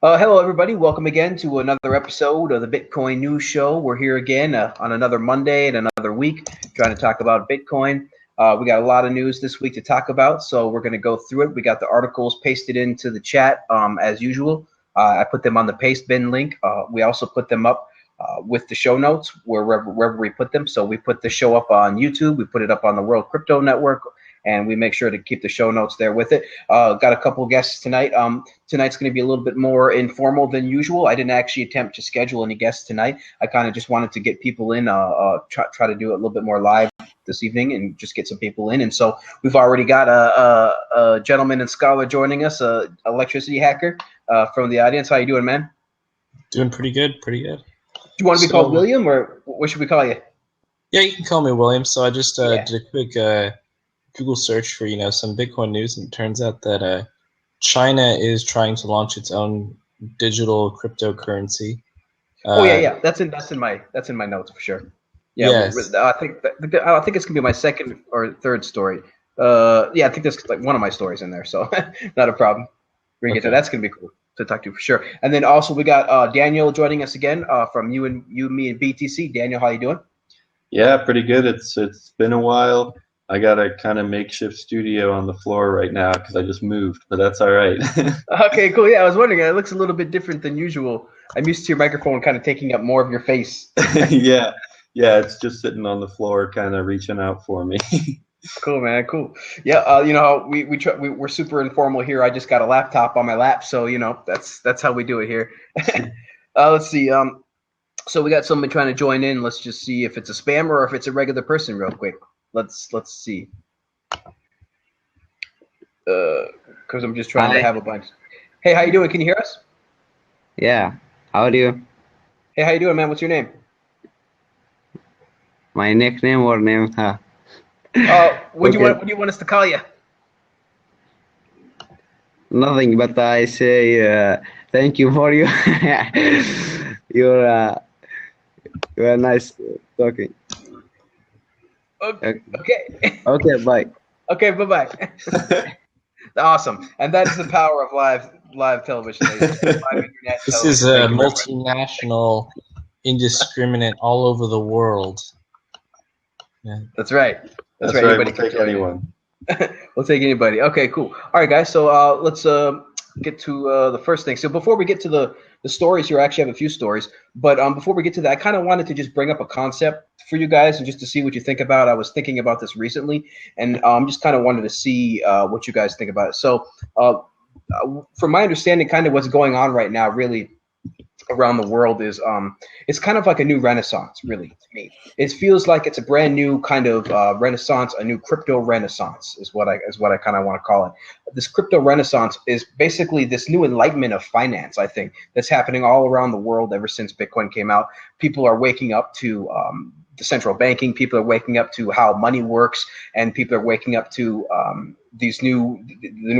Hello, everybody. Welcome again to another episode of the Bitcoin News Show. We're here again on another Monday and another week trying to talk about Bitcoin. We got a lot of news this week to talk about, so we're going to go through it. We got the articles pasted into the chat as usual. I put them on the paste bin link. We also put them up with the show notes wherever we put them. So we put the show up on YouTube. We put it up on the World Crypto Network. And we make sure to keep the show notes there with it. Got a couple of guests tonight. Tonight's going to be a little bit more informal than usual. I didn't actually attempt to schedule any guests tonight. I kind of just wanted to get people in, try to do it a little bit more live this evening and just get some people in. And so we've already got a gentleman and scholar joining us, a electricity hacker from the audience. How you doing, man? Doing pretty good, pretty good. Do you want to be called William, or what should we call you? Yeah, you can call me William. So I just did a quick Google search for some Bitcoin news, and it turns out that China is trying to launch its own digital cryptocurrency. Yeah, that's in my notes for sure. Yeah, yes. I think it's gonna be my second or third story. I think there's like one of my stories in there, so not a problem. That's gonna be cool to talk to for sure. And then also we got Daniel joining us again from you, me, and BTC. Daniel, how you doing? Yeah, pretty good. It's been a while. I got a kind of makeshift studio on the floor right now because I just moved, but that's all right. Okay, cool. Yeah, I was wondering. It looks a little bit different than usual. I'm used to your microphone kind of taking up more of your face. Yeah, it's just sitting on the floor, kind of reaching out for me. Cool, man. Cool. Yeah, we're super informal here. I just got a laptop on my lap, so that's how we do it here. Let's see. So we got somebody trying to join in. Let's just see if it's a spammer or if it's a regular person, real quick. Let's see. Because I'm just trying to have a bunch. Hey, how you doing? Can you hear us? Yeah. How are you? Hey, how you doing, man? What's your name? My nickname or name? What do you want us to call you? Nothing, but I say thank you for you. You're nice talking. Okay. Okay, bye. Okay, bye-bye. Awesome. And that is the power of live television. This is a multinational, indiscriminate, all over the world. Yeah. That's right. That's right. We'll take anyone. We'll take anybody. Okay, cool. All right, guys. So let's get to the first thing. So before we get to the stories here, I actually have a few stories. But before we get to that, I kind of wanted to just bring up a concept for you guys and just to see what you think about. I was thinking about this recently, and just kind of wanted to see what you guys think about it. So from my understanding, kind of what's going on right now really around the world is it's kind of like a new renaissance, really, to me. It feels like it's a brand new kind of renaissance, a new crypto renaissance is what I kind of want to call it. This crypto renaissance is basically this new enlightenment of finance, I think, that's happening all around the world ever since Bitcoin came out. People are waking up to the central banking, people are waking up to how money works, and people are waking up to these new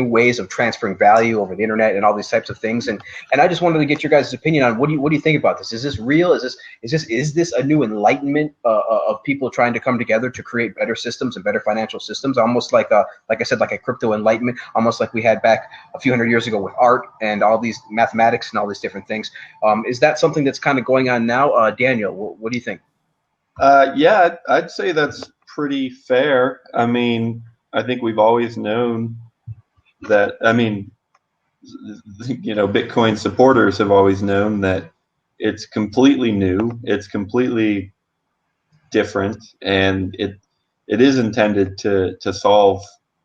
ways of transferring value over the internet and all these types of things. And I just wanted to get your guys' opinion on what do you think about this? Is this real? Is this a new enlightenment of people trying to come together to create better systems and better financial systems? Almost like I said, like a crypto enlightenment, almost like we had back a few hundred years ago with art and all these mathematics and all these different things. Is that something that's kind of going on now? Daniel, what do you think? Yeah, I'd say that's pretty fair. I mean, I think we've always known that. I mean, Bitcoin supporters have always known that it's completely new, it's completely different, and it is intended to solve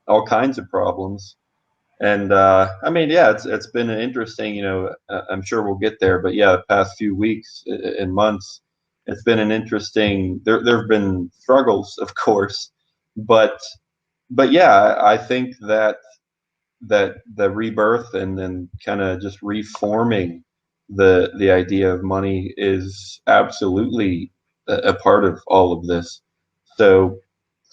all kinds of problems. And I mean, yeah, it's been an interesting. I'm sure we'll get there, but yeah, the past few weeks and months, it's been an interesting. There have been struggles, of course, but yeah, I think that the rebirth and then kind of just reforming the idea of money is absolutely a part of all of this. So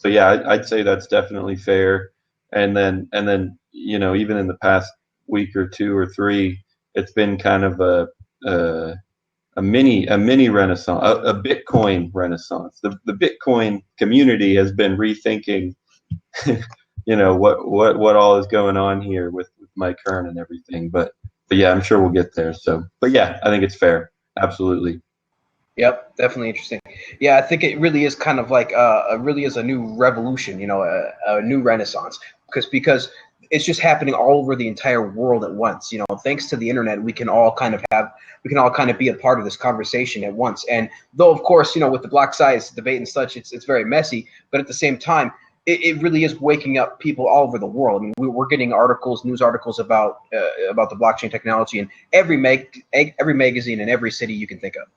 yeah, I'd say that's definitely fair. And then even in the past week or two or three, it's been kind of a mini renaissance, a Bitcoin renaissance. The Bitcoin community has been rethinking, what all is going on here with Mike Hearn and everything. But yeah, I'm sure we'll get there. So, but yeah, I think it's fair. Absolutely. Yep, definitely interesting. Yeah, I think it really is kind of like really is a new revolution, a new renaissance, because it's just happening all over the entire world at once. Thanks to the internet, we can all kind of be a part of this conversation at once. And though, of course, with the block size debate and such, it's very messy. But at the same time, it really is waking up people all over the world. I mean, we're getting news articles about the blockchain technology in every magazine in every city you can think of.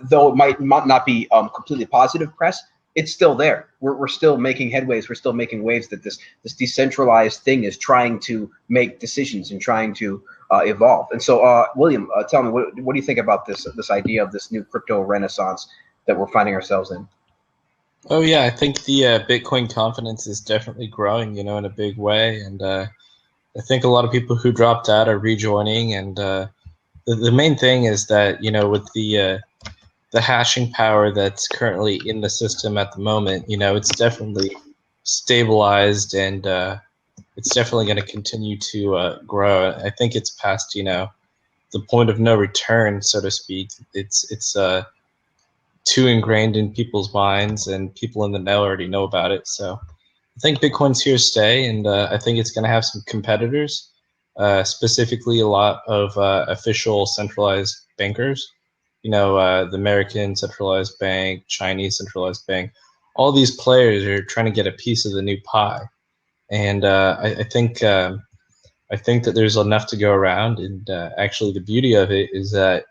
Though it might not be completely positive press, it's still there. We're still making headways. We're still making waves that this decentralized thing is trying to make decisions and trying to evolve. And so, William, tell me, what do you think about this idea of this new crypto renaissance that we're finding ourselves in? Oh yeah, I think the Bitcoin confidence is definitely growing, in a big way, and I think a lot of people who dropped out are rejoining. And the main thing is that with the hashing power that's currently in the system at the moment, it's definitely stabilized, and it's definitely going to continue to grow. I think it's past the point of no return, so to speak. It's too ingrained in people's minds, and people in the know already know about it. So I think Bitcoin's here to stay, and I think it's going to have some competitors, specifically a lot of official centralized bankers. The American centralized bank, Chinese centralized bank. All these players are trying to get a piece of the new pie, and I think that there's enough to go around. And actually, the beauty of it is that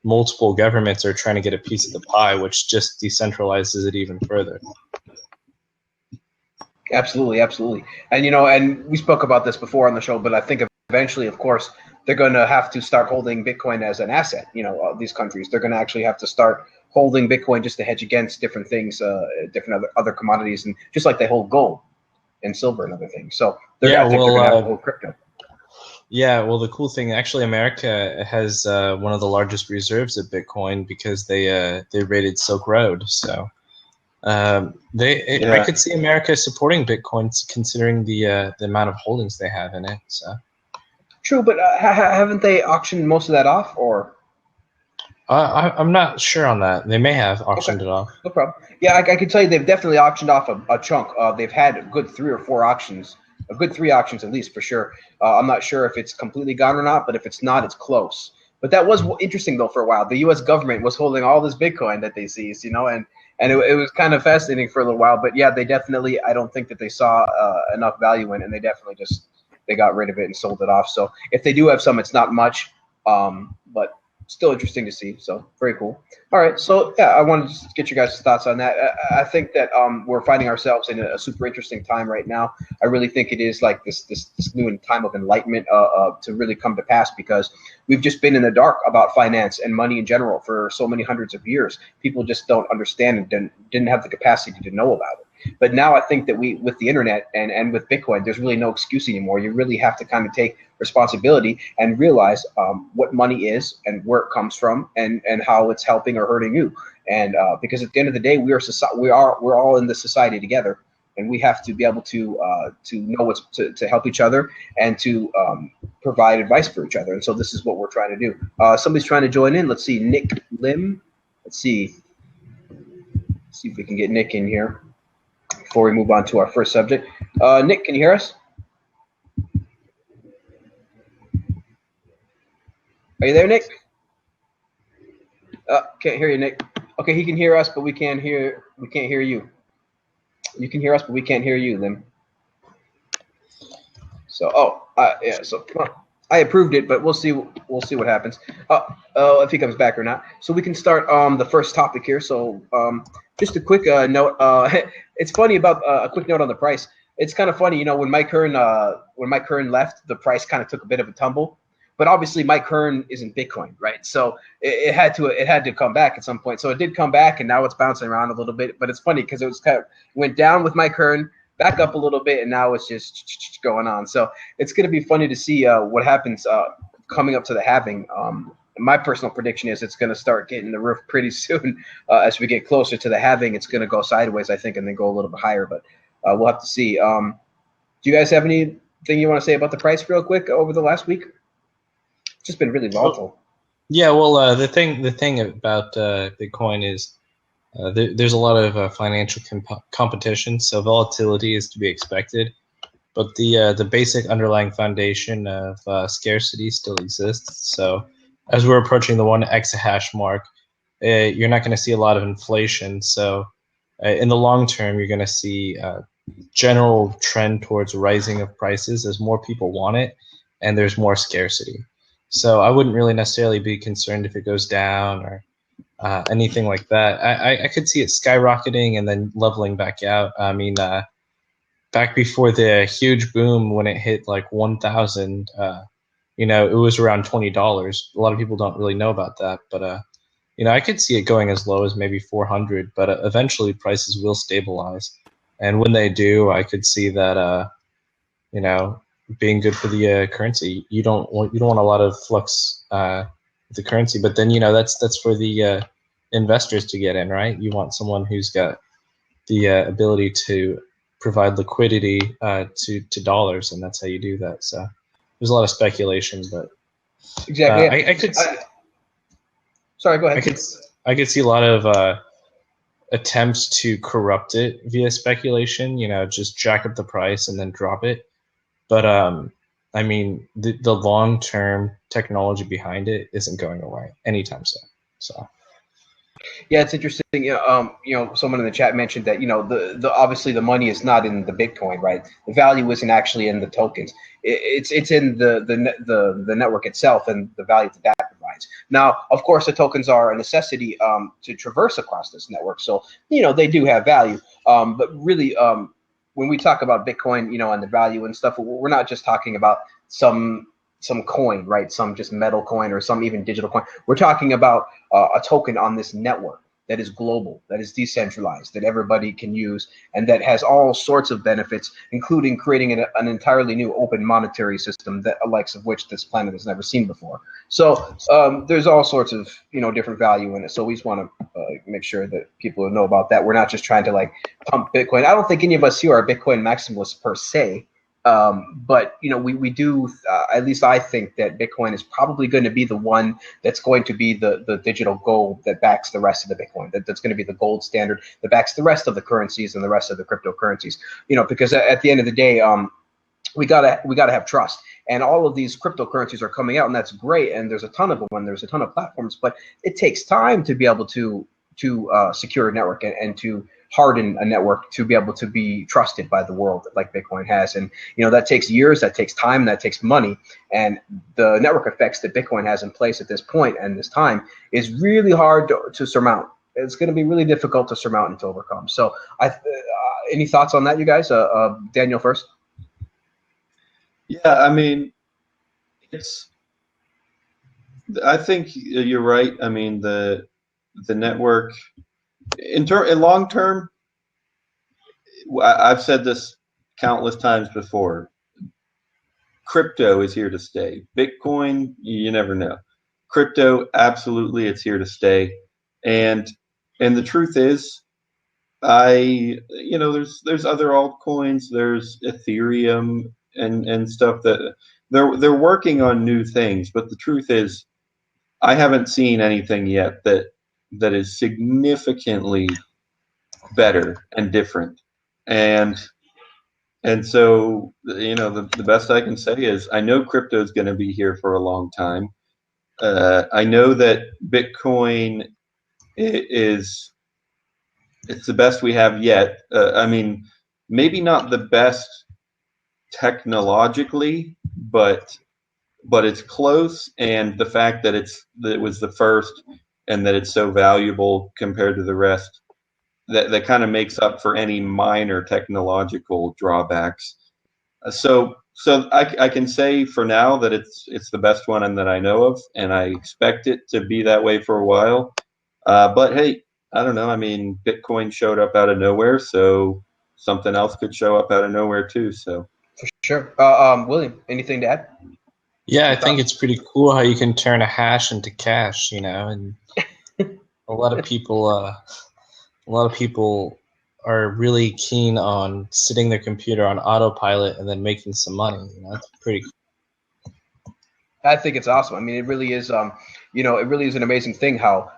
multiple governments are trying to get a piece of the pie, which just decentralizes it even further. Absolutely. And and we spoke about this before on the show, but I think eventually, of course, they're going to have to start holding Bitcoin as an asset. These countries, they're going to actually have to start holding Bitcoin just to hedge against different things, different other commodities, and just like they hold gold and silver and other things. So they're going to have to hold crypto. Yeah, well, the cool thing, actually, America has one of the largest reserves of Bitcoin because they raided Silk Road. So I could see America supporting Bitcoin, considering the amount of holdings they have in it. So true, but haven't they auctioned most of that off, or? I'm not sure on that. They may have auctioned it off. No problem. Yeah, I can tell you they've definitely auctioned off a chunk. They've had a good 3 or 4 auctions. A good 3 auctions at least, for sure. I'm not sure if it's completely gone or not, but if it's not, it's close. But that was interesting, though, for a while. The U.S. government was holding all this Bitcoin that they seized, and it was kind of fascinating for a little while. But yeah, they definitely, I don't think that they saw enough value in, and they definitely they got rid of it and sold it off. So if they do have some, it's not much, but still interesting to see. So very cool. All right. So yeah, I wanted to just get your guys' thoughts on that. I think that we're finding ourselves in a super interesting time right now. I really think it is like this new time of enlightenment to really come to pass, because we've just been in the dark about finance and money in general for so many hundreds of years. People just don't understand and didn't have the capacity to know about it. But now I think that with the internet and with Bitcoin, there's really no excuse anymore. You really have to kind of take responsibility and realize what money is and where it comes from, and how it's helping or hurting you. And because at the end of the day, we're all in this society together, and we have to be able to know what's to help each other and to provide advice for each other. And so this is what we're trying to do. Somebody's trying to join in. Let's see, Nick Lim. Let's see if we can get Nick in here before we move on to our first subject. Nick, can you hear us? Are you there, Nick? Can't hear you, Nick. Okay, he can hear us, but we can't hear you. You can hear us, but we can't hear you, Lim. So, yeah. So, come on. I approved it, but we'll see what happens. If he comes back or not. So we can start the first topic here. So, just a quick note. It's funny about a quick note on the price. It's kind of funny, when Mike Hearn left, the price kind of took a bit of a tumble. But obviously, Mike Hearn isn't Bitcoin, right? So it had to come back at some point. So it did come back, and now it's bouncing around a little bit. But it's funny because it went down with Mike Hearn, back up a little bit, and now it's just going on. So it's going to be funny to see what happens coming up to the halving. My personal prediction is it's going to start getting the roof pretty soon. As we get closer to the halving, it's going to go sideways, I think, and then go a little bit higher. But we'll have to see. Do you guys have anything you want to say about the price real quick over the last week? just been really volatile. Yeah, well, the thing about Bitcoin is there's a lot of financial competition, so volatility is to be expected. But the basic underlying foundation of scarcity still exists. So as we're approaching the 1 exahash mark, you're not going to see a lot of inflation. So in the long term, you're going to see general trend towards rising of prices as more people want it and there's more scarcity. So I wouldn't really necessarily be concerned if it goes down or anything like that. I could see it skyrocketing and then leveling back out. I mean, back before the huge boom when it hit like 1,000, it was around $20. A lot of people don't really know about that, but I could see it going as low as maybe 400, but eventually prices will stabilize. And when they do, I could see that, being good for the currency. You don't want a lot of flux with the currency, but then that's for the investors to get in, right? You want someone who's got the ability to provide liquidity to dollars, and that's how you do that. So there's a lot of speculation, but exactly. I could. Sorry, go ahead. I could see a lot of attempts to corrupt it via speculation. Just jack up the price and then drop it. But I mean, the long-term technology behind it isn't going away anytime soon. So. Yeah, it's interesting. Someone in the chat mentioned that the obviously the money is not in the Bitcoin, right? The value isn't actually in the tokens. It's in the network itself and the value that provides. Now, of course, the tokens are a necessity to traverse across this network, so they do have value. But really, when we talk about Bitcoin, and the value and stuff, we're not just talking about some coin, right? Some just metal coin or some even digital coin. We're talking about a token on this network that is global, that is decentralized, that everybody can use, and that has all sorts of benefits, including creating an entirely new open monetary system that the likes of which this planet has never seen before. So there's all sorts of different value in it. So we just want to make sure that people know about that. We're not just trying to pump Bitcoin. I don't think any of us here are Bitcoin maximalists per se. But we do, at least I think that Bitcoin is probably going to be the one that's going to be the digital gold that backs the rest of the Bitcoin. That's going to be the gold standard that backs the rest of the currencies and the rest of the cryptocurrencies. Because at the end of the day, we gotta have trust. And all of these cryptocurrencies are coming out, and that's great. And there's a ton of them, and there's a ton of platforms, but it takes time to be able to secure a network and to harden a network to be able to be trusted by the world like Bitcoin has. And that takes years, that takes time, that takes money. And the network effects that Bitcoin has in place at this point and this time is really hard to surmount. It's going to be really difficult to surmount and to overcome. So any thoughts on that, you guys? Daniel first. Yeah, I mean, I think you're right. I mean, the network in long term, I've said this countless times before. Crypto is here to stay. Bitcoin, you never know. Crypto, absolutely, it's here to stay. And the truth is, there's other altcoins, there's Ethereum and stuff that they're working on new things. But the truth is, I haven't seen anything yet that is significantly better and different. And so, the best I can say is I know crypto is going to be here for a long time. I know that Bitcoin it's the best we have yet. I mean, maybe not the best technologically, but it's close. And the fact that it was the first and that it's so valuable compared to the rest, that kind of makes up for any minor technological drawbacks. So I can say for now that it's the best one and that I know of, and I expect it to be that way for a while. But hey, I don't know. I mean, Bitcoin showed up out of nowhere, so something else could show up out of nowhere too. So for sure. William, anything to add? Yeah, I think it's pretty cool how you can turn a hash into cash, and a lot of people are really keen on sitting their computer on autopilot and then making some money. It's pretty cool. I think it's awesome. I mean, it really is. It really is an amazing thing how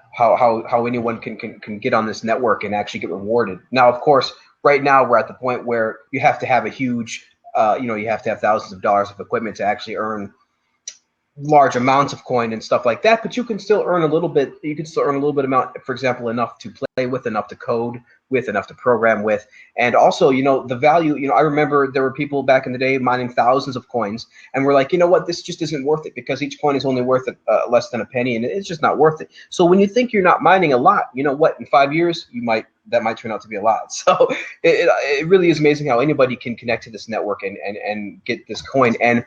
anyone can get on this network and actually get rewarded. Now, of course, right now we're at the point where you have to have a huge, you have to have thousands of dollars of equipment to actually earn large amounts of coin and stuff like that, but you can still earn a little bit. You can still earn a little bit amount, for example, enough to play with, enough to code with, enough to program with, and also, the value. I remember there were people back in the day mining thousands of coins, and we're like, you know what, this just isn't worth it because each coin is only worth less than a penny, and it's just not worth it. So when you think you're not mining a lot, you know what, in 5 years that might turn out to be a lot. So it really is amazing how anybody can connect to this network and get this coin. And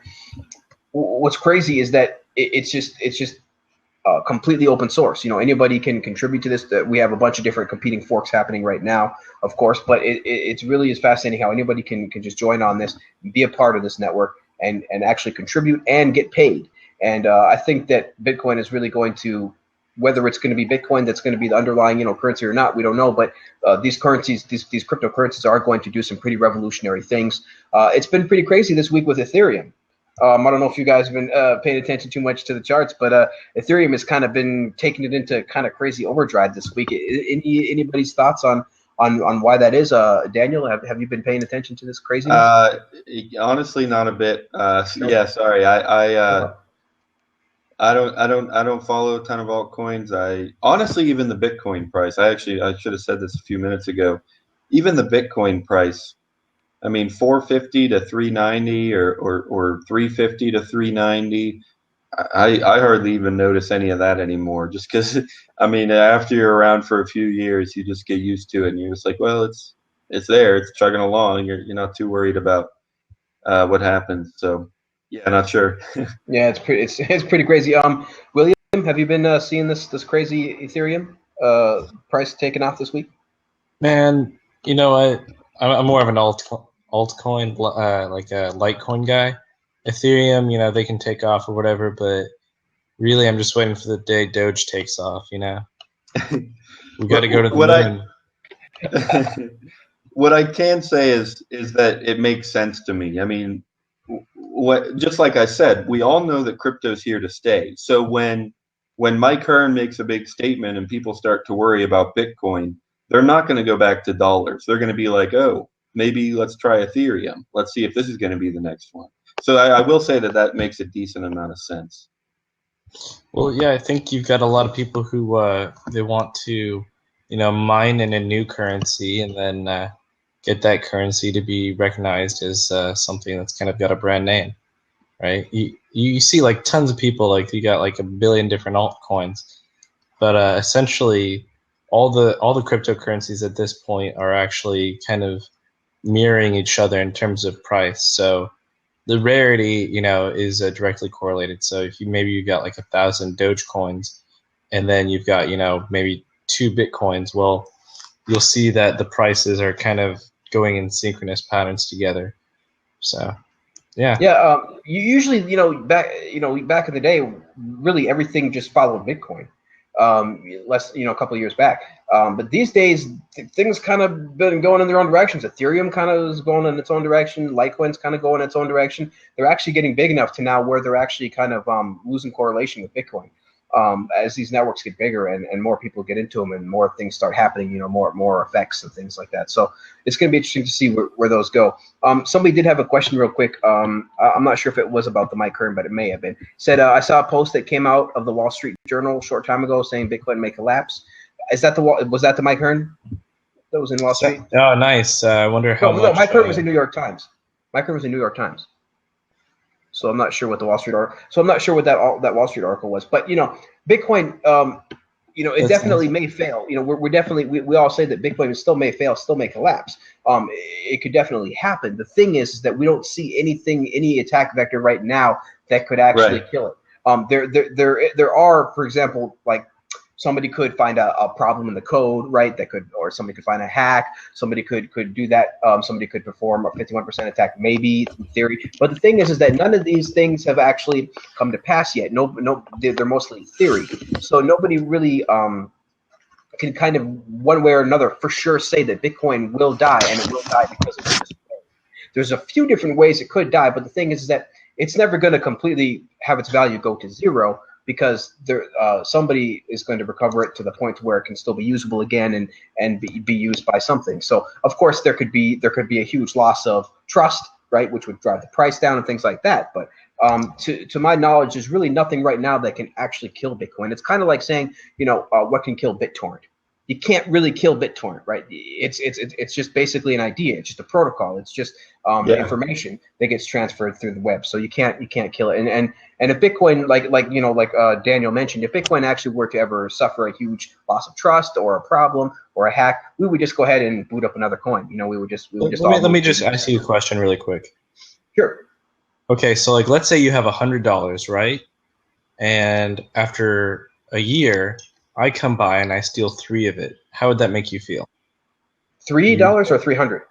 what's crazy is that it's just completely open source. Anybody can contribute to this. We have a bunch of different competing forks happening right now, of course, but it's really is fascinating how anybody can just join on this, be a part of this network, and actually contribute and get paid. And I think that Bitcoin is really going to, whether it's going to be Bitcoin that's going to be the underlying currency or not, we don't know. But these currencies, these cryptocurrencies, are going to do some pretty revolutionary things. It's been pretty crazy this week with Ethereum. I don't know if you guys have been paying attention too much to the charts, but Ethereum has kind of been taking it into kind of crazy overdrive this week. Anybody's thoughts on why that is? Daniel, have you been paying attention to this craziness? Honestly, not a bit. Yeah, sorry. I don't follow a ton of altcoins. I honestly, even the Bitcoin price. I should have said this a few minutes ago. Even the Bitcoin price. I mean, 450 to 390 or 350 to 390. I hardly even notice any of that anymore. Just because, I mean, after you're around for a few years, you just get used to it, and you're just like, well, it's there, it's chugging along. You're not too worried about what happens. So, yeah, not sure. Yeah, it's pretty crazy. William, have you been seeing this crazy Ethereum price taken off this week? Man, I'm more of an altcoin, like a Litecoin guy. Ethereum, they can take off or whatever, but really I'm just waiting for the day Doge takes off, We got to go to the moon. What I can say is that it makes sense to me. I mean, just like I said, we all know that crypto's here to stay. So when Mike Hearn makes a big statement and people start to worry about Bitcoin, they're not going to go back to dollars. They're going to be like, oh, maybe let's try Ethereum. Let's see if this is going to be the next one. So I will say that makes a decent amount of sense. Well, yeah, I think you've got a lot of people who they want to, mine in a new currency and then get that currency to be recognized as something that's kind of got a brand name, right? You see like tons of people, like you got like a billion different altcoins, but essentially all the cryptocurrencies at this point are actually kind of mirroring each other in terms of price. So the rarity, is directly correlated. So if you got like 1,000 Doge coins, and then you've got maybe 2 Bitcoins, well, you'll see that the prices are kind of going in synchronous patterns together. So, yeah. Yeah. You usually, back in the day, really everything just followed Bitcoin. A couple of years back. But these days, things kind of been going in their own directions. Ethereum kind of is going in its own direction. Litecoin's kind of going in its own direction. They're actually getting big enough to now where they're actually kind of losing correlation with Bitcoin. As these networks get bigger and more people get into them and more things start happening, more effects and things like that. So it's going to be interesting to see where those go. Somebody did have a question real quick. I'm not sure if it was about the Mike Hearn, but it may have been. Said, I saw a post that came out of the Wall Street Journal a short time ago saying Bitcoin may collapse. Was that the Mike Hearn that was in Wall Street? Oh, nice. I wonder how much. No, Mike Hearn was in New York Times. Mike Hearn was in New York Times. So I'm not sure what the Wall Street article. So I'm not sure what that Wall Street article was. But Bitcoin, it definitely may fail. We're definitely we all say that Bitcoin still may fail, still may collapse. It could definitely happen. The thing is that we don't see any attack vector right now that could actually kill it. There are, for example, like somebody could find a problem in the code, right? Or somebody could find a hack. Somebody could do that. Somebody could perform a 51% attack, maybe in theory. But the thing is that none of these things have actually come to pass yet. No, they're mostly theory. So nobody really can kind of one way or another for sure say that Bitcoin will die, and it will die because of this. There's a few different ways it could die, but the thing is that it's never going to completely have its value go to zero, because somebody is going to recover it to the point where it can still be usable again and be used by something. So of course there could be a huge loss of trust, right, which would drive the price down and things like that. But to my knowledge, there's really nothing right now that can actually kill Bitcoin. It's kind of like saying, what can kill BitTorrent? You can't really kill BitTorrent, right? It's just basically an idea. It's just a protocol. It's just information that gets transferred through the web. So you can't kill it. And if Bitcoin, like Daniel mentioned, if Bitcoin actually were to ever suffer a huge loss of trust or a problem or a hack, we would just go ahead and boot up another coin. Let me just ask you a question really quick. Sure. Okay, so like let's say you have $100, right? And after a year, I come by and I steal 3 of it. How would that make you feel? $3 or 300?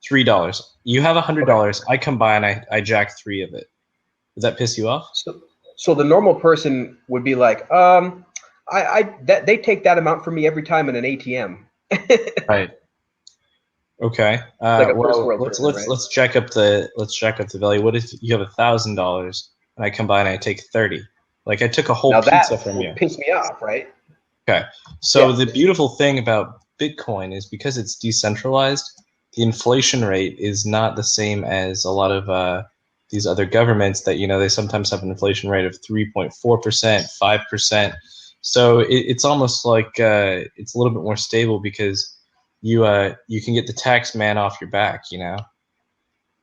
$3. You have $100. Okay. I come by and I jack 3 of it. Does that piss you off? So the normal person would be like, they take that amount from me every time in an ATM. Right. Okay. Like let's jack up the value. What if you have $1,000 and I come by and I take 30? Like I took a whole pizza from you. That piss me off, right? Okay. So the beautiful thing about Bitcoin is because it's decentralized, the inflation rate is not the same as a lot of these other governments that, they sometimes have an inflation rate of 3.4%, 5%. So it's almost like it's a little bit more stable because you can get the tax man off your back,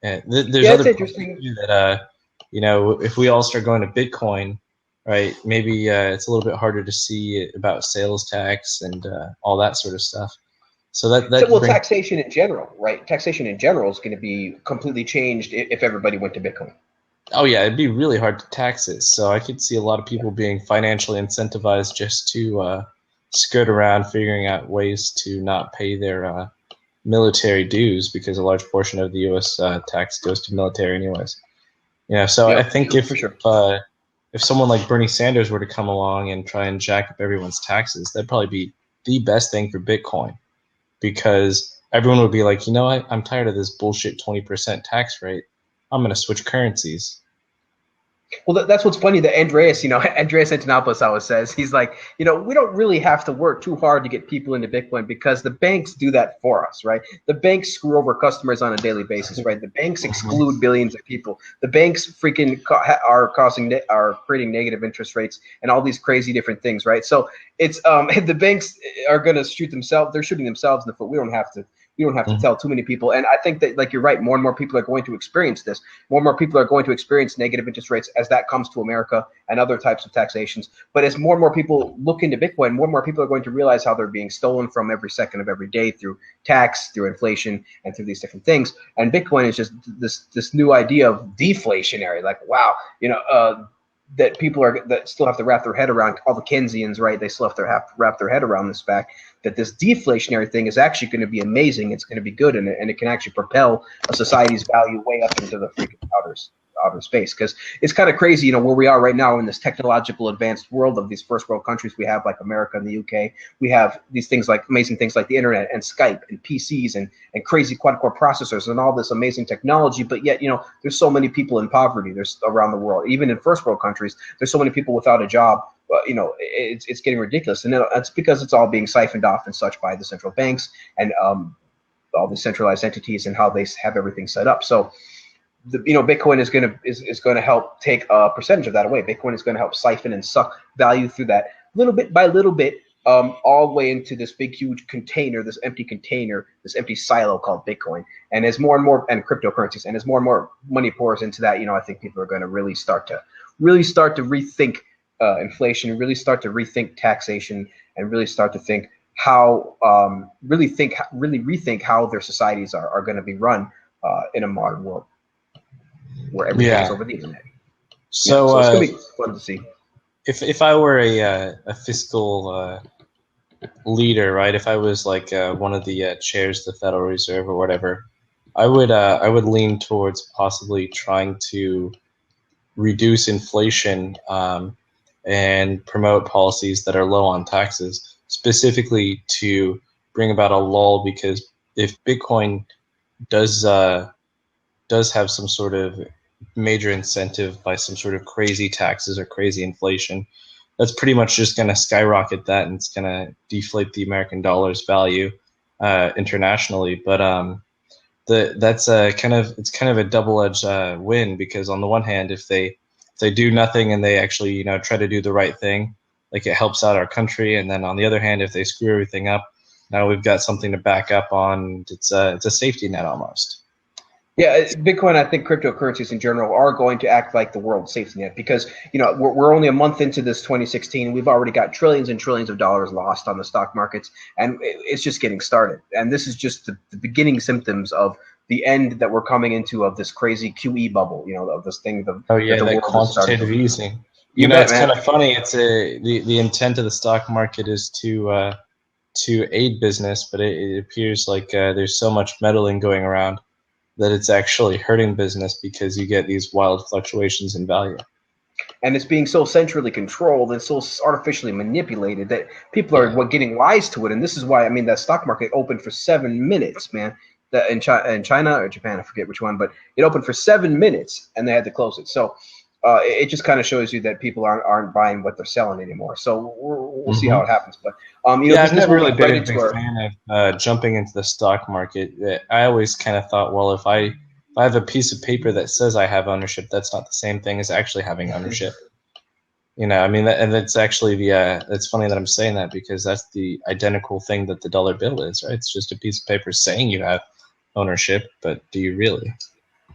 There's other interesting that, if we all start going to Bitcoin, right, maybe it's a little bit harder to see about sales tax and all that sort of stuff. So taxation in general, right? Taxation in general is going to be completely changed if everybody went to Bitcoin. Oh yeah, it'd be really hard to tax it. So I could see a lot of people being financially incentivized just to skirt around figuring out ways to not pay their military dues, because a large portion of the U.S. Tax goes to military anyways. So I think if someone like Bernie Sanders were to come along and try and jack up everyone's taxes, that'd probably be the best thing for Bitcoin, because everyone would be like, I'm tired of this bullshit 20% tax rate. I'm going to switch currencies. Well, that's what's funny that Andreas Antonopoulos always says, he's like, we don't really have to work too hard to get people into Bitcoin because the banks do that for us, right? The banks screw over customers on a daily basis, right? The banks exclude billions of people. The banks freaking are creating negative interest rates and all these crazy different things, right? So it's the banks are going to shoot themselves. They're shooting themselves in the foot. We don't have to tell too many people. And I think that, like, you're right, more and more people are going to experience this. More and more people are going to experience negative interest rates as that comes to America and other types of taxations. But as more and more people look into Bitcoin, more and more people are going to realize how they're being stolen from every second of every day through tax, through inflation, and through these different things. And Bitcoin is just this new idea of deflationary. Like, wow, that people that still have to wrap their head around, all the Keynesians, right? They still have to wrap their head around this fact that this deflationary thing is actually going to be amazing. It's going to be good, and it can actually propel a society's value way up into the freaking outer space. Because it's kind of crazy, where we are right now in this technological advanced world of these first world countries we have, like America and the UK. We have these things like amazing things like the internet and Skype and PCs and crazy quad-core processors and all this amazing technology. But yet, there's so many people in poverty. There's around the world, even in first world countries, there's so many people without a job. It's getting ridiculous, and it's because it's all being siphoned off and such by the central banks and all the centralized entities and how they have everything set up. So, Bitcoin is going to help take a percentage of that away. Bitcoin is going to help siphon and suck value through that little bit by little bit, all the way into this big, huge container, this empty silo called Bitcoin. And as more and more, and cryptocurrencies, and as more and more money pours into that, I think people are going to really start to rethink inflation, really start to rethink taxation, and really start to think really rethink how their societies are going to be run in a modern world where everything is over the internet. So it's going to be fun to see. If I were a fiscal leader, right? If I was like one of the chairs of the Federal Reserve or whatever, I would lean towards possibly trying to reduce inflation and promote policies that are low on taxes, specifically to bring about a lull. Because if Bitcoin does have some sort of major incentive by some sort of crazy taxes or crazy inflation, that's pretty much just going to skyrocket that, and it's going to deflate the American dollar's value internationally. But that's it's kind of a double-edged win, because on the one hand, if they do nothing and they actually try to do the right thing, like, it helps out our country, and then on the other hand, if they screw everything up, now we've got something to back up on. It's a safety net almost. Yeah, Bitcoin, I think cryptocurrencies in general are going to act like the world safety net, because we're only a month into this 2016. We've already got trillions and trillions of dollars lost on the stock markets, and it's just getting started. And this is just the beginning symptoms of the end that we're coming into of this crazy QE bubble. Of this thing. That quantitative easing. It's kind of funny. It's the intent of the stock market is to aid business, but it appears like there's so much meddling going around that it's actually hurting business, because you get these wild fluctuations in value. And it's being so centrally controlled and so artificially manipulated that people are getting wise to it. And this is why, that stock market opened for 7 minutes, man. In China or Japan, I forget which one, but it opened for 7 minutes and they had to close it. So it just kind of shows you that people aren't buying what they're selling anymore. So we'll see how it happens. But I've never really been a big fan of jumping into the stock market. I always kind of thought, well, if I have a piece of paper that says I have ownership, that's not the same thing as actually having ownership. And that's actually it's funny that I'm saying that, because that's the identical thing that the dollar bill is, right? It's just a piece of paper saying you have ownership, but do you really?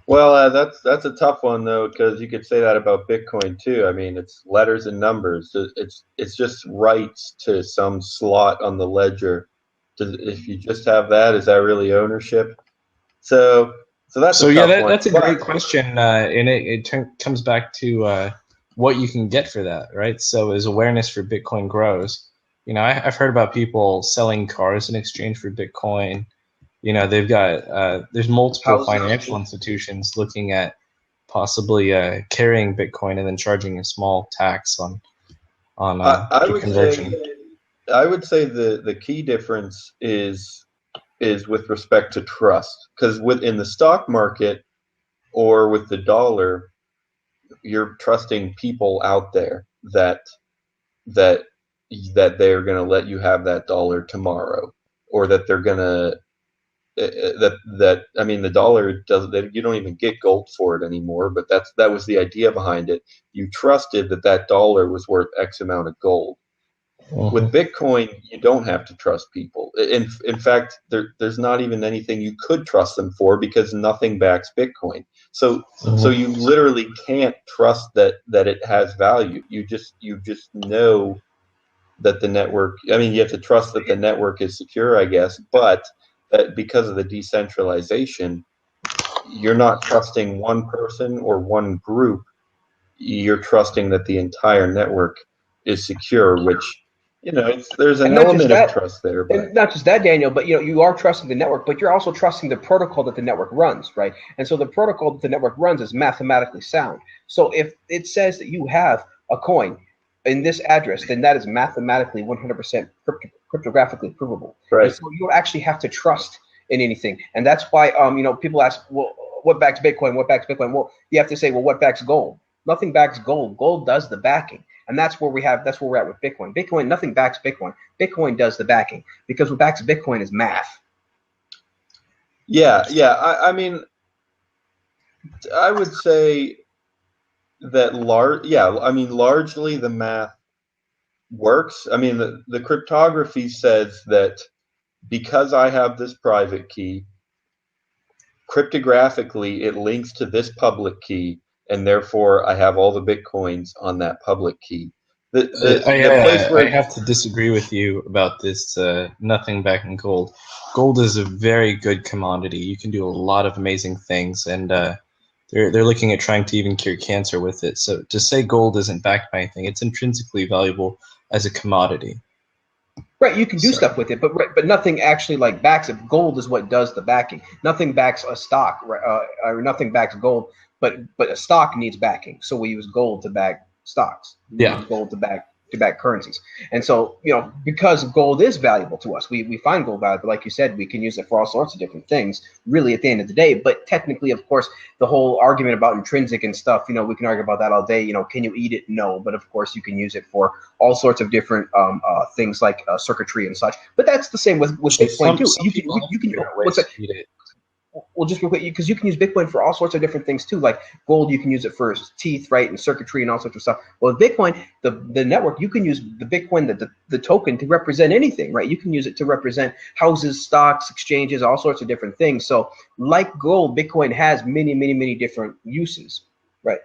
Well, that's a tough one, though, because you could say that about Bitcoin too. It's letters and numbers. It's just rights to some slot on the ledger. If you just have that, is that really ownership? So that's a tough one. That's a great question, and it comes back to what you can get for that, right? So as awareness for Bitcoin grows, I've heard about people selling cars in exchange for Bitcoin. They've got there's multiple financial institutions looking at possibly carrying Bitcoin and then charging a small tax on conversion. I would say the key difference is with respect to trust, because within the stock market or with the dollar, you're trusting people out there that they're going to let you have that dollar tomorrow, or that they're going to the dollar doesn't. You don't even get gold for it anymore. But that was the idea behind it. You trusted that dollar was worth X amount of gold. Mm-hmm. With Bitcoin, you don't have to trust people. In fact, there's not even anything you could trust them for, because nothing backs Bitcoin. So you literally can't trust that it has value. You just know that the network. You have to trust that the network is secure, I guess, but because of the decentralization, you're not trusting one person or one group. You're trusting that the entire network is secure, which, there's an element of trust there. But. And not just that, Daniel, but you are trusting the network, but you're also trusting the protocol that the network runs, right? And so the protocol that the network runs is mathematically sound. So if it says that you have a coin in this address, then that is mathematically 100% cryptographically provable. Right. And so you don't actually have to trust in anything. And that's why people ask, well, what backs Bitcoin? What backs Bitcoin? Well, you have to say, well, what backs gold? Nothing backs gold. Gold does the backing. And that's where we're at with Bitcoin. Bitcoin, nothing backs Bitcoin. Bitcoin does the backing, because what backs Bitcoin is math. Yeah. I would say that largely the math works. The cryptography says that because I have this private key, cryptographically it links to this public key, and therefore I have all the Bitcoins on that public key. I have to disagree with you about this nothing backing gold. Gold is a very good commodity. You can do a lot of amazing things, and they're looking at trying to even cure cancer with it. So to say gold isn't backed by anything, it's intrinsically valuable as a commodity. Right, you can do stuff with it, but nothing actually backs it. Gold is what does the backing. Nothing backs a stock, or nothing backs gold, but a stock needs backing. So we use gold to back stocks. We use gold to back back currencies. And so, because gold is valuable to us, we find gold valuable. Like you said, we can use it for all sorts of different things, really, at the end of the day. But technically, of course, the whole argument about intrinsic and stuff, we can argue about that all day. Can you eat it? No. But of course, you can use it for all sorts of different things like circuitry and such. But that's the same with Bitcoin too. You can what's that? Well, just real quick, because you can use Bitcoin for all sorts of different things too. Like gold, you can use it for teeth, right, and circuitry and all sorts of stuff. Well, with Bitcoin, the network, you can use the Bitcoin, the token, to represent anything, right? You can use it to represent houses, stocks, exchanges, all sorts of different things. So, like gold, Bitcoin has many, many, many different uses, right?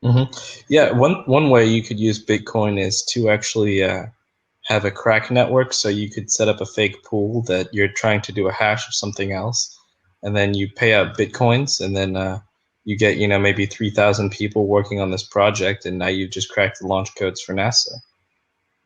Mm-hmm. Yeah, one way you could use Bitcoin is to actually have a crack network. So you could set up a fake pool that you're trying to do a hash of something else, and then you pay out Bitcoins, and then you get, maybe 3,000 people working on this project, and now you've just cracked the launch codes for NASA.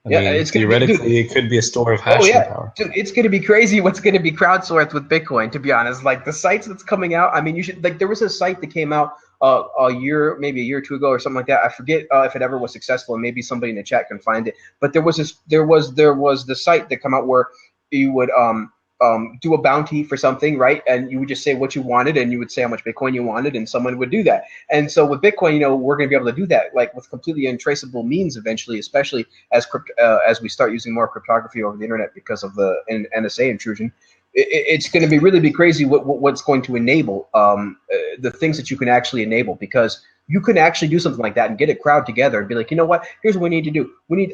I mean, theoretically, it could be a store of hashing power. Dude, it's going to be crazy what's going to be crowdsourced with Bitcoin, to be honest. Like the sites that's coming out, I mean, you should, like, there was a site that came out maybe a year or two ago or something like that. I forget if it ever was successful, and maybe somebody in the chat can find it. But there was the site that come out where you would do a bounty for something, right? And you would just say what you wanted, and you would say how much Bitcoin you wanted, and someone would do that. And so with Bitcoin, we're going to be able to do that, like with completely untraceable means eventually, especially as we start using more cryptography over the internet because of the NSA intrusion. It's going to be really crazy what's going to enable the things that you can actually enable, because you can actually do something like that and get a crowd together and be like, you know what? Here's what we need to do.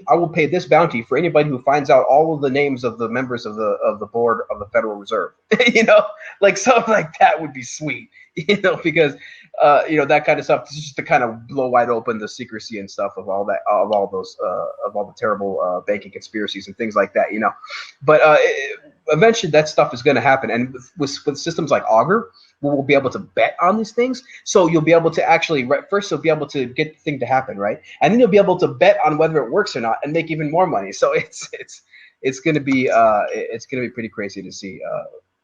I will pay this bounty for anybody who finds out all of the names of the members of the board of the Federal Reserve. Like something like that would be sweet. Because that kind of stuff, just to kind of blow wide open the secrecy and stuff of all the terrible banking conspiracies and things like that. But eventually that stuff is going to happen, and with systems like Augur, we'll be able to bet on these things. So you'll be able to actually first you'll be able to get the thing to happen, right? And then you'll be able to bet on whether it works or not and make even more money. So it's going to be pretty crazy to see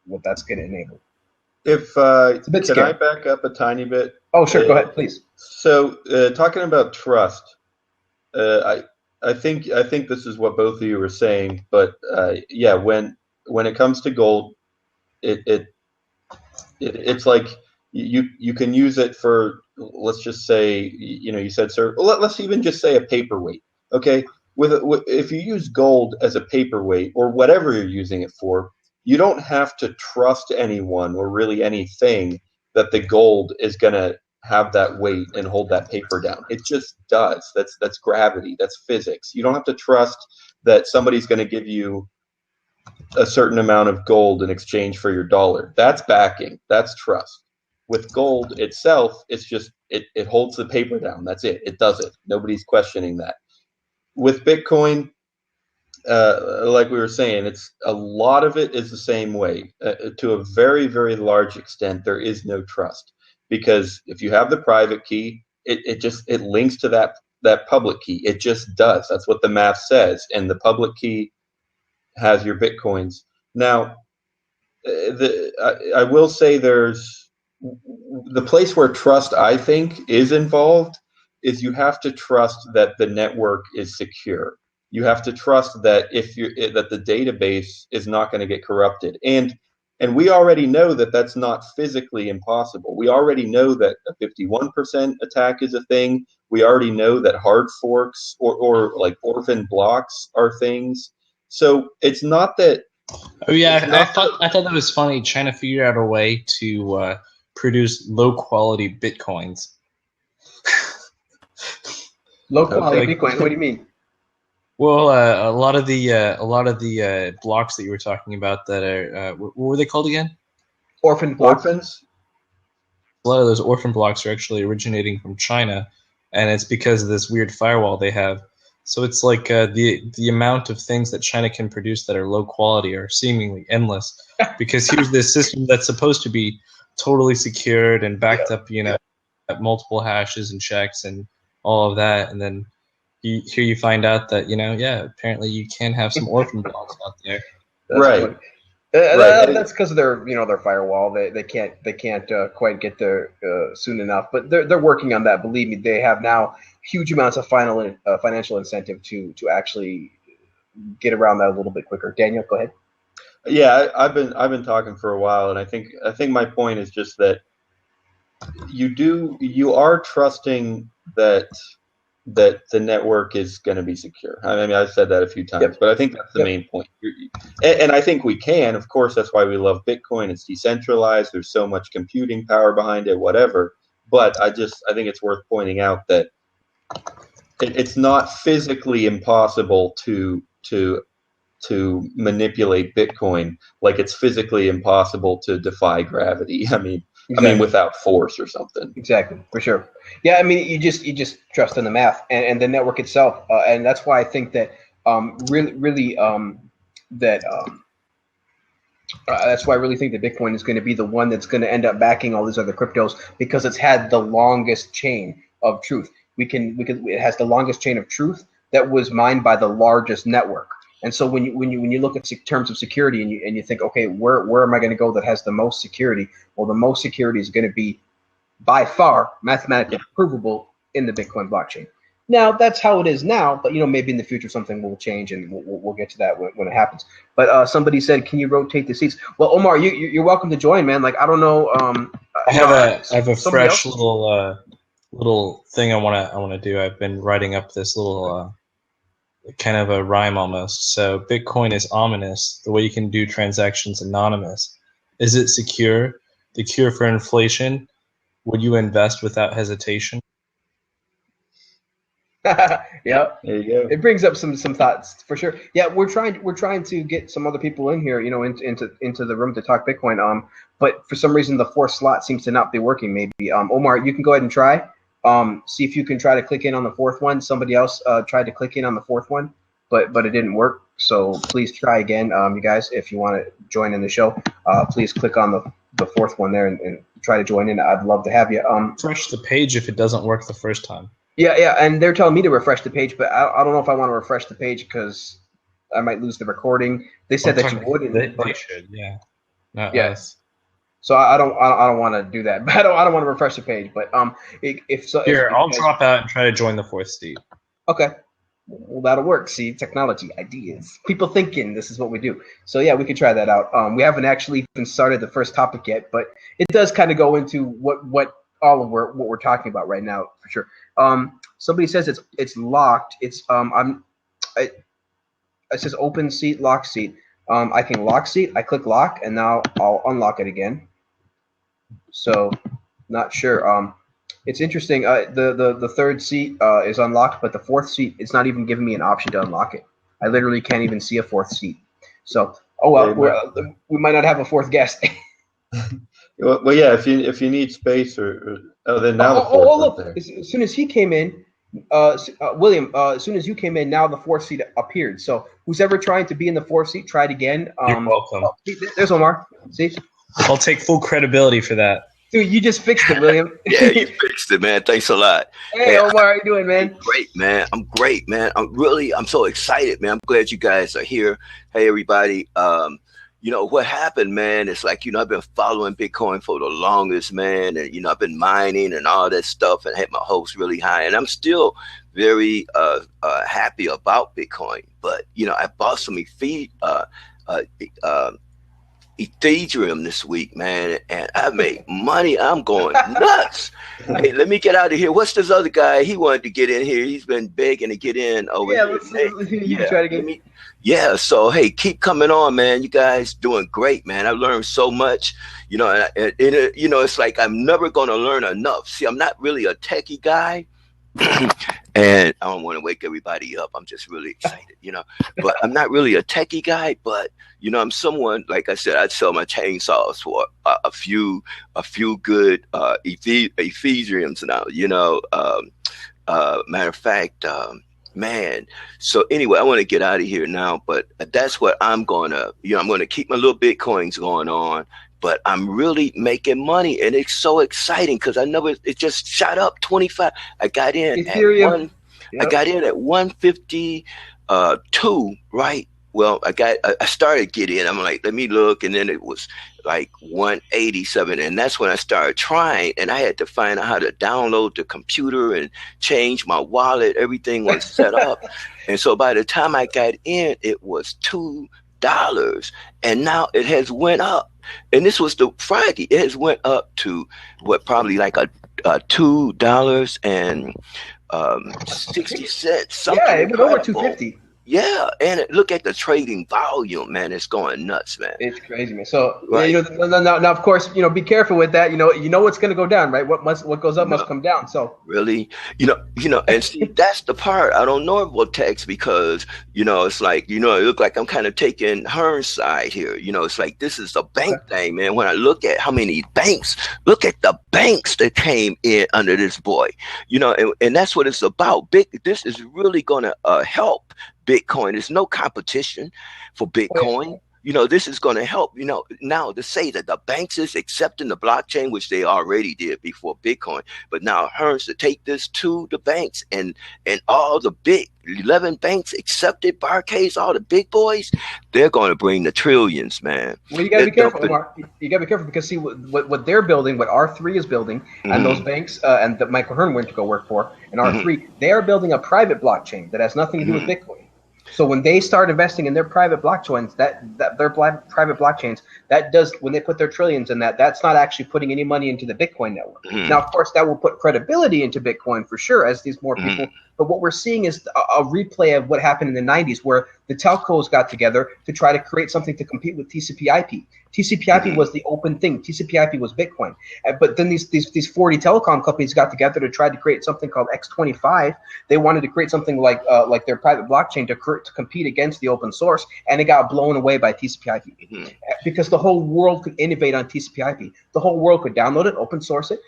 what that's going to enable. Can I back up a tiny bit? Oh, sure. Go ahead, please. So talking about trust, I think this is what both of you were saying, but yeah, when it comes to gold, it's like you can use it for, let's just say, you said, sir, let's even just say a paperweight. Okay, if you use gold as a paperweight or whatever you're using it for, you don't have to trust anyone or really anything that the gold is going to have that weight and hold that paper down. It just does. That's gravity. That's physics. You don't have to trust that somebody's going to give you a certain amount of gold in exchange for your dollar. That's backing. That's trust. With gold itself, it's just it holds the paper down. That's it. It does it. Nobody's questioning that. With Bitcoin, like we were saying, it's a lot of it is the same way. To a very, very large extent, there is no trust, because if you have the private key, it links to that public key. It just does. That's what the math says, and the public key has your Bitcoins. Now, I will say there's the place where trust, I think, is involved is you have to trust that the network is secure. You have to trust that that the database is not going to get corrupted. And we already know that that's not physically impossible. We already know that a 51% attack is a thing. We already know that hard forks or like orphan blocks are things. So it's not that. Oh yeah, I thought that was funny. China figured out a way to produce low quality bitcoins. Low quality Bitcoin. What do you mean? Well, a lot of the blocks that you were talking about that are what were they called again? Orphan blocks. Orphans. A lot of those orphan blocks are actually originating from China, and it's because of this weird firewall they have. So it's like the amount of things that China can produce that are low quality are seemingly endless, because here's this system that's supposed to be totally secured and backed up, at multiple hashes and checks and all of that, and then here you find out that apparently you can have some orphan blocks out there. Right. Right. That's because of their firewall. They can't quite get there soon enough. But they're working on that. Believe me, they have now huge amounts of financial incentive to actually get around that a little bit quicker. Daniel, go ahead. Yeah, I've been talking for a while, and I think my point is just that you are trusting that the network is going to be secure. I mean, I've said that a few times, but I think that's the main point. And I think we can. Of course, that's why we love Bitcoin. It's decentralized. There's so much computing power behind it, whatever. But I think it's worth pointing out that it's not physically impossible to manipulate Bitcoin like it's physically impossible to defy gravity. I mean, without force or something. Exactly, for sure. Yeah, I mean, you just trust in the math and the network itself, and that's why I think that that's why I really think that Bitcoin is going to be the one that's going to end up backing all these other cryptos because it's had the longest chain of truth. It has the longest chain of truth that was mined by the largest network. And so when you look at terms of security and you think, okay, where am I going to go that has the most security? Well, the most security is going to be by far mathematically provable in the Bitcoin blockchain. Now that's how it is now, but maybe in the future something will change, and we'll get to that when it happens. But somebody said, can you rotate the seats? Well, Omar, you're welcome to join, man. Like I don't know. I have a fresh little thing I wanna do. I've been writing up this little. Kind of a rhyme almost. So Bitcoin is ominous, the way you can do transactions anonymous. Is it secure? The cure for inflation? Would you invest without hesitation? Yep. There you go. It brings up some thoughts for sure. Yeah, we're trying to get some other people in here, into the room to talk Bitcoin. But for some reason the fourth slot seems to not be working. Maybe Omar, you can go ahead and try. See if you can try to click in on the fourth one. Somebody else tried to click in on the fourth one, but it didn't work. So please try again, you guys. If you want to join in the show, please click on the fourth one there and try to join in. I'd love to have you. Refresh the page if it doesn't work the first time. Yeah, and they're telling me to refresh the page, but I don't know if I want to refresh the page because I might lose the recording. They said that you wouldn't. They should, yeah. Not us. So I don't want to do that. But I don't want to refresh the page. But I'll drop out and try to join the fourth seat. Okay, well that'll work. See, technology, ideas, people thinking. This is what we do. So yeah, we could try that out. We haven't actually even started the first topic yet, but it does kind of go into what we're talking about right now for sure. Somebody says it's locked. It says open seat, lock seat. I can lock seat. I click lock, and now I'll unlock it again. So, not sure. It's interesting. The third seat is unlocked, but the fourth seat, it's not even giving me an option to unlock it. I literally can't even see a fourth seat. So, we might not have a fourth guest. Well, yeah. If you need space, then now the fourth. Look! There. As soon as he came in, William. As soon as you came in, now the fourth seat appeared. So, who's ever trying to be in the fourth seat, try it again. You're welcome. There's Omar. See. I'll take full credibility for that. Dude, you just fixed it, William. Yeah, you fixed it, man. Thanks a lot. Hey, Omar, how you doing, man? Great, man. I'm great, man. I'm so excited, man. I'm glad you guys are here. Hey, everybody. What happened, man, it's like, I've been following Bitcoin for the longest, man. And, I've been mining and all that stuff and had my hopes really high. And I'm still very happy about Bitcoin. But, I bought some Ethereum this week, man, and I made money. I'm going nuts. Hey, let me get out of here. What's this other guy? He wanted to get in here. He's been begging to get in over here. Try to get me. Yeah, so hey, keep coming on, man. You guys doing great, man. I've learned so much, and it's like I'm never going to learn enough. See, I'm not really a techie guy. And I don't want to wake everybody up. I'm just really excited, but I'm not really a techie guy, but I'm someone, like I said, I'd sell my chainsaws for a few good Ethereums now, matter of fact, man. So anyway, I want to get out of here now, but that's what I'm going to, I'm going to keep my little Bitcoins going on. But I'm really making money, and it's so exciting because it just shot up 25. I got in Ethereum. I got in at 152, right? well, I started getting in. I'm like, let me look, and then it was like 187, and that's when I started trying, and I had to find out how to download the computer and change my wallet. Everything was set up, and so by the time I got in, it was $2, and now it has went up. And this was the Friday. It has went up to what, probably like a $2.60, something. Yeah, it went over incredible. 250. Yeah, and look at the trading volume, man. It's going nuts, man. It's crazy, man. So Right. you know, now of course, you know, be careful with that. You know what's going to go down, right? What goes up must come down. So Really, and see, that's the part I don't know about text, because it's like, it look like I'm kind of taking Hearn's side here. It's like, this is the bank thing, man. When I look at how many banks, look at the banks that came in under this boy, and that's what it's about. This is really going to help Bitcoin. There's no competition for Bitcoin. This is going to help, now to say that the banks is accepting the blockchain, which they already did before Bitcoin, but now Hearns to take this to the banks, and all the big 11 banks accepted, Barclays, all the big boys, they're going to bring the trillions, man. Well, you got to be careful, Omar. You got to be careful, because see what they're building, what R3 is building, and those banks and that Michael Hearn went to go work for, and R3, they are building a private blockchain that has nothing to do with Bitcoin. So when they start investing in their private blockchains, that their private blockchains, that does, when they put their trillions in that's not actually putting any money into the Bitcoin network. Now, of course, that will put credibility into Bitcoin for sure, as these more people. But what we're seeing is a replay of what happened in the 90s, where the telcos got together to try to create something to compete with TCP/IP. TCP/IP was the open thing. TCP/IP was Bitcoin. But then these 40 telecom companies got together to try to create something called X25. They wanted to create something like their private blockchain to compete against the open source, and it got blown away by TCP/IP because the whole world could innovate on TCP/IP. The whole world could download it, open source it,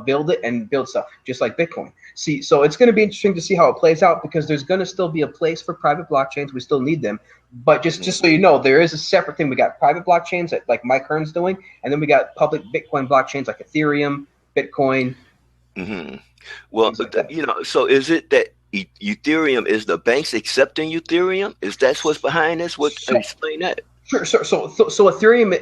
build it, and build stuff just like Bitcoin. See, so it's going to be interesting to see how it plays out, because there's going to still be a place for private blockchains. We still need them. But just so you know, there is a separate thing. We got private blockchains that, like Mike Hearn's doing, and then we got public Bitcoin blockchains like Ethereum, Bitcoin. Well, so is it that Ethereum, is the banks accepting Ethereum? That's what's behind this? Explain that. Sure. So Ethereum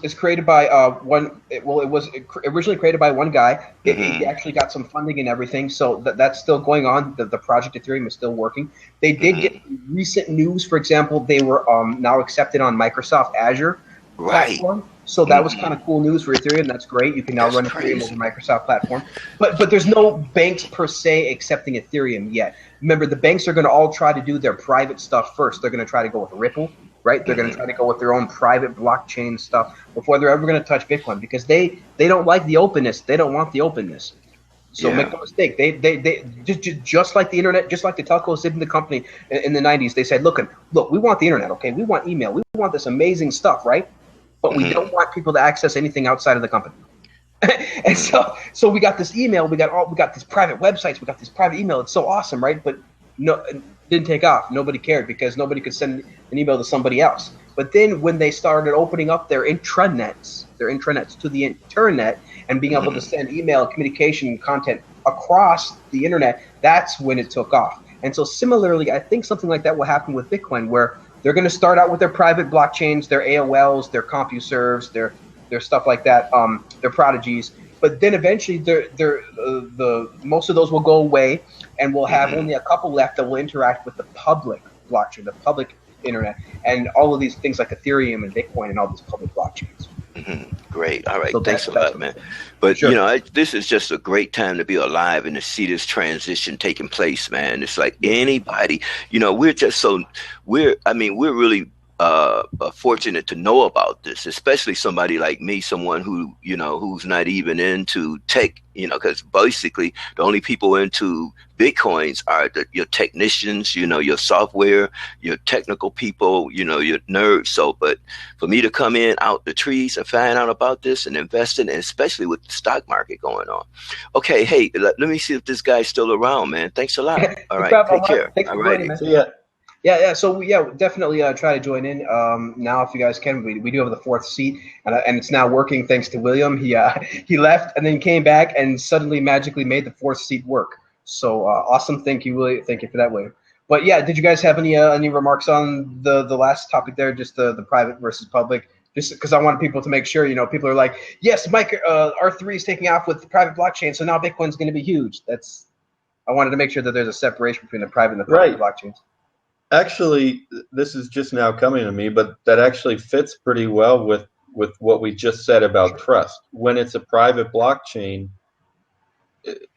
is created by one. It was originally created by one guy. He actually got some funding and everything. So that's still going on. The project Ethereum is still working. They did get recent news. For example, they were now accepted on Microsoft Azure platform. So that was kind of cool news for Ethereum. That's great. You can now run Ethereum over Microsoft platform. But there's no banks per se accepting Ethereum yet. Remember, the banks are going to all try to do their private stuff first. They're going to try to go with Ripple. Right, they're going to try to go with their own private blockchain stuff before they're ever going to touch Bitcoin, because they don't like the openness. They don't want the openness. So make no mistake, they just like the internet, just like the telcos did in the company in the 90s. They said, look, we want the internet, okay? We want email. We want this amazing stuff, right? But we don't want people to access anything outside of the company. And so we got this email. We got these private websites. We got this private email. It's so awesome, right? But no. Didn't take off. Nobody cared, because nobody could send an email to somebody else. But then when they started opening up their intranets to the internet, and being able to send email, communication, and content across the internet, that's when it took off. And so similarly, I think something like that will happen with Bitcoin, where they're going to start out with their private blockchains, their AOLs, their CompuServes, their stuff like that, their Prodigies. But then eventually, the most of those will go away, and we'll have only a couple left that will interact with the public blockchain, the public internet, and all of these things like Ethereum and Bitcoin and all these public blockchains. Great. All right. So thanks a lot, man. But, this is just a great time to be alive and to see this transition taking place, man. It's like anybody, we're really fortunate to know about this, especially somebody like me, someone who, who's not even into tech, because basically the only people into Bitcoins are your technicians, your software, your technical people, your nerds. So, but for me to come in out the trees and find out about this and invest in, and especially with the stock market going on. Okay. Hey, let me see if this guy's still around, man. Thanks a lot. All right. Take care. All right. See ya. Yeah. So definitely try to join in now if you guys can. We do have the fourth seat, and it's now working thanks to William. He left and then came back and suddenly magically made the fourth seat work. So awesome. Thank you, William. Thank you for that, William. But yeah, did you guys have any remarks on the last topic there, just the private versus public? Just because I want people to make sure, people are like, yes, Mike, R3 is taking off with the private blockchain, so now Bitcoin's going to be huge. I wanted to make sure that there's a separation between the private and the public blockchains. Actually, this is just now coming to me, but that actually fits pretty well with what we just said about trust. When it's a private blockchain,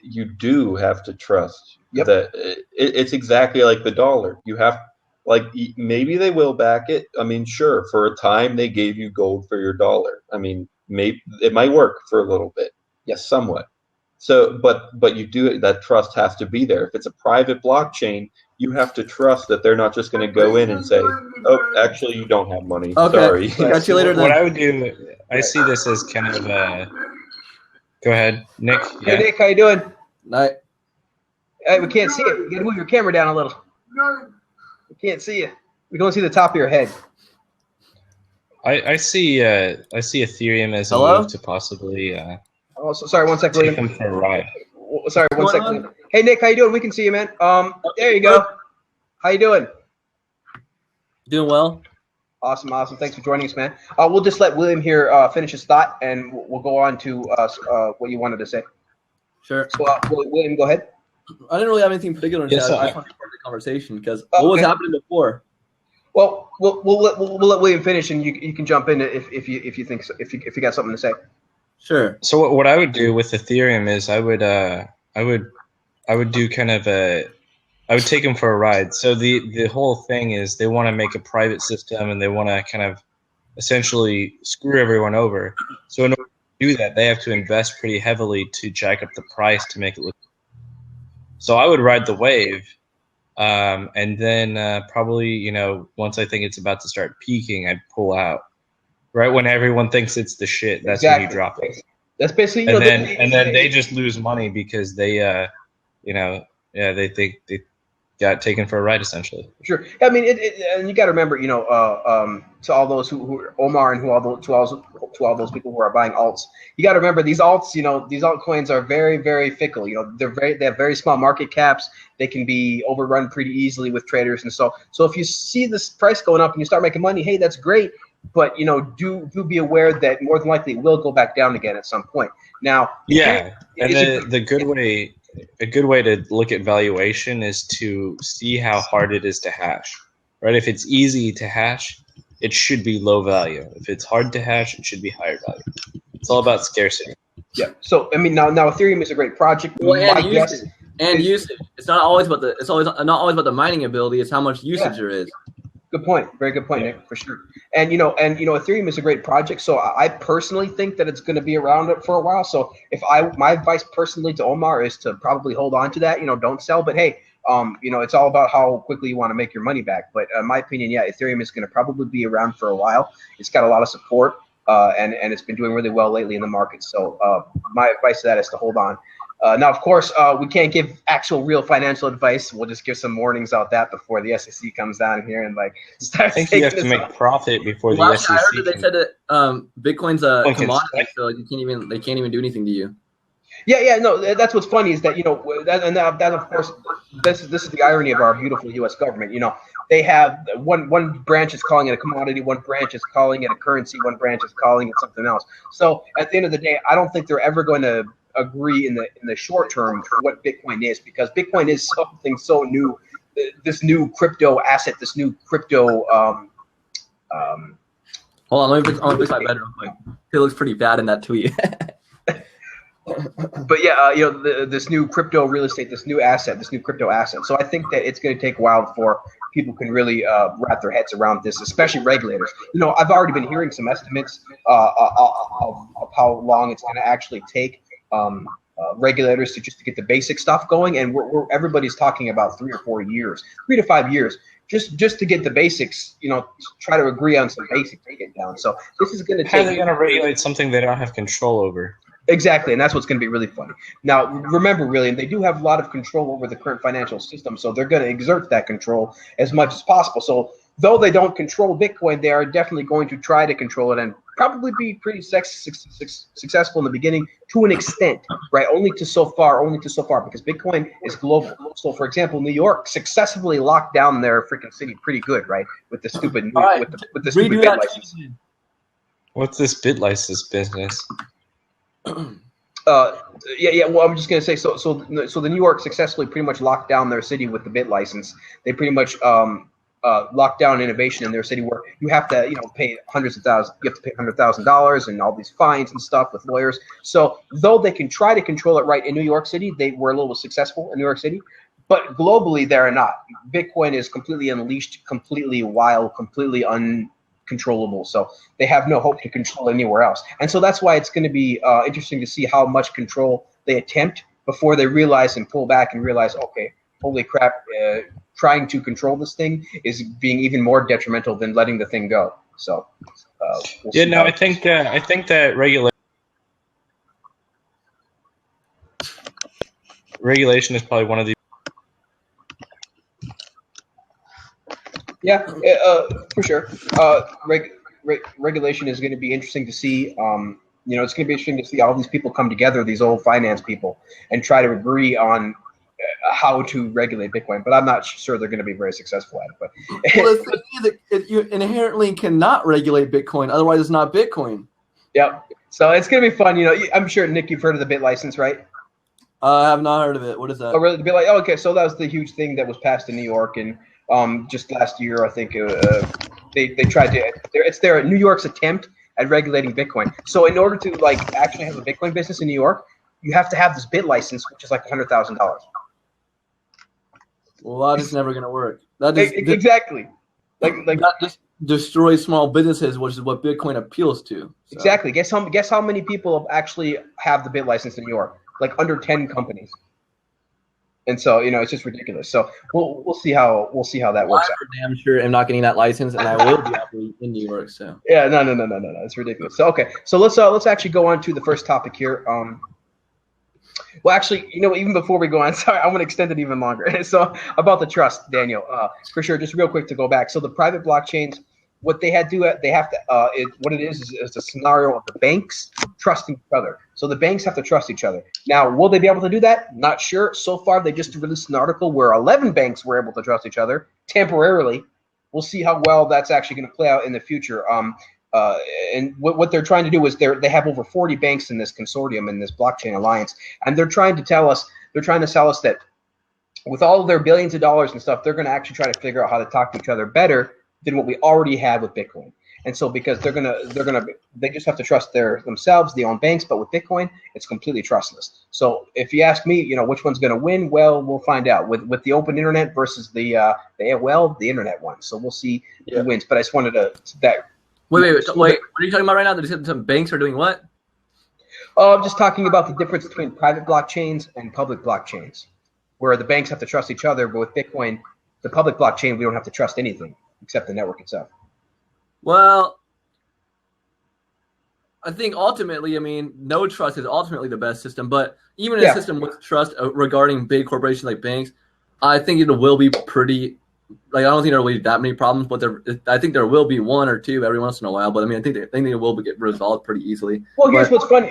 you do have to trust that it's exactly like the dollar. You have, like, maybe they will back it. I mean, sure, for a time they gave you gold for your dollar. I mean, maybe it might work for a little bit, yes, somewhat. So, but you do, that trust has to be there. If it's a private blockchain, you have to trust that they're not just going to go in and say, "Oh, actually, you don't have money. Okay. Sorry." Catch you later then. What I would do, I see this as kind of go ahead, Nick. Hey, Nick, how you doing? Night. Hey, we can't see it. You got to move your camera down a little. We can't see you. We can only see the top of your head. I see Ethereum as a move to possibly Oh, sorry, one second. take them for a ride. Sorry, one second. Hey, Nick, how you doing? We can see you, man. There you go. How you doing? Doing well. Awesome. Thanks for joining us, man. We'll just let William here finish his thought, and we'll go on to what you wanted to say. Sure. So, William, go ahead. I didn't really have anything particular to say. I just wanted to start the conversation because what was happening before? Well, we'll let William finish, and you can jump in if you think so, if you got something to say. Sure. So what I would do with Ethereum is I would do kind of I would take them for a ride. So the whole thing is they want to make a private system and they want to kind of essentially screw everyone over. So in order to do that, they have to invest pretty heavily to jack up the price to make it look. So I would ride the wave, and then probably once I think it's about to start peaking, I'd pull out. Right when everyone thinks it's the shit, that's when you drop it. That's basically, and then they just lose money because they, they think they got taken for a ride essentially. Sure. I mean, and you got to remember, to all those who Omar and to all those people who are buying alts, you got to remember these alts. These altcoins are very, very fickle. They have very small market caps. They can be overrun pretty easily with traders, and so if you see this price going up and you start making money, hey, that's great. But do be aware that more than likely it will go back down again at some point. Now, and a good way to look at valuation is to see how hard it is to hash. Right? If it's easy to hash, it should be low value. If it's hard to hash, it should be higher value. It's all about scarcity. Yeah. So I mean, now Ethereum is a great project. Well, and usage. It's not always about not always about the mining ability. It's how much usage there is. Good point. Very good point, Nick, for sure. And Ethereum is a great project. So I personally think that it's going to be around for a while. So my advice personally to Omar is to probably hold on to that. Don't sell. But hey, it's all about how quickly you want to make your money back. But in my opinion, yeah, Ethereum is going to probably be around for a while. It's got a lot of support, and it's been doing really well lately in the market. So my advice to that is to hold on. Now, of course, we can't give actual real financial advice. We'll just give some warnings out that before the SEC comes down here and starts. I think you have to make profit before the SEC. I heard that they said that Bitcoin's a commodity, so they can't even do anything to you. Yeah, no, that's what's funny is that that of course this is the irony of our beautiful U.S. government. They have one branch is calling it a commodity, one branch is calling it a currency, one branch is calling it something else. So at the end of the day, I don't think they're ever going to agree in the short term what Bitcoin is, because Bitcoin is something so new. This new crypto asset, this new crypto. Hold on, let me fix my bed real quick. It looks pretty bad in that tweet. But yeah, this new crypto real estate, this new crypto asset. So I think that it's going to take a while before people can really wrap their heads around this, especially regulators. I've already been hearing some estimates of how long it's going to actually take regulators to get the basic stuff going, and everybody's talking about 3 to 5 years, just to get the basics. Try to agree on some basics to get down. So this is going to take. How are they going to regulate something they don't have control over? Exactly, and that's what's going to be really funny. Now, remember, William, they do have a lot of control over the current financial system, so they're going to exert that control as much as possible. So though they don't control Bitcoin, they are definitely going to try to control it and probably be pretty successful in the beginning to an extent, right? Only to so far, because Bitcoin is global. So, for example, New York successfully locked down their freaking city pretty good, right? With the stupid with the stupid bit license. What's this bit license business? Yeah. Well, I'm just gonna say so the New York successfully pretty much locked down their city with the bit license. They pretty much locked down innovation in their city, where you have to pay hundreds of thousands. You have to pay $100,000 and all these fines and stuff with lawyers. So though they can try to control it right in New York City, they were a little successful in New York City, but globally they're not. Bitcoin is completely unleashed, completely wild, completely uncontrollable. So they have no hope to control anywhere else. And so that's why it's going to be interesting to see how much control they attempt before they realize and pull back and realize, okay, holy crap, trying to control this thing is being even more detrimental than letting the thing go. So I think that regulation is probably one of the for sure. Regulation is going to be interesting to see. It's going to be interesting to see all these people come together, these old finance people, and try to agree on how to regulate Bitcoin. But I'm not sure they're going to be very successful at it. But well, the thing is, you inherently cannot regulate Bitcoin, otherwise it's not Bitcoin. Yep. So it's going to be fun. I'm sure, Nick, you've heard of the bit license, right? I have not heard of it. What is that? Oh, really? The bit license? Okay, so that was the huge thing that was passed in New York, and just last year, I think they tried to. It's their New York's attempt at regulating Bitcoin. So in order to actually have a Bitcoin business in New York, you have to have this bit license, which is like $100,000. Well, that is never going to work. Exactly. That just destroys small businesses, which is what Bitcoin appeals to. So. Exactly. Guess how many people actually have the bit license in New York? Like under 10 companies. And so it's just ridiculous. So we'll see how that works out. I'm damn sure I'm not getting that license, and I will be operating in New York. So yeah, no, it's ridiculous. So okay, so let's actually go on to the first topic here. Well, actually, even before we go on, sorry, I want to extend it even longer. So about the trust, Daniel, for sure, just real quick to go back. So the private blockchains, what they have to, what it is a scenario of the banks trusting each other. So the banks have to trust each other. Now, will they be able to do that? Not sure. So far, they just released an article where 11 banks were able to trust each other temporarily. We'll see how well that's actually going to play out in the future. And what they're trying to do is they have over 40 banks in this consortium, in this blockchain alliance, and they're trying to sell us that with all of their billions of dollars and stuff, they're going to actually try to figure out how to talk to each other better than what we already have with Bitcoin. And so because they just have to trust themselves, the own banks, but with Bitcoin, it's completely trustless. So if you ask me, which one's going to win, well, we'll find out with the open internet versus the AOL, the internet one. So we'll see who wins. But I just wanted to Wait. What are you talking about right now? That some banks are doing what? I'm just talking about the difference between private blockchains and public blockchains, where the banks have to trust each other, but with Bitcoin, the public blockchain, we don't have to trust anything except the network itself. Well, I think ultimately, no trust is ultimately the best system, but even in a system with trust regarding big corporations like banks, I think it will be pretty. I don't think there will be that many problems, but I think there will be one or two every once in a while. But I think it will get resolved pretty easily. Well, here's what's funny,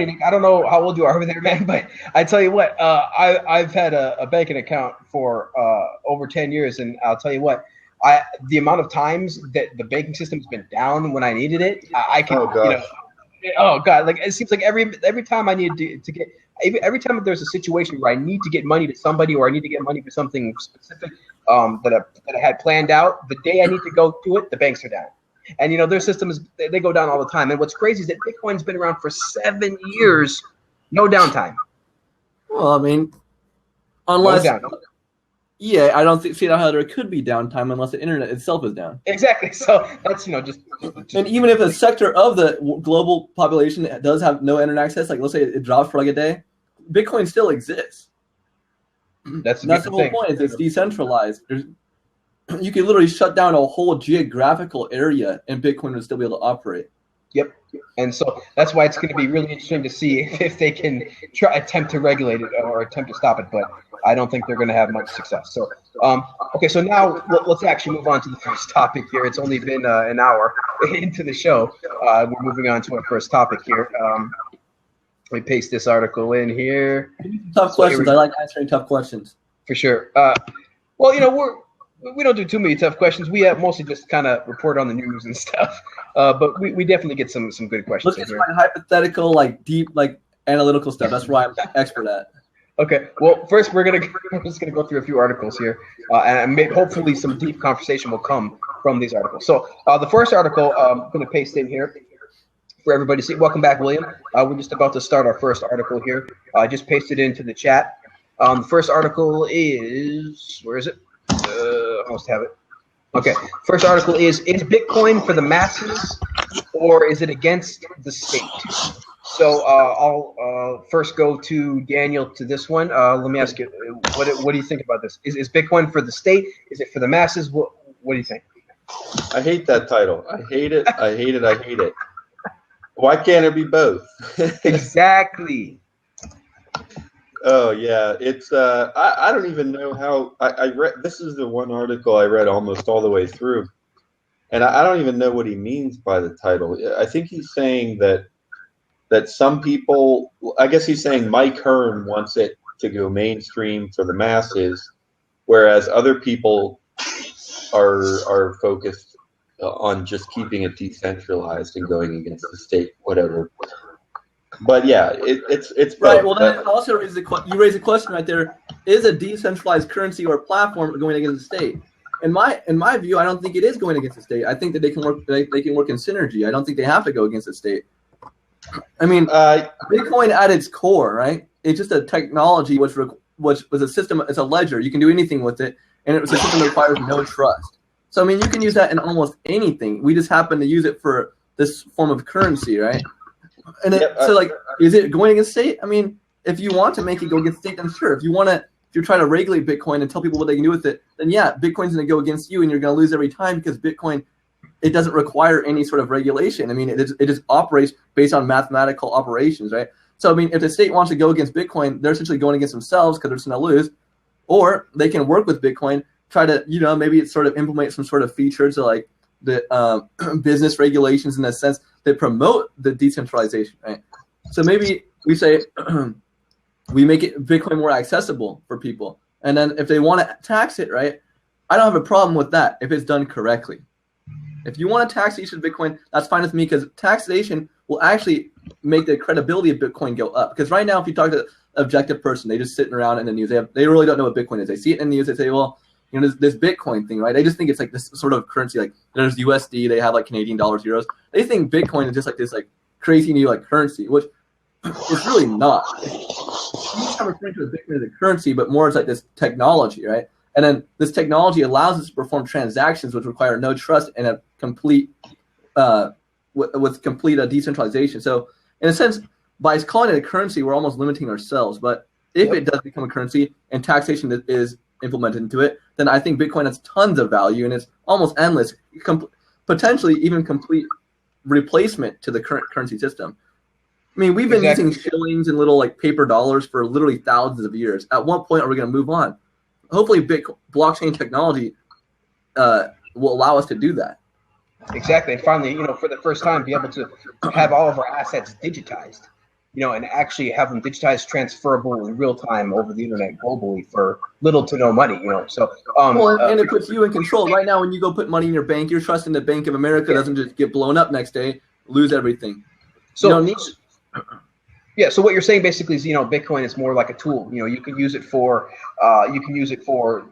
Nick. I don't know how old you are over there, man, but I tell you what, I've had a banking account for over 10 years, and I'll tell you what, the amount of times that the banking system has been down when I needed it, I can. Oh God! Like it seems like every time I need to get. Every time there's a situation where I need to get money to somebody or I need to get money for something specific that I had planned out, the day I need to go to it, the banks are down. And, their systems, they go down all the time. And what's crazy is that Bitcoin's been around for 7 years, no downtime. Well, unless... Yeah, I don't see how there could be downtime unless the internet itself is down. Exactly. So that's, just and even if a sector of the global population does have no internet access, like let's say it drops for like a day, Bitcoin still exists. That's the whole point. It's decentralized. You can literally shut down a whole geographical area and Bitcoin would still be able to operate. Yep. And so that's why it's going to be really interesting to see if they can attempt to regulate it or attempt to stop it. But I don't think they're going to have much success. So, okay, so now let's actually move on to the first topic here. It's only been an hour into the show. We're moving on to our first topic here. Let me paste this article in here. Tough questions. I like answering tough questions. For sure. Well, you know, we don't do too many tough questions. We mostly just kind of report on the news and stuff. But we definitely get some good questions. Let's get some hypothetical, like deep, like analytical stuff. That's where I'm expert at. Okay. Well, first we're just gonna go through a few articles here, and hopefully some deep conversation will come from these articles. So the first article I'm gonna paste in here for everybody to see. Welcome back, William. We're just about to start our first article here. I just pasted it into the chat. The first article is, where is it? Almost have it. Okay. First article is Bitcoin for the masses or is it against the state? So I'll first go to Daniel to this one. Let me ask you, what do you think about this? Is Bitcoin for the state? Is it for the masses? What do you think? I hate that title. I hate it. I hate it. I hate it. Why can't it be both? Exactly. Oh yeah, it's I don't even know how I read. This is the one article I read almost all the way through, and I don't even know what he means by the title. I think he's saying that some people, I guess he's saying Mike Hearn wants it to go mainstream for the masses, whereas other people are focused on just keeping it decentralized and going against the state, whatever. But yeah, it's right. Well, then it also raises you raise a question right there: is a decentralized currency or platform going against the state? In my view, I don't think it is going against the state. I think that they can work in synergy. I don't think they have to go against the state. I mean, Bitcoin at its core, right? It's just a technology which was a system. It's a ledger. You can do anything with it, and it was a system that requires no trust. So I mean, you can use that in almost anything. We just happen to use it for this form of currency, right? And so, like, is it going against state? I mean, if you want to make it go against state, then sure. If you're trying to regulate Bitcoin and tell people what they can do with it, then yeah, Bitcoin's going to go against you, and you're going to lose every time because Bitcoin, it doesn't require any sort of regulation. I mean, it just operates based on mathematical operations, right? So, I mean, if the state wants to go against Bitcoin, they're essentially going against themselves because they're just going to lose, or they can work with Bitcoin, try to, maybe it's sort of implement some sort of features like the business regulations in a sense that promote the decentralization, right? So maybe we say we make it Bitcoin more accessible for people, and then if they want to tax it, right? I don't have a problem with that if it's done correctly. If you want to taxation of Bitcoin, that's fine with me because taxation will actually make the credibility of Bitcoin go up. Because right now, if you talk to an objective person, they just sitting around in the news. They really don't know what Bitcoin is. They see it in the news. They say, well, this Bitcoin thing, right? They just think it's like this sort of currency. Like there's USD, they have like Canadian dollars, euros. They think Bitcoin is just like this like crazy new like currency, which it's really not. Each time referring to a Bitcoin as a currency, but more as like this technology, right? And then this technology allows us to perform transactions which require no trust and a complete with complete decentralization. So in a sense, by calling it a currency, we're almost limiting ourselves. But if it does become a currency and taxation is implemented into it, then I think Bitcoin has tons of value and it's almost endless, potentially even complete replacement to the current currency system. I mean, we've been using shillings and little like paper dollars for literally thousands of years. At what point are we going to move on? Hopefully, blockchain technology will allow us to do that. Exactly, and finally, for the first time, be able to have all of our assets digitized, and actually have them digitized, transferable in real time over the internet globally for little to no money, So, and it puts you in control. Right now, when you go put money in your bank, you're trusting that Bank of America doesn't just get blown up next day, lose everything. So, yeah. So what you're saying basically is, Bitcoin is more like a tool. You can use it for,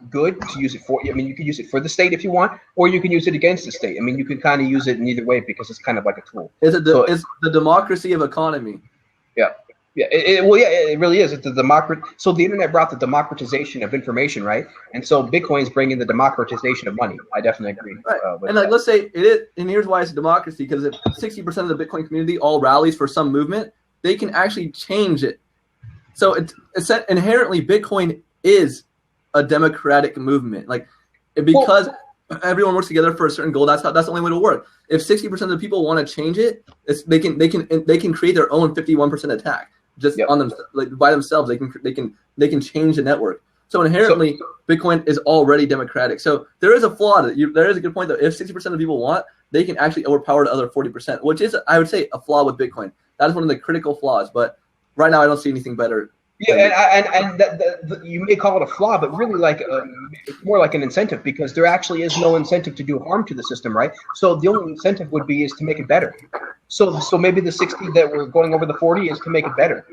good. To use it for, you can use it for the state if you want, or you can use it against the state. I mean, you can kind of use it in either way because it's kind of like a tool. It's the democracy of economy. Yeah. Yeah, it really is. It's the So the internet brought the democratization of information, right? And so Bitcoin's bringing the democratization of money. I definitely agree. Right. And like, let's say it is, and here's why it's a democracy: because if 60% of the Bitcoin community all rallies for some movement, they can actually change it. So it's inherently Bitcoin is a democratic movement, like because everyone works together for a certain goal. That's the only way to work. If 60% of the people want to change it, they can create their own 51% attack just on them, like by themselves. They can change the network. So inherently, Bitcoin is already democratic. So there is a flaw. There is a good point though. If 60% of people want, they can actually overpower the other 40%, which is, I would say, a flaw with Bitcoin. That is one of the critical flaws. But right now, I don't see anything better. Yeah, and you may call it a flaw, but really it's more like an incentive, because there actually is no incentive to do harm to the system, right? So the only incentive would be is to make it better. So maybe the 60 that we're going over the 40 is to make it better,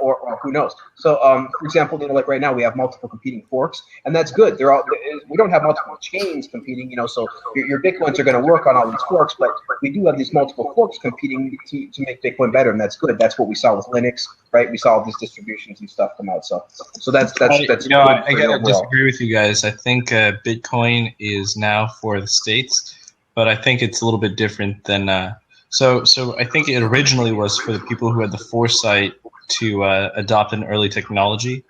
or who knows. So for example, like right now we have multiple competing forks, and that's good. We don't have multiple chains competing, so your Bitcoins are going to work on all these forks, but we do have these multiple forks competing to make Bitcoin better, and that's good. That's what we saw with Linux, right? We saw all these distributions and stuff come out. So that's good. I gotta disagree with you guys. I think Bitcoin is now for the states, but I think it's a little bit different than. So I think it originally was for the people who had the foresight to adopt an early technology,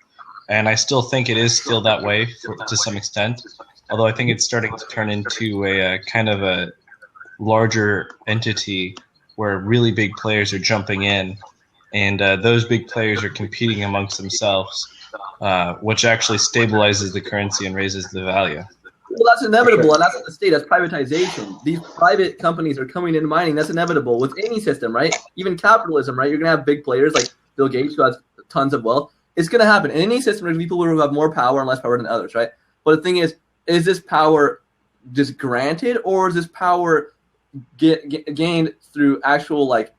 and I still think it is still that way to some extent. Although I think it's starting to turn into a kind of a larger entity where really big players are jumping in, and those big players are competing amongst themselves, which actually stabilizes the currency and raises the value. Well, that's inevitable, and that's not the state. That's privatization. These private companies are coming into mining. That's inevitable with any system, right? Even capitalism, right? You're going to have big players like Bill Gates, who has tons of wealth. It's going to happen. In any system, there's people who have more power and less power than others, right? But the thing is this power just granted, or is this power gained through actual what's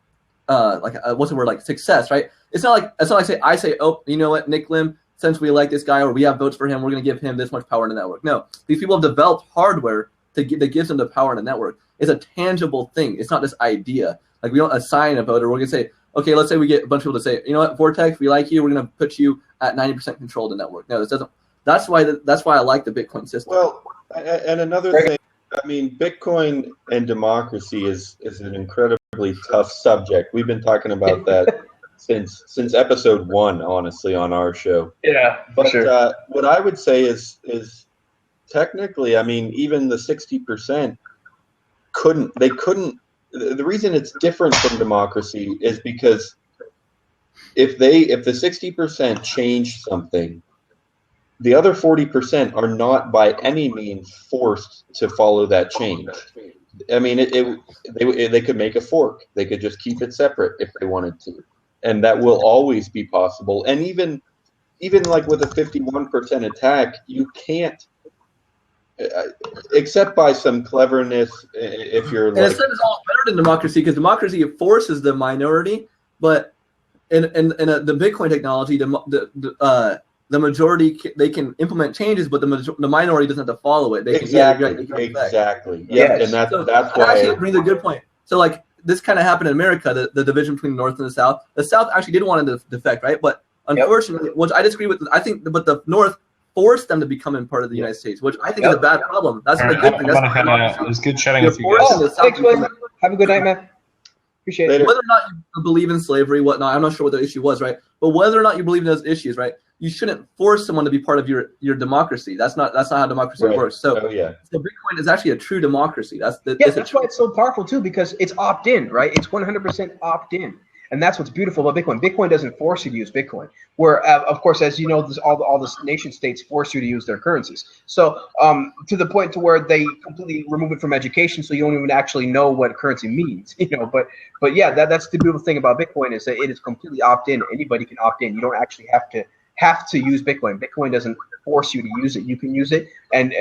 the word, like success, right? It's not like I say, oh, you know what, Nick Lim, since we like this guy or we have votes for him, we're going to give him this much power in the network. No, these people have developed hardware that gives them the power in the network. It's a tangible thing. It's not this idea. Like, we don't assign a voter. We're going to say, okay, let's say we get a bunch of people to say, you know what, Vortex, we like you. We're going to put you at 90% control of the network. No, this doesn't. That's why I like the Bitcoin system. Well, and another thing, I mean, Bitcoin and democracy is an incredibly tough subject. We've been talking about that since episode 1, honestly, on our show. Yeah, but sure. What I would say is technically, I mean, even the 60% couldn't. The reason it's different from democracy is because if the 60% change something, the other 40% are not by any means forced to follow that change. I mean, they could make a fork. They could just keep it separate if they wanted to. And that will always be possible. And even like with a 51% attack, you can't, except by some cleverness, if you're like. And it's all better than democracy, because democracy forces the minority, but in the Bitcoin technology, the majority, they can implement changes, but the minority doesn't have to follow it. Exactly. Yeah, yes. And that's why. Actually, it brings a good point. So like, this kind of happened in America, the division between the North and the South. The South actually did want to defect, right? But unfortunately, which I disagree with, I think, but the North forced them to become a part of the United States, which I think is a bad problem. That's a good thing. It was good chatting with you guys. Thanks, William. Have a good night, man. Appreciate it. Whether or not you believe in slavery, whatnot, I'm not sure what the issue was, right? But whether or not you believe in those issues, right? You shouldn't force someone to be part of your democracy. That's not how democracy works. So, so Bitcoin is actually a true democracy. That's why it's so powerful too, because it's opt-in, right? It's 100% opt-in, and that's what's beautiful about Bitcoin. Bitcoin doesn't force you to use Bitcoin. Where, of course, as you know, all the nation states force you to use their currencies. So, to the point to where they completely remove it from education, so you don't even actually know what currency means, But yeah, that's the beautiful thing about Bitcoin, is that it is completely opt-in. Anybody can opt in. You don't actually have to use Bitcoin. Bitcoin doesn't force you to use it. You can use it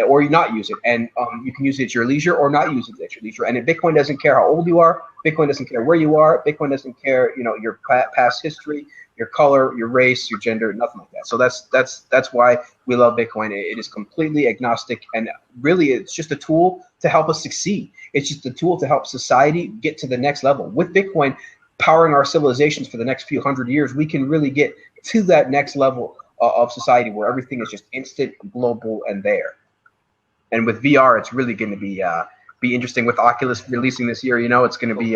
or you not use it, and you can use it at your leisure or not use it at your leisure. And Bitcoin doesn't care how old you are. Bitcoin doesn't care where you are. Bitcoin doesn't care, your past history, your color, your race, your gender, nothing like that. So that's why we love Bitcoin. It is completely agnostic, and really it's just a tool to help us succeed. It's just a tool to help society get to the next level. With Bitcoin powering our civilizations for the next few hundred years, we can really get to that next level of society where everything is just instant, global, and there. And with VR, it's really going to be interesting. With Oculus releasing this year, it's going to be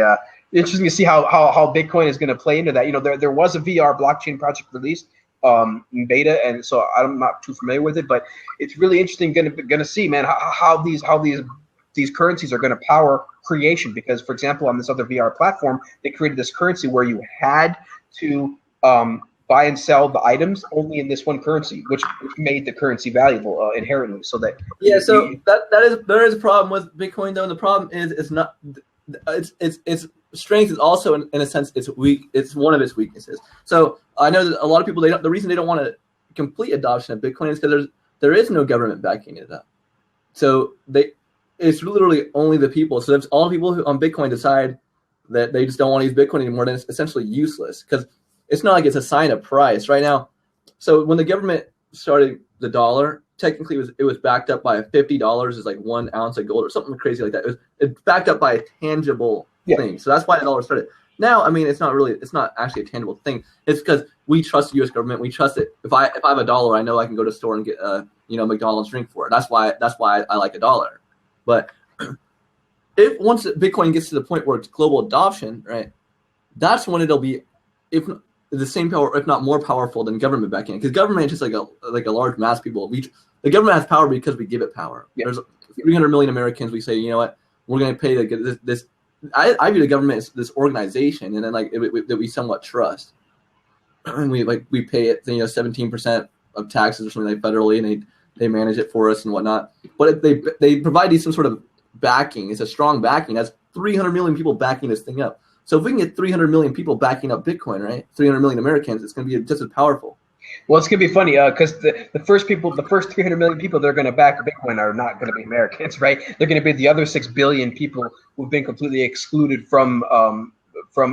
interesting to see how Bitcoin is going to play into that. There was a VR blockchain project released in beta, and so I'm not too familiar with it. But it's really interesting gonna see, man, how these currencies are going to power creation. Because, for example, on this other VR platform, they created this currency where you had to buy and sell the items only in this one currency, which made the currency valuable inherently. So that there is a problem with Bitcoin, though, and the problem is its strength is also in a sense it's weak. It's one of its weaknesses. So I know that a lot of people the reason they don't want to complete adoption of Bitcoin is because there is no government backing it up. So it's literally only the people. So if all people who on Bitcoin decide that they just don't want to use Bitcoin anymore, then it's essentially useless, because it's not like it's assigned a price right now. So when the government started the dollar, technically it was backed up by $50 is like 1 ounce of gold or something crazy like that. It's backed up by a tangible thing. So that's why the dollar started. Now, I mean, it's not actually a tangible thing. It's because we trust the U.S. government. We trust it. If I have a dollar, I know I can go to the store and get a McDonald's drink for it. That's why I like a dollar. But if once Bitcoin gets to the point where it's global adoption, right, that's when it'll be, if the same power, if not more powerful than government backing it. Because government is just like a large mass of people. The government has power because we give it power. Yeah. There's 300 million Americans. We say, you know what, we're going to pay to get this. I view the government as this organization, and then that we somewhat trust, and we pay it 17% of taxes or something like federally, and they manage it for us and whatnot. But they provide some sort of backing. It's a strong backing. That's 300 million people backing this thing up. So if we can get 300 million people backing up Bitcoin, right, 300 million Americans, it's going to be just as powerful. Well, it's going to be funny because the first 300 million people that are going to back Bitcoin are not going to be Americans, right? They're going to be the other 6 billion people who've been completely excluded from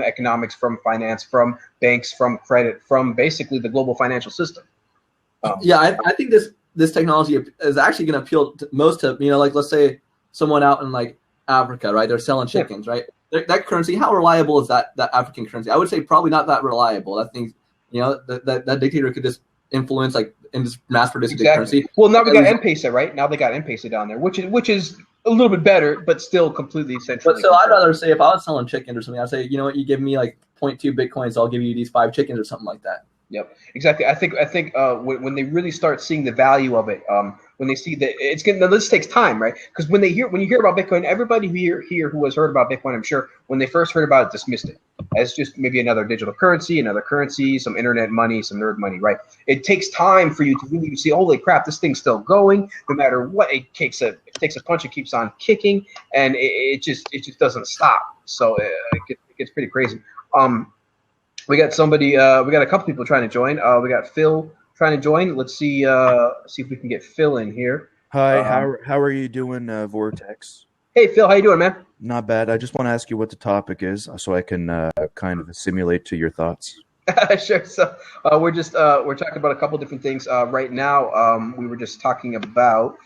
economics, from finance, from banks, from credit, from basically the global financial system. I think this technology is actually going to appeal to most of, like let's say someone out in like Africa, right? They're selling chickens, right? That currency, how reliable is that African currency? I would say probably not that reliable. That thing, that dictator could just influence and just mass produce the currency. Well, now we got M-Pesa, right? Now they got M-Pesa down there, which is a little bit better, but still completely central. But so I'd rather say if I was selling chickens or something, I'd say, you know what, you give me like 0.2 Bitcoins, I'll give you these 5 chickens or something like that. Yep, exactly. I think when they really start seeing the value of it, when they see that it's going, now this takes time, right? Because when you hear about Bitcoin, everybody here who has heard about Bitcoin, I'm sure when they first heard about it, dismissed it as just maybe another digital currency, some internet money, some nerd money, right? It takes time for you to really see, holy crap, this thing's still going. No matter what, it takes a punch, it keeps on kicking, and it just doesn't stop. So it gets pretty crazy. We got somebody. We got a couple people trying to join. We got Phil trying to join. Let's see if we can get Phil in here. Hi, how are you doing, Vortex? Hey, Phil, how you doing, man? Not bad. I just want to ask you what the topic is, so I can kind of assimilate to your thoughts. Sure. So we're talking about a couple different things right now. We were just talking about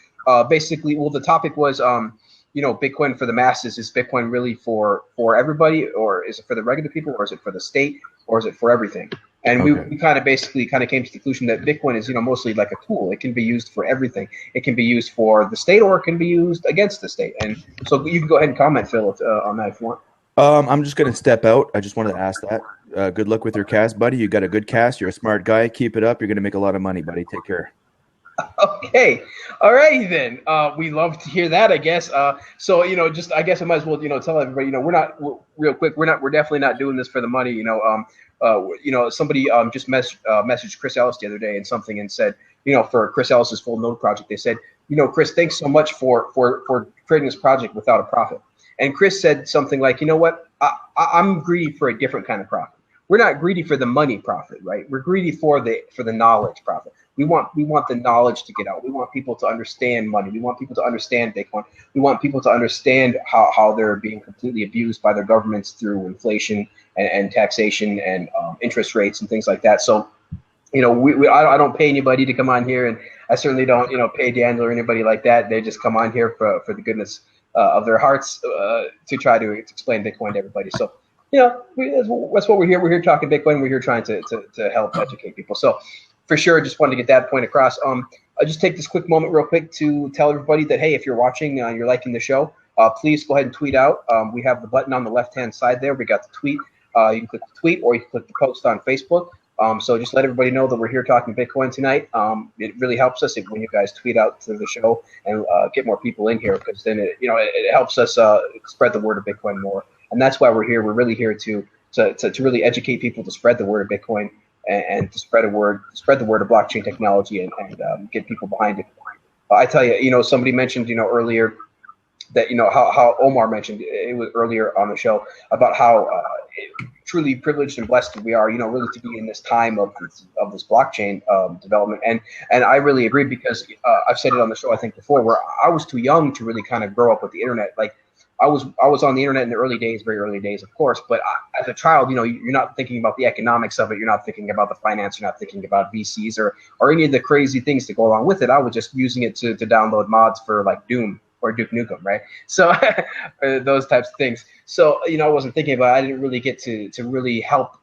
basically. Well, the topic was Bitcoin for the masses. Is Bitcoin really for everybody, or is it for the regular people, or is it for the state, or is it for everything? And we kind of came to the conclusion that Bitcoin is mostly like a tool. It can be used for everything. It can be used for the state, or it can be used against the state. And so you can go ahead and comment, Phil, on that if you want. I'm just going to step out. I just wanted to ask that. Good luck with your cast, buddy. You got a good cast. You're a smart guy. Keep it up. You're going to make a lot of money, buddy. Take care. Okay. All right, then. We love to hear that, I guess. So, I guess I might as well, tell everybody, we're definitely not doing this for the money. Somebody just messaged Chris Ellis the other day and said, for Chris Ellis's Full Node project, they said, Chris, thanks so much for creating this project without a profit. And Chris said something like, you know what, I'm greedy for a different kind of profit. We're not greedy for the money profit, right? We're greedy for the knowledge profit. We want the knowledge to get out. We want people to understand money. We want people to understand Bitcoin. We want people to understand how they're being completely abused by their governments through inflation and taxation and interest rates and things like that. So, I don't pay anybody to come on here, and I certainly don't, pay Daniel or anybody like that. They just come on here for the goodness of their hearts to try to explain Bitcoin to everybody. So, that's what we're here. We're here talking Bitcoin. We're here trying to help educate people. So, for sure, just wanted to get that point across. I'll just take this quick moment real quick to tell everybody that, hey, if you're watching, you're liking the show, please go ahead and tweet out. We have the button on the left-hand side there. We got the tweet. You can click the tweet, or you can click the post on Facebook. So just let everybody know that we're here talking Bitcoin tonight. It really helps us when you guys tweet out to the show and get more people in here, because then it helps us spread the word of Bitcoin more. And that's why we're here. We're really here to really educate people, to spread the word of Bitcoin and to spread the word of blockchain technology and get people behind it. I tell you, somebody mentioned earlier that how Omar mentioned it was earlier on the show about how truly privileged and blessed we are, really to be in this time of this blockchain development. And I really agree, because I've said it on the show I think before, where I was too young to really kind of grow up with the internet. Like I was on the internet in the early days, very early days, of course. But as a child, you're not thinking about the economics of it. You're not thinking about the finance. You're not thinking about VCs or any of the crazy things that go along with it. I was just using it to download mods for like Doom or Duke Nukem, right? So those types of things. So I wasn't thinking about it. I didn't really get to really help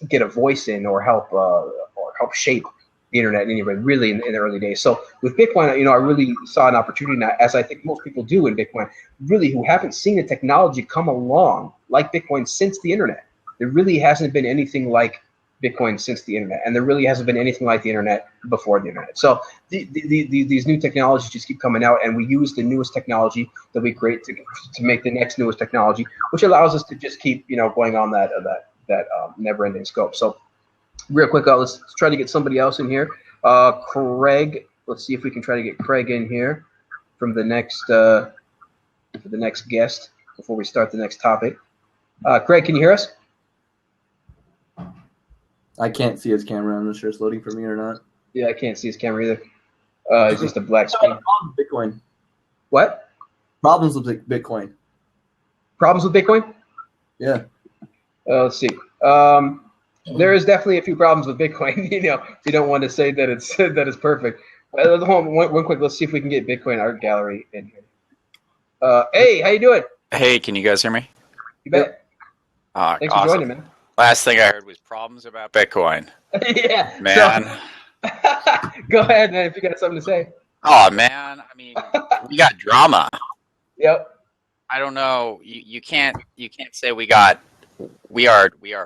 get a voice in or help shape the internet anyway, really in the early days. So with Bitcoin, I really saw an opportunity now, as I think most people do in Bitcoin, really who haven't seen the technology come along like Bitcoin since the internet. There really hasn't been anything like Bitcoin since the internet, and there really hasn't been anything like the internet before the internet. So these new technologies just keep coming out, and we use the newest technology that we create to make the next newest technology, which allows us to just keep going on that never-ending scope. So real quick, let's try to get somebody else in here. Craig, let's see if we can try to get Craig in here from the next for the next guest before we start the next topic. Craig, can you hear us? I can't see his camera. I'm not sure it's loading for me or not. Yeah, I can't see his camera either. It's just a black screen. Bitcoin. What? Problems with Bitcoin. Problems with Bitcoin? Yeah. Let's see. There is definitely a few problems with Bitcoin. You don't want to say that it's perfect. Hold on, one quick. Let's see if we can get Bitcoin Art Gallery in here. Hey, how you doing? Hey, can you guys hear me? You bet. Thanks for joining, man. Last thing I heard was problems about Bitcoin. Yeah, man. So, go ahead, man. If you got something to say. Oh man, I mean, we got drama. Yep. I don't know. You can't say we are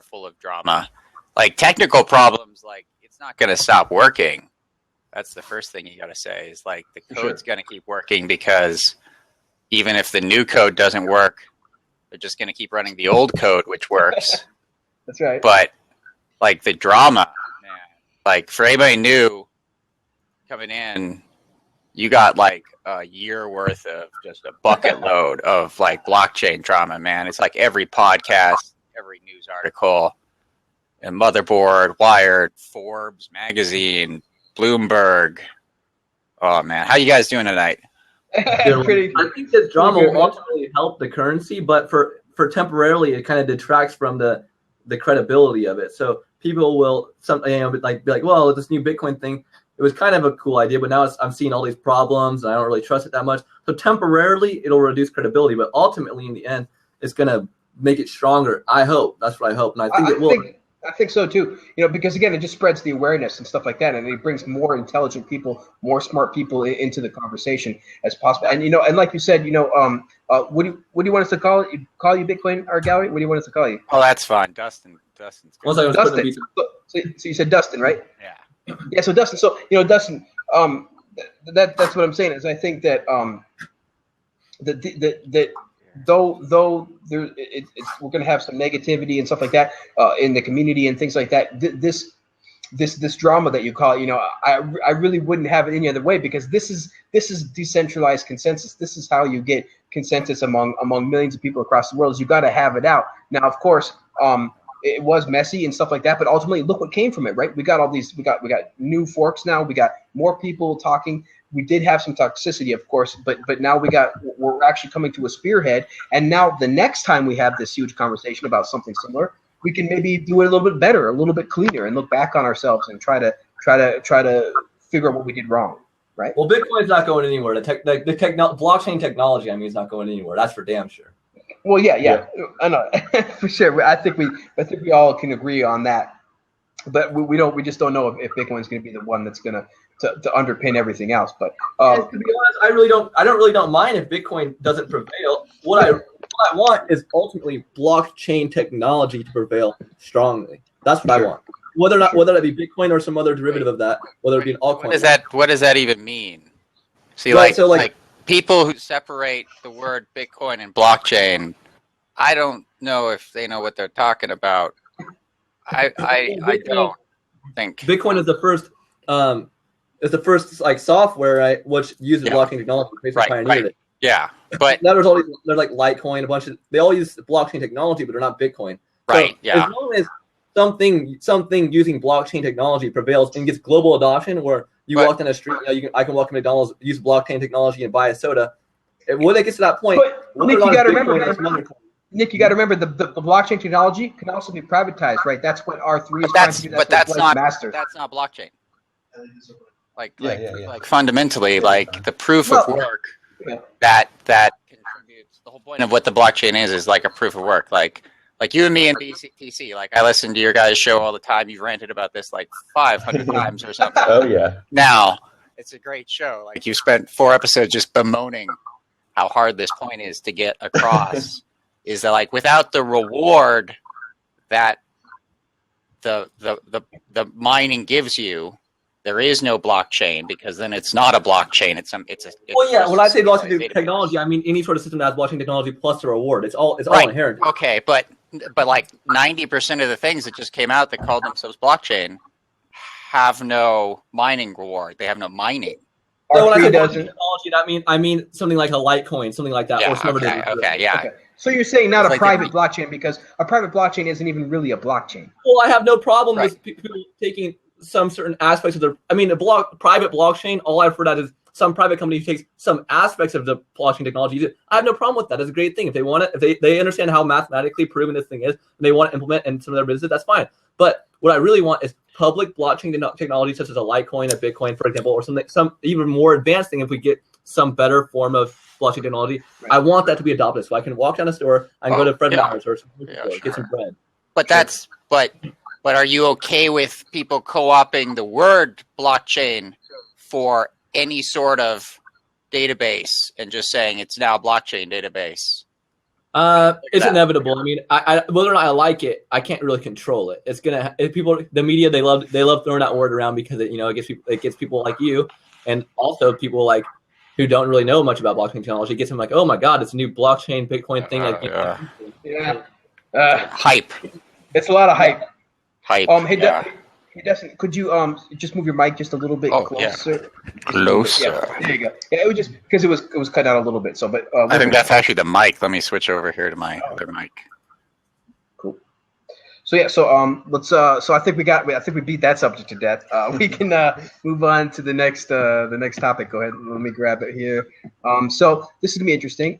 full of drama. Like technical problems, like it's not going to stop working. That's the first thing you got to say. Is like the code's going to keep working, because even if the new code doesn't work, they're just going to keep running the old code, which works. That's right. But like the drama, man, like for anybody new coming in, you got like a year worth of just a bucket load of like blockchain drama, man. It's like every podcast, every news article, and Motherboard, Wired, Forbes magazine, Bloomberg. Oh man, how you guys doing tonight? I think this drama will ultimately help the currency, but for temporarily, it kind of detracts from the credibility of it. So people will be like, well, this new Bitcoin thing, it was kind of a cool idea, but now I'm seeing all these problems, and I don't really trust it that much. So temporarily, it'll reduce credibility, but ultimately, in the end, it's gonna make it stronger. I hope. That's what I hope, and I think it will. I think so too. Because again, it just spreads the awareness and stuff like that, and it brings more intelligent people, more smart people into the conversation as possible. And and like you said, what do you want us to call it? Call you Bitcoin Art Gallery? What do you want us to call you? Oh, that's fine, Dustin. Dustin's good. Dustin. So you said Dustin, right? Yeah. Yeah. So Dustin. So Dustin. That's what I'm saying is I think that that though we're going to have some negativity and stuff like that in the community and things like that. This drama that you call it, I really wouldn't have it any other way, because this is decentralized consensus. This is how you get consensus among millions of people across the world. Is you got to have it out. Now, of course, it was messy and stuff like that, but ultimately, look what came from it, right? We got all these. We got new forks now. We got more people talking. We did have some toxicity, of course, but now we're actually coming to a spearhead. And now the next time we have this huge conversation about something similar, we can maybe do it a little bit better, a little bit cleaner, and look back on ourselves and try to figure out what we did wrong, right? Well, Bitcoin's not going anywhere. The blockchain technology, is not going anywhere. That's for damn sure. Well, yeah. I know for sure. I think we all can agree on that, but we just don't know if Bitcoin's going to be the one that's going to underpin everything else. But to be honest, I really don't mind if Bitcoin doesn't prevail. What I want is ultimately blockchain technology to prevail strongly. That's what I want. whether that be Bitcoin or some other derivative of that, whether it be an altcoin. What does that even mean? See, Right, like people who separate the word Bitcoin and blockchain, I don't know if they know what they're talking about. I don't think Bitcoin is the first like software, right, which uses blockchain technology. Basically pioneered it. Yeah, but now there's like Litecoin, they all use blockchain technology, but they're not Bitcoin. Right. So as long as something using blockchain technology prevails and gets global adoption, where you walk down the street, I can walk to McDonald's, use blockchain technology, and buy a soda. When it gets to that point, Nick, you got to remember. Nick, you got to remember the blockchain technology can also be privatized, right? That's what R3 is trying to do. That's not blockchain. Like fundamentally, like the proof of work that contributes. The whole point of what the blockchain is like a proof of work. Like you and me and BTC. Like I listen to your guys' show all the time. You've ranted about this like 500 times or something. Oh yeah. Now it's a great show. Like you spent 4 episodes just bemoaning how hard this point is to get across. Is that like without the reward that the mining gives you, there is no blockchain, because then it's not a blockchain. When I say blockchain technology, I mean any sort of system that has blockchain technology plus the reward. It's all inherent. Okay, but like 90% of the things that just came out that called themselves blockchain have no mining reward. They have no mining. So when I say blockchain technology, I mean something like a Litecoin, something like that. Okay. So you're saying not a private blockchain, because a private blockchain isn't even really a blockchain. Well, I have no problem with people taking some certain aspects of private blockchain. All I've heard that is some private company takes some aspects of the blockchain technology. I have no problem with that. It's a great thing. If they want it, if they understand how mathematically proven this thing is, and they want to implement in some of their business, that's fine. But what I really want is public blockchain technology, such as a Litecoin, a Bitcoin, for example, or some even more advanced thing. If we get some better form of blockchain technology, I want that to be adopted, so I can walk down the store and go to Fred Meyer's or get some bread. But are you okay with people co-opting the word blockchain for any sort of database and just saying it's now a blockchain database? It's inevitable. I mean, I whether or not I like it, I can't really control it. It's gonna. If the media, they love throwing that word around because it gets people like you, and also people like who don't really know much about blockchain technology. It gets them like, oh my god, it's a new blockchain Bitcoin thing. Hype. It's a lot of hype. Hey, Dustin, could you just move your mic just a little bit closer? Closer. Yeah, there you go. Yeah, it was just because it was cut out a little bit. So, but I think that's actually the mic. Let me switch over here to my other mic. Cool. So yeah, let's. So I think we beat that subject to death. We can move on to the next topic. Go ahead. Let me grab it here. So this is gonna be interesting.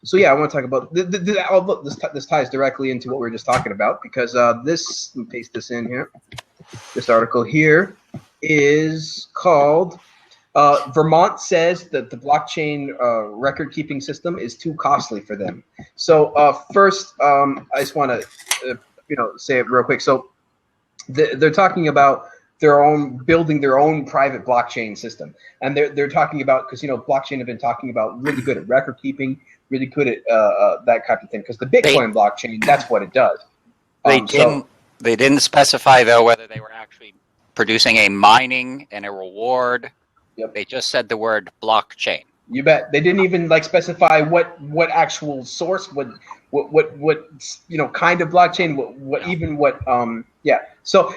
So yeah, I want to talk about this ties directly into what we were just talking about, because let me paste this in here. This article here is called Vermont says that the blockchain record keeping system is too costly for them. So first, I just want to say it real quick. So they're talking about building their own private blockchain system, and they're talking about, because blockchain have been talking about really good at record keeping, really good at that kind of thing, because the Bitcoin blockchain, that's what it does. They didn't specify though whether they were actually producing a mining and a reward. Yep. They just said the word blockchain. You bet. They didn't even specify what actual source, what kind of blockchain, yeah. So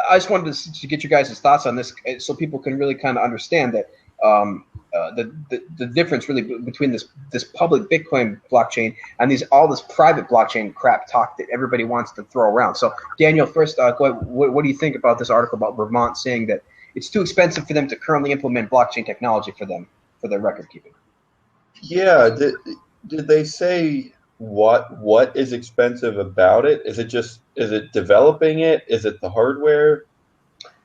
I just wanted to get you guys' thoughts on this, so people can really kind of understand that the difference really between this public Bitcoin blockchain and all this private blockchain crap talk that everybody wants to throw around. So Daniel, first, go ahead. What do you think about this article about Vermont saying that it's too expensive for them to currently implement blockchain technology for their record keeping? Yeah, did they say what is expensive about it? Is it developing it? Is it the hardware?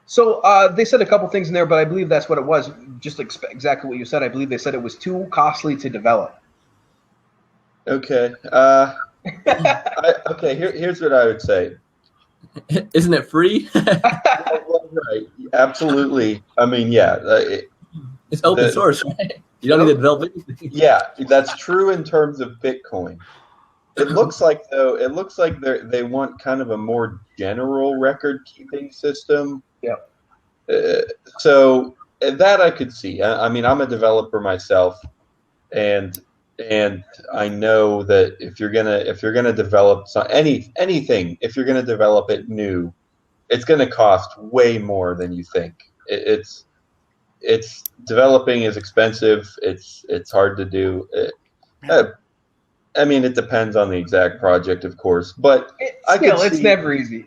So they said a couple things in there, but I believe that's what it was. Just exactly what you said. I believe they said it was too costly to develop. Okay. Okay. Here's what I would say. Isn't it free? Right. Absolutely. I mean, yeah. It's open source, right? You don't need to develop anything. Yeah, that's true in terms of Bitcoin. It looks like they want kind of a more general record keeping system. Yeah. So that I could see. I mean, I'm a developer myself, and I know that if you're gonna develop anything, if you're gonna develop it new, it's gonna cost way more than you think. It's developing is expensive. It's hard to do. I mean, it depends on the exact project, of course, but it's never easy.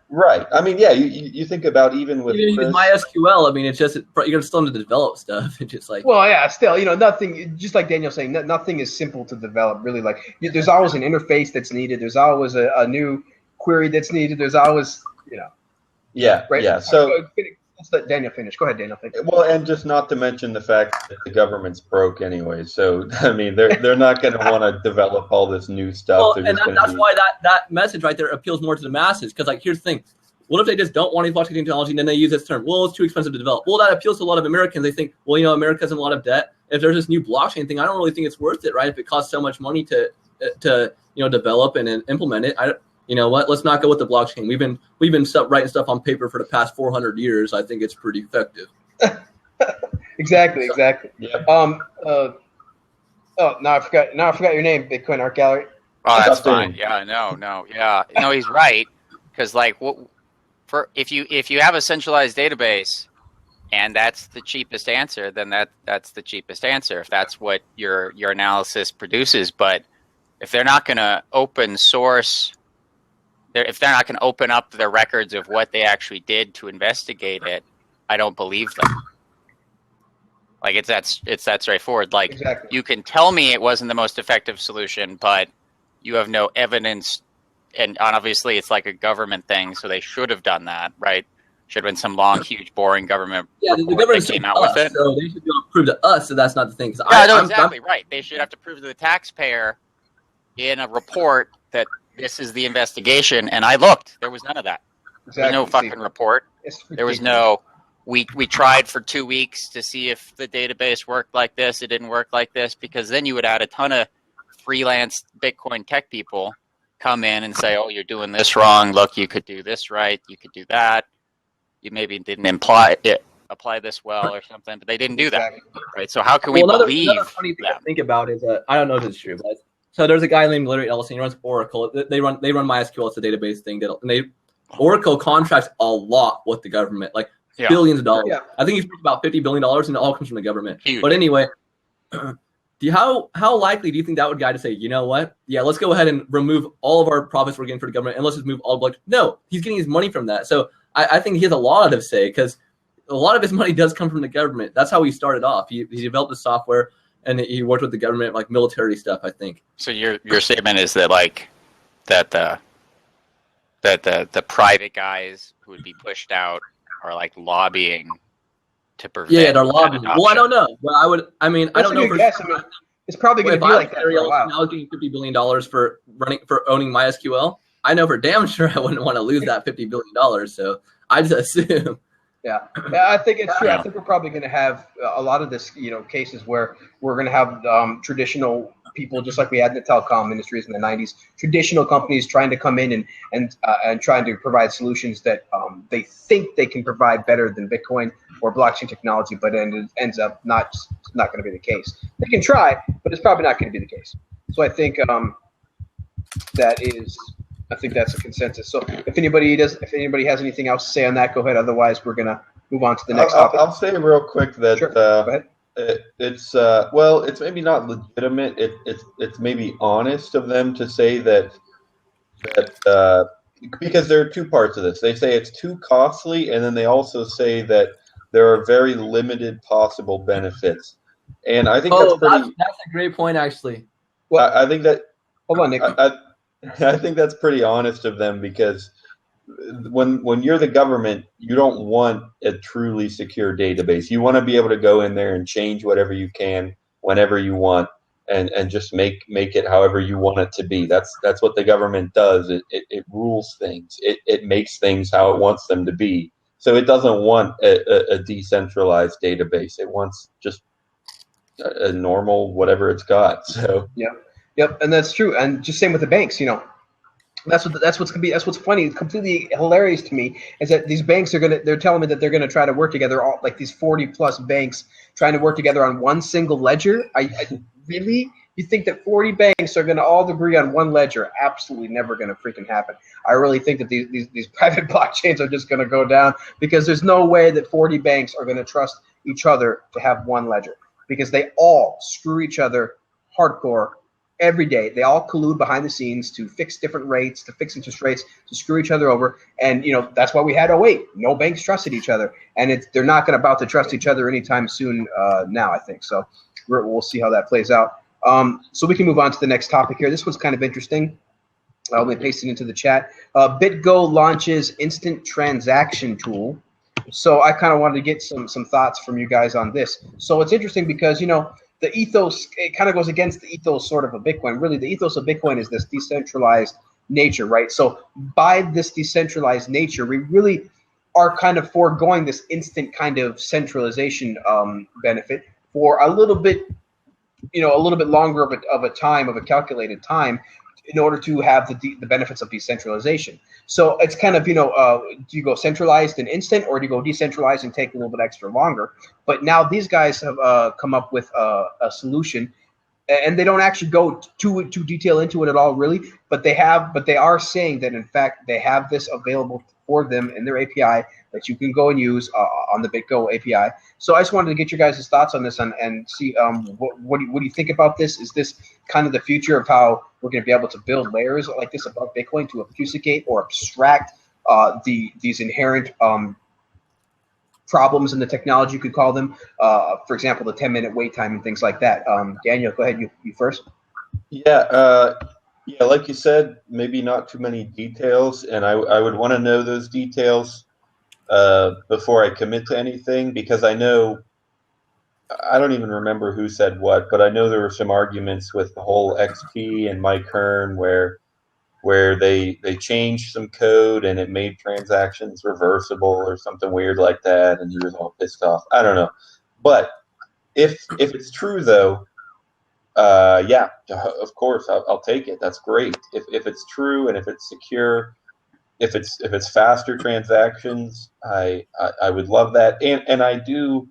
Right. I mean, yeah. You think about even with MySQL. I mean, it's just you're gonna still have to develop stuff. It's just like still, nothing. Just like Daniel's saying, nothing is simple to develop. Really, like there's always an interface that's needed. There's always a new query that's needed. There's always, Yeah. Right. Yeah. So let's let Daniel finish. Go ahead, Daniel. Well, and just not to mention the fact that the government's broke anyway. So I mean, they're not going to want to develop all this new stuff. Well, and that's why that message right there appeals more to the masses. Because like, here's the thing: what if they just don't want any blockchain technology, and then they use this term? Well, it's too expensive to develop. Well, that appeals to a lot of Americans. They think, well, America's in a lot of debt. If there's this new blockchain thing, I don't really think it's worth it, right? If it costs so much money to develop and implement it, you know what? Let's not go with the blockchain. We've been writing stuff on paper for the past 400 years. I think it's pretty effective. Exactly. Yeah. Now I forgot your name, Bitcoin Art Gallery. Oh, that's fine. Yeah, no, he's right. Because like, if you have a centralized database, and that's the cheapest answer, then that's the cheapest answer. If that's what your analysis produces, but if they're not going to open source. If they're not going to open up the records of what they actually did to investigate it, I don't believe them. Like it's that straightforward. Like exactly. You can tell me it wasn't the most effective solution, but you have no evidence. And obviously, it's like a government thing, so they should have done that, right? Should have been some long, huge, boring government. Yeah, the government came out with it. So they should be able to prove to us that that's not the thing. Exactly right. They should have to prove to the taxpayer in a report that this is the investigation, and I looked. There was none of that. Exactly. There was no fucking report. There was no. We tried for 2 weeks to see if the database worked like this. It didn't work like this, because then you would add a ton of freelance Bitcoin tech people come in and say, "Oh, you're doing this wrong. Look, you could do this right. You could do that. You maybe didn't apply this well or something," but they didn't do that, right? So how can we believe another funny thing to think about is I don't know if it's true, but. So there's a guy named Larry Ellison. He runs Oracle. They run MySQL. It's a database thing. Oracle contracts a lot with the government, like billions of dollars. Yeah. I think he's about $50 billion, and it all comes from the government. Huge. But anyway, how likely do you think that would guy to say, you know what? Yeah, let's go ahead and remove all of our profits we're getting for the government, and let's just move all blockchain. No, he's getting his money from that. So I think he has a lot of say, because a lot of his money does come from the government. That's how he started off. He developed the software. And he worked with the government, like military stuff, I think. So your statement is that the private guys who would be pushed out are like lobbying to prevent. Yeah, they're lobbying. Well, I don't know. Well, I don't know for guess. Sure. I mean, it's probably going to be like that for a while. Now getting $50 billion for owning MySQL. I know for damn sure I wouldn't want to lose that $50 billion. So I just assume. Yeah, I think it's true. I think we're probably going to have a lot of this, cases where we're going to have traditional people, just like we had in the telecom industries in the 90s, traditional companies trying to come in and trying to provide solutions that they think they can provide better than Bitcoin or blockchain technology, but it ends up not going to be the case. They can try, but it's probably not going to be the case. So I think that's a consensus. So if anybody has anything else to say on that, go ahead. Otherwise, we're gonna move on to the next topic. I'll say real quick that sure. Go ahead. It's maybe not legitimate. It's maybe honest of them to say that because there are two parts of this. They say it's too costly, and then they also say that there are very limited possible benefits. And I think that's a great point, actually. Well, I think that. Hold on, Nick. I think that's pretty honest of them, because when you're the government, you don't want a truly secure database. You want to be able to go in there and change whatever you can whenever you want, and just make it however you want it to be. That's what the government does. It rules things. It makes things how it wants them to be. So it doesn't want a decentralized database. It wants just a normal whatever it's got. So yeah. Yep, and that's true. And just same with the banks. That's what's funny, completely hilarious to me is that these banks they're telling me that they're gonna try to work together, all like these 40 plus banks trying to work together on one single ledger. I really, you think that 40 banks are gonna all agree on one ledger? Absolutely never gonna freaking happen. I really think that these private blockchains are just gonna go down because there's no way that 40 banks are gonna trust each other to have one ledger because they all screw each other hardcore every day. They all collude behind the scenes to fix different rates, to fix interest rates, to screw each other over. And that's why we had 08. No banks trusted each other, and they're not going about to trust each other anytime soon. Now, I think so. We'll see how that plays out. So we can move on to the next topic here. This one's kind of interesting. I'll be pasting into the chat. BitGo launches instant transaction tool. So I kind of wanted to get some thoughts from you guys on this. So it's interesting because the ethos, it kind of goes against the ethos sort of a Bitcoin. Really, the ethos of Bitcoin is this decentralized nature, right? So by this decentralized nature, we really are kind of foregoing this instant kind of centralization benefit for a little bit longer of a time, of a calculated time, in order to have the benefits of decentralization. So it's kind of, do you go centralized and instant, or do you go decentralized and take a little bit extra longer? But now these guys have come up with a solution, and they don't actually go too detail into it at all, really. But they are saying that in fact they have this available for them in their API that you can go and use on the BitGo API. So I just wanted to get your guys' thoughts on this and see what do you think about this? Is this kind of the future of how we're going to be able to build layers like this above Bitcoin to obfuscate or abstract these inherent problems in the technology, you could call them? For example, the 10-minute wait time and things like that. Daniel, go ahead. You first. Yeah. Yeah, like you said, maybe not too many details, and I would want to know those details before I commit to anything, because I don't even remember who said what, but I know there were some arguments with the whole XP and Mike Hearn where they changed some code and it made transactions reversible or something weird like that, and he was all pissed off. I don't know, but if it's true though, yeah, of course I'll take it. That's great. If it's true and if it's secure, if it's faster transactions, I would love that. And I do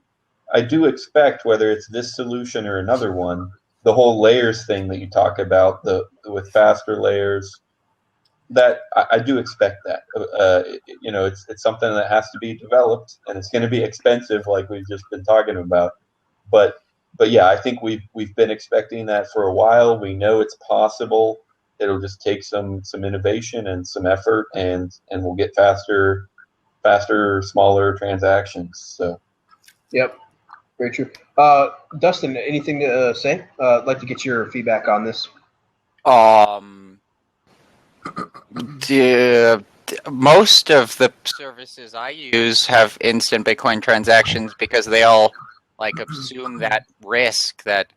expect, whether it's this solution or another one, the whole layers thing that you talk about, with faster layers, that I do expect that. It's something that has to be developed, and it's going to be expensive, like we've just been talking about. But yeah, I think we've been expecting that for a while. We know it's possible. It'll just take some innovation and some effort, and we'll get faster, smaller transactions. So, yep, very true. Dustin, anything to say? I'd like to get your feedback on this. Most of the services I use have instant Bitcoin transactions because they all assume that risk that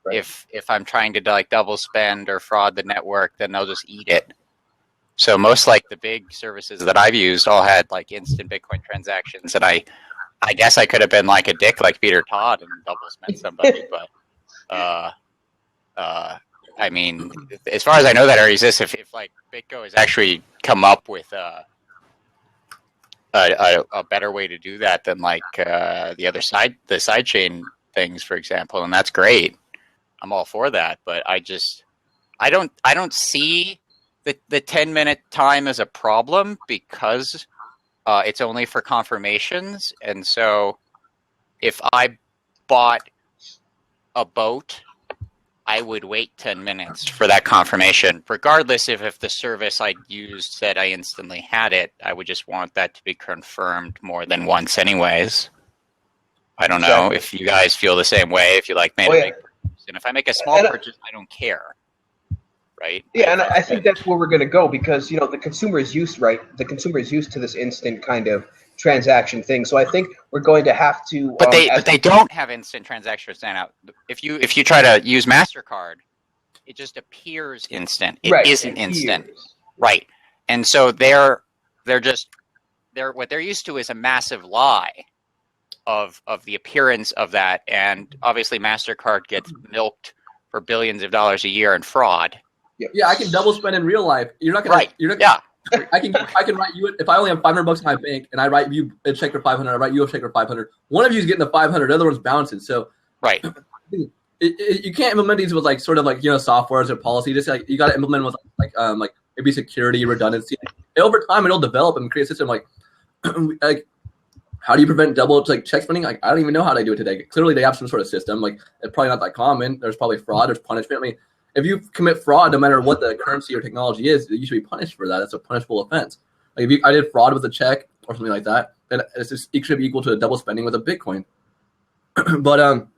right. if I'm trying to double spend or fraud the network, then they'll just eat it. So most the big services that I've used all had instant Bitcoin transactions, and I guess I could have been a dick like Peter Todd and double spent somebody, but I mean, as far as I know, that already exists. If BitGo has actually come up with a better way to do that than the other side, the sidechain things, for example, and that's great. I'm all for that, but I don't see the 10-minute time as a problem because it's only for confirmations, and so if I bought a boat, I would wait 10 minutes for that confirmation, regardless if the service I used said I instantly had it. I would just want that to be confirmed more than once anyways. I don't know if you guys feel the same way, if you made a big purchase. And if I make a small purchase, I don't care. Right? Yeah, and I think that's where we're going to go because, the consumer is used, right? The consumer is used to this instant kind of transaction thing. So I think we're going to have to. But they don't have instant transactions now. If you try to use MasterCard, it just appears instant. It isn't instant, right? And so they're what they're used to is a massive lie of the appearance of that, and obviously MasterCard gets milked for billions of dollars a year in fraud. Yeah, I can double spend in real life. You're not gonna. Right. You're not. Yeah. I can write you if I only have $500 in my bank and I write you a check for 500. I write you a check for 500. One of you is getting the 500. The other one's bouncing. So right. You can't implement these with like sort of like softwares or policy. Just like you got to implement with like maybe security, redundancy. Over time, it'll develop and create a system like how do you prevent double like check spending? Like I don't even know how they do it today. Clearly, they have some sort of system. Like it's probably not that common. There's probably fraud. There's punishment. I mean, if you commit fraud, no matter what the currency or technology is, you should be punished for that. That's a punishable offense. Like if I did fraud with a check or something like that, then it should be equal to double spending with a Bitcoin. But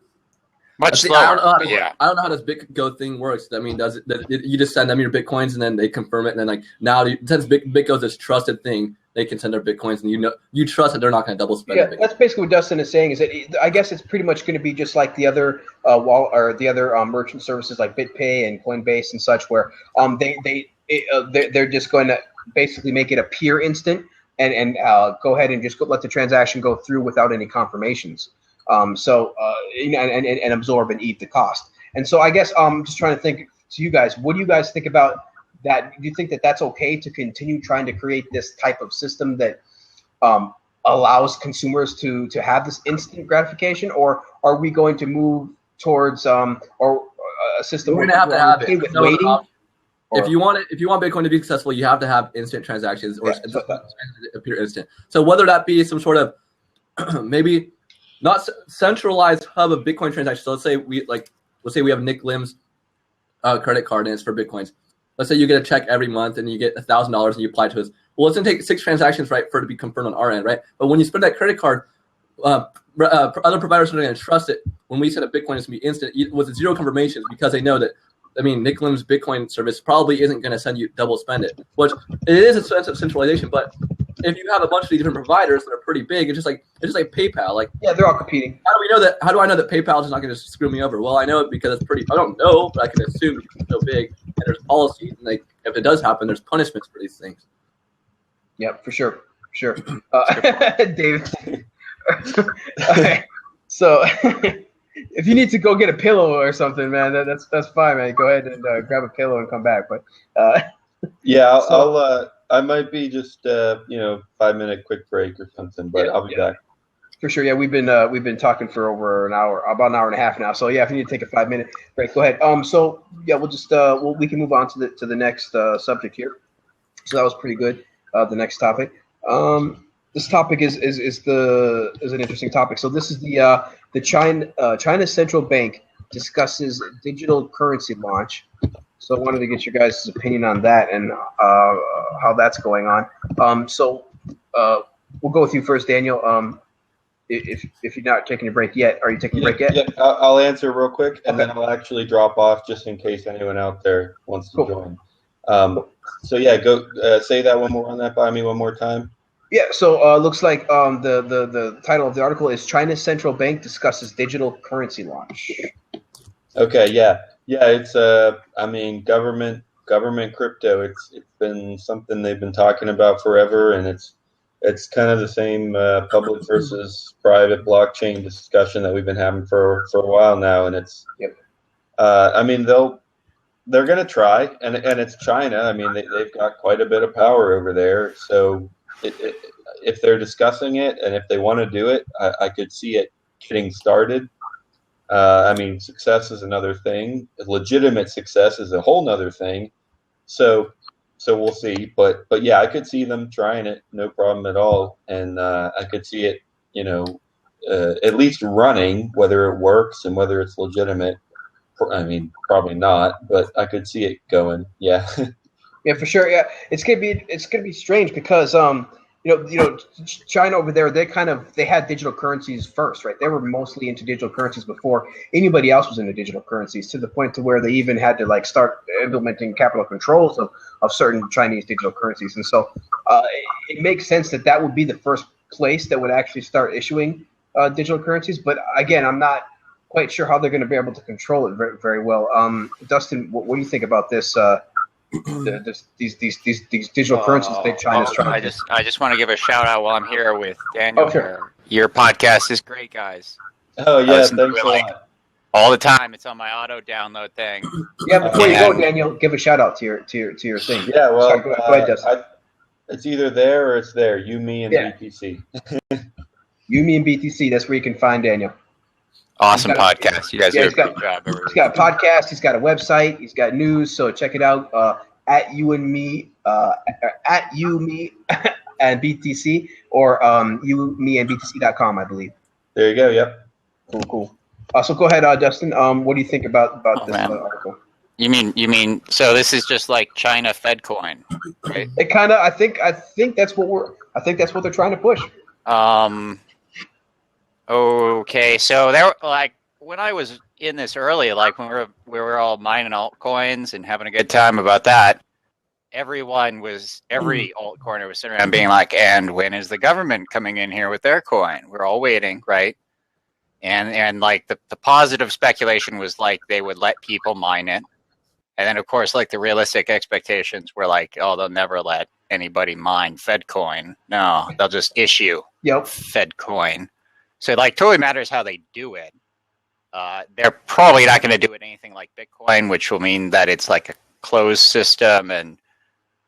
much slower. I don't know how this BitGo thing works. I mean, you just send them your Bitcoins and then they confirm it, and then like now since BitGo is this trusted thing, they can send their Bitcoins, and you trust that they're not going to double spend. Yeah, that's basically what Dustin is saying. Is that I guess it's pretty much going to be just like the other merchant services like BitPay and Coinbase and such, where they're just going to basically make it appear instant and go ahead and just let the transaction go through without any confirmations. And absorb and eat the cost. And so I guess I'm just trying to think to you guys, what do you guys think about that? Do you think that that's okay to continue trying to create this type of system that allows consumers to have this instant gratification, or are we going to move towards or a system we're going to have to have it with waiting? If you want Bitcoin to be successful, you have to have instant transactions or appear instant. So whether that be some sort of maybe not centralized hub of Bitcoin transactions. So let's say we have Nick Lim's credit card and it's for Bitcoins. Let's say you get a check every month and you get $1,000 and you apply to us. Well, it's gonna take 6 transactions, right, for it to be confirmed on our end, right? But when you spend that credit card, other providers are going to trust it. When we set up Bitcoin, it's gonna be instant with 0 confirmations because they know that. I mean, Nick Lim's Bitcoin service probably isn't going to send you double spend it, which it is a sense of centralization. But if you have a bunch of these different providers that are pretty big, it's just like PayPal. Like, yeah, they're all competing. How do we know that? How do I know that PayPal is not going to screw me over? Well, I know it because it's pretty. I don't know, but I can assume it's so big and there's policies, and like if it does happen, there's punishments for these things. Yeah, for sure. David. Okay. So. If you need to go get a pillow or something, man, that's fine, man. Go ahead and grab a pillow and come back. But yeah, I might be just 5-minute quick break or something, but I'll be back. For sure, yeah. We've been talking for over an hour, about an hour and a half now. So yeah, if you need to take a 5-minute break, go ahead. So yeah, we'll just we can move on to the next subject here. So that was pretty good. The next topic. This topic is an interesting topic. So this is the China Central Bank discusses digital currency launch. So I wanted to get your guys' opinion on that and how that's going on. So we'll go with you first, Daniel. If you're not taking a break yet, are you taking a break yet? Yeah, I'll answer real quick, and then I'll actually drop off just in case anyone out there wants to join. So yeah, go say that one more on that by me one more time. Yeah, so looks like the title of the article is China's Central Bank discusses digital currency launch. Okay, yeah, it's government crypto. It's been something they've been talking about forever, and it's kind of the same public versus private blockchain discussion that we've been having for a while now, and it's they're going to try, and it's China. I mean, they've got quite a bit of power over there, so. If they're discussing it and if they want to do it, I could see it getting started. Success is another thing. Legitimate success is a whole nother thing. So we'll see. But yeah, I could see them trying it, no problem at all. And I could see it, at least running, whether it works and whether it's legitimate. I mean, probably not, but I could see it going. Yeah. Yeah, for sure. Yeah, it's gonna be strange because China over there, they had digital currencies first, right? They were mostly into digital currencies before anybody else was into digital currencies, to the point to where they even had to like start implementing capital controls of certain Chinese digital currencies. And so it makes sense that would be the first place that would actually start issuing digital currencies. But again, I'm not quite sure how they're going to be able to control it very, very well. Dustin, what do you think about this? These digital currencies that China's trying to. I just want to give a shout out while I'm here with Daniel. Oh, sure. Your podcast is great, guys. Oh yeah, thanks a lot. all the time. It's on my auto download thing. Yeah, before you go, Daniel, give a shout out to your thing. Yeah, well, sorry, go ahead, Justin. It's either there or it's there. You, me, and BTC. You, me, and BTC. That's where you can find Daniel. Awesome podcast. You guys do a great job. He's got a podcast. He's got a website. He's got news. So check it out at you and me, at you, me, and BTC, or you, me, and BTC.com, I believe. There you go. Yep. Cool. So go ahead, Dustin. What do you think about this article? You mean so this is just like China Fed coin, right? It kind of. I think that's what they're trying to push. Okay, so there, like when I was in this early, like when we were all mining altcoins and having a good time about that, every altcoiner was sitting around being like, "And when is the government coming in here with their coin?" We're all waiting, right? And like the positive speculation was like they would let people mine it, and then of course like the realistic expectations were like, "Oh, they'll never let anybody mine Fed coin. No, they'll just issue Fed coin." So it like totally matters how they do it. They're probably not going to do it anything like Bitcoin, which will mean that it's like a closed system and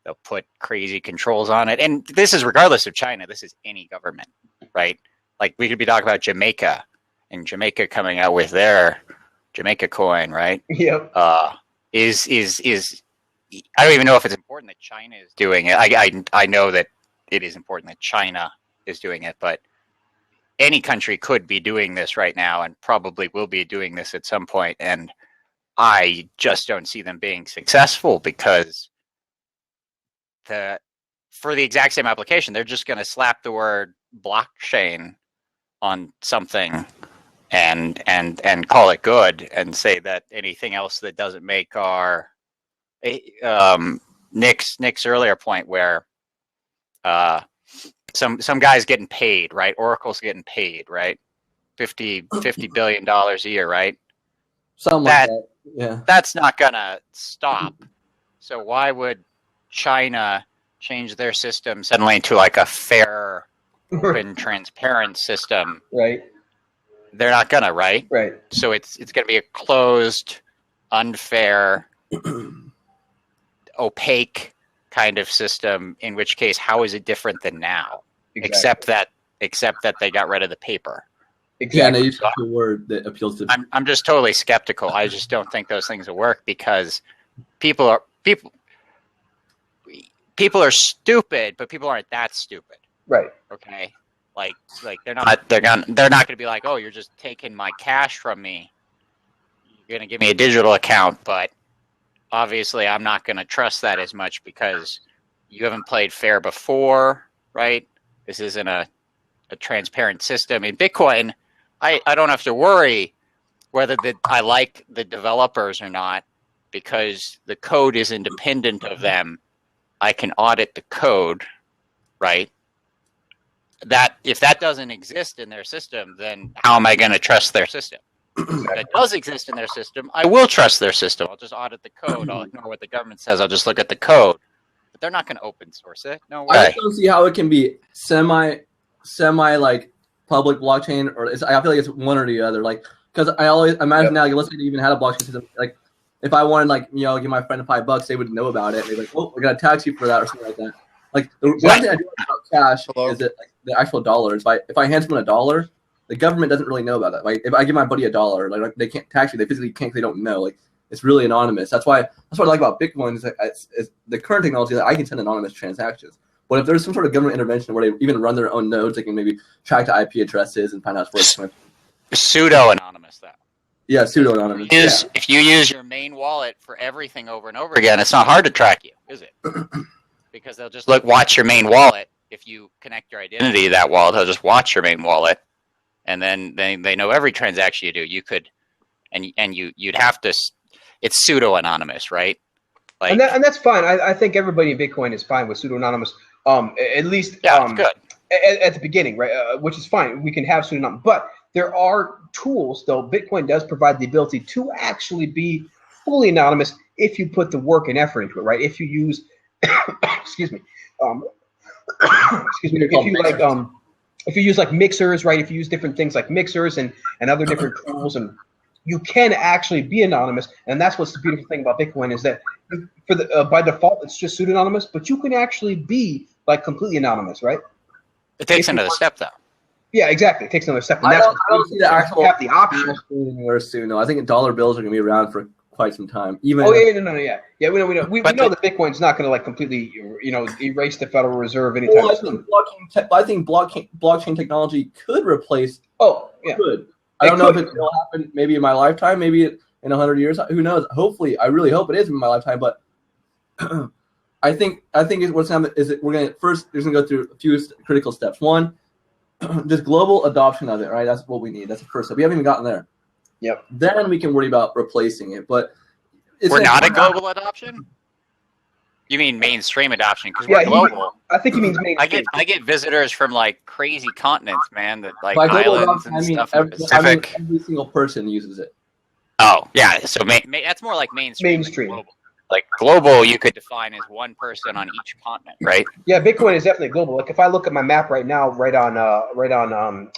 they'll put crazy controls on it. And this is regardless of China. This is any government, right? Like we could be talking about Jamaica and Jamaica coming out with their Jamaica coin, right? Yep. Is I don't even know if it's important that China is doing it. I know that it is important that China is doing it, but any country could be doing this right now and probably will be doing this at some point. And I just don't see them being successful because for the exact same application, they're just going to slap the word blockchain on something and call it good and say that anything else that doesn't make our Nick's earlier point where some guy's getting paid, right? Oracle's getting paid, right? $50 billion a year, right? Something like that. Yeah. That's not gonna stop. So why would China change their system suddenly to like a fair, open, transparent system? Right. They're not gonna, right? Right. So it's gonna be a closed, unfair, opaque kind of system, in which case how is it different than now? Exactly. Except that they got rid of the paper. Exactly. Yeah, and they used the word that appeals to. I'm just totally skeptical. I just don't think those things will work because people are stupid, but people aren't that stupid. Right. Okay. Like they're not going to be like, "Oh, you're just taking my cash from me. You're going to give me a digital account," but obviously I'm not going to trust that as much because you haven't played fair before, right? This isn't a transparent system. In Bitcoin, I don't have to worry whether I like the developers or not because the code is independent of them. I can audit the code, right? That if that doesn't exist in their system, then how am I going to trust their system? If that does exist in their system, I will trust their system. I'll just audit the code. I'll ignore what the government says. I'll just look at the code. But they're not going to open source it. No way. I just don't see how it can be semi like public blockchain, or I feel like it's one or the other. Like, because I always imagine now, let's say they even had a blockchain system. Like, if I wanted, like, give my friend $5, they would know about it. They'd be like, "Oh, we're gonna tax you for that," or something like that. Like, the one thing I do about cash is that like the actual dollars. If I hand someone $1, the government doesn't really know about that. Like, if I give my buddy $1, like they can't tax you. They physically can't. They don't know. Like, it's really anonymous. That's what I like about Bitcoin is like it's the current technology that I can send anonymous transactions. But if there's some sort of government intervention where they even run their own nodes, they can maybe track the IP addresses and find out where it's coming from. Pseudo-anonymous, though. Yeah, pseudo-anonymous. If you use your main wallet for everything over and over again, it's not hard to track you, is it? Because they'll just watch your main wallet. If you connect your identity to that wallet, they'll just watch your main wallet, and then they know every transaction you do. You could, you'd have to. It's pseudo-anonymous, right? Like, and that's fine. I think everybody in Bitcoin is fine with pseudo-anonymous. At least good. At the beginning, right? Which is fine. We can have pseudo-anonymous, but there are tools, though. Bitcoin does provide the ability to actually be fully anonymous if you put the work and effort into it, right? If you use, excuse me, if you use like mixers, right? If you use different things like mixers and other different tools and you can actually be anonymous, and that's what's the beautiful thing about Bitcoin is that by default it's just pseudonymous, but you can actually be like completely anonymous, right? It takes another step though. Yeah, exactly. It takes another step. And I don't see the actual you have the option anywhere soon. No, I think dollar bills are going to be around for quite some time. Even we know that Bitcoin's not going to like completely erase the Federal Reserve anytime soon. I think blockchain technology could replace. Could. I don't know if it will happen. Maybe in my lifetime. Maybe in 100 years. Who knows? Hopefully, I really hope it is in my lifetime. But I think what's happening is that we're going to first. There's going to go through a few critical steps. One, just global adoption of it. Right. That's what we need. That's the first step. We haven't even gotten there. Yep. Then we can worry about replacing it. But we're not a global adoption. You mean mainstream adoption? Because we're global. I think he means mainstream. I get visitors from like crazy continents, man. That like islands and stuff in the Pacific. Every single person uses it. Oh yeah, so that's more like mainstream. Mainstream. Like global, you could define as one person on each continent, right? Yeah, Bitcoin is definitely global. Like if I look at my map right now, right on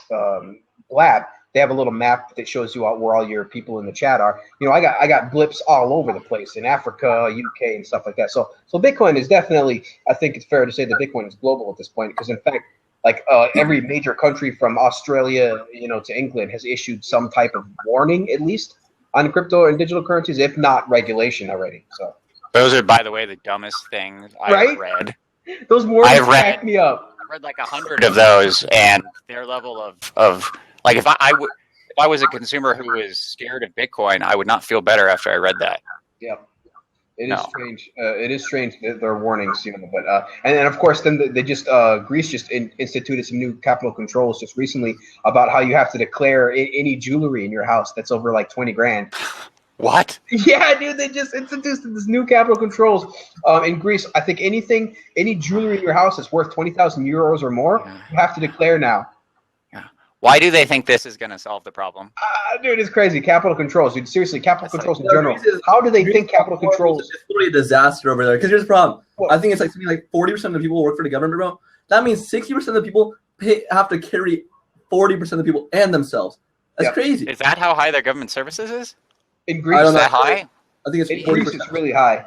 Blab, they have a little map that shows you where all your people in the chat are. I got blips all over the place in Africa, UK, and stuff like that. So Bitcoin is definitely, I think it's fair to say that Bitcoin is global at this point because in fact, like every major country from Australia, to England has issued some type of warning at least on crypto and digital currencies, if not regulation already. So those are, by the way, the dumbest things I've read. Those warnings crack me up. I read like 100 of those, and their level of like if I was a consumer who was scared of Bitcoin, I would not feel better after I read that. Yeah, it is strange. It is strange that there are warnings, but and then of course then they just Greece just instituted some new capital controls just recently about how you have to declare any jewelry in your house that's over like 20 grand. What? Yeah, dude, they just introduced this new capital controls in Greece. I think any jewelry in your house that's worth 20,000 euros or more, you have to declare now. Why do they think this is going to solve the problem? Dude, it's crazy. Capital controls, dude. Seriously, capital controls in general. How do they think capital controls? It's literally a disaster over there. Because here's the problem. I think it's like something like 40% of the people work for the government, bro. That means 60% of the people have to carry 40% of the people and themselves. That's crazy. Is that how high their government services is? In Greece, is that high? I think it's in Greece. It's really high.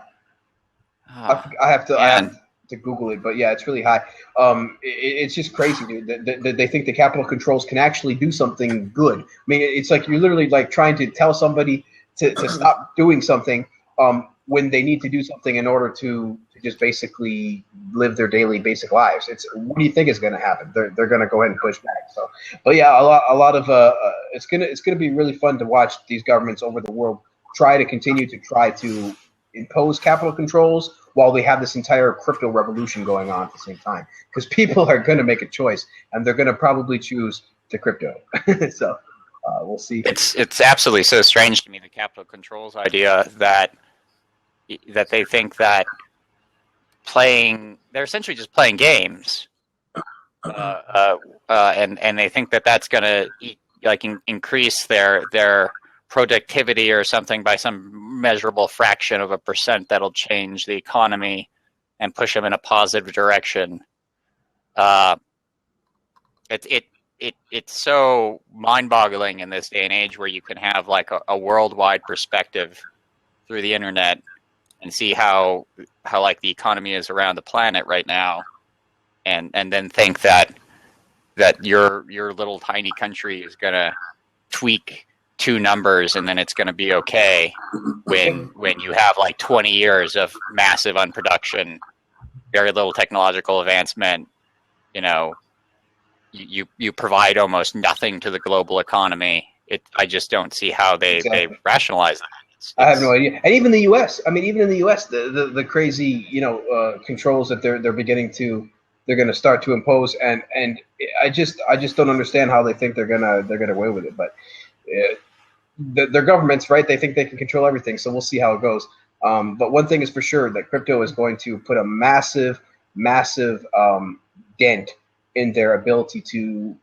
I have to Google it, but yeah, it's really high. It's just crazy, dude. That they think the capital controls can actually do something good. I mean, it's like you're literally like trying to tell somebody to stop doing something when they need to do something in order to just basically live their daily basic lives. What do you think is going to happen? They're going to go ahead and push back. So, but yeah, a lot of it's gonna be really fun to watch these governments over the world try to impose capital controls while they have this entire crypto revolution going on at the same time, because people are going to make a choice and they're going to probably choose the crypto. So we'll see. It's absolutely so strange to me, the capital controls idea that they think that they're essentially just playing games, and they think that that's going to increase their productivity or something by some measurable fraction of a percent that'll change the economy and push them in a positive direction. It's so mind-boggling in this day and age where you can have like a worldwide perspective through the internet and see how like the economy is around the planet right now, and then think that your little tiny country is gonna tweak 2 numbers and then it's going to be okay when you have like 20 years of massive unproduction, very little technological advancement. You provide almost nothing to the global economy. I just don't see how they rationalize that. I have no idea. And even the U.S. I mean, even in the U.S., the crazy controls that they're going to start to impose, and I just don't understand how they think they're gonna away with it. But their governments, right? They think they can control everything, so we'll see how it goes. But one thing is for sure, that crypto is going to put a massive dent in their ability to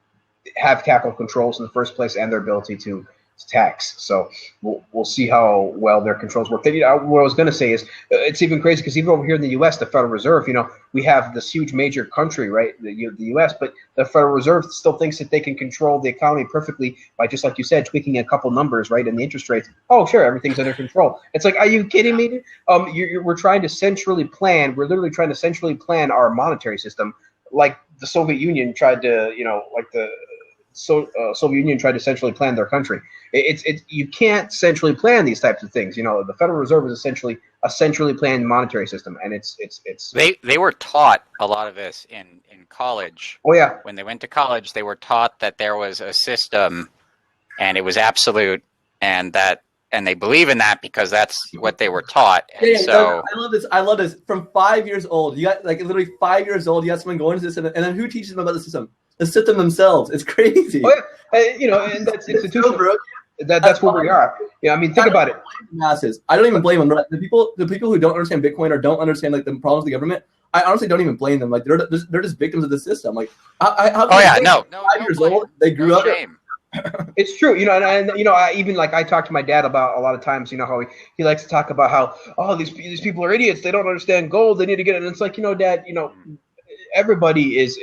have capital controls in the first place, and their ability to tax. So we'll see how well their controls work. Then, what I was going to say is it's even crazy because even over here in the U.S., the Federal Reserve, we have this huge major country, right, the U.S., but the Federal Reserve still thinks that they can control the economy perfectly by, just like you said, tweaking a couple numbers, right, and the interest rates. Oh, sure, everything's under control. It's like, are you kidding me? We're trying to centrally plan. We're literally trying to centrally plan our monetary system, like the Soviet Union tried to, Soviet Union tried to centrally plan their country. You can't centrally plan these types of things. The Federal Reserve is essentially a centrally planned monetary system, and it's. They were taught a lot of this in college. Oh yeah. When they went to college, they were taught that there was a system, and it was absolute, and they believe in that because that's what they were taught. And so I love this. From 5 years old, you got literally 5 years old. You got someone going to the system, and then who teaches them about the system? The system themselves. It's crazy. Oh yeah, and that's institutional. That's where we are. Yeah, I mean, think about it. Masses. I don't even blame them. The people who don't understand Bitcoin or don't understand the problems of the government. I honestly don't even blame them. They're just victims of the system. How 5 years old, they grew up. Shame. It's true, and I even I talk to my dad about a lot of times, how he likes to talk about how these people are idiots. They don't understand gold. They need to get it. And it's like, Dad, everybody is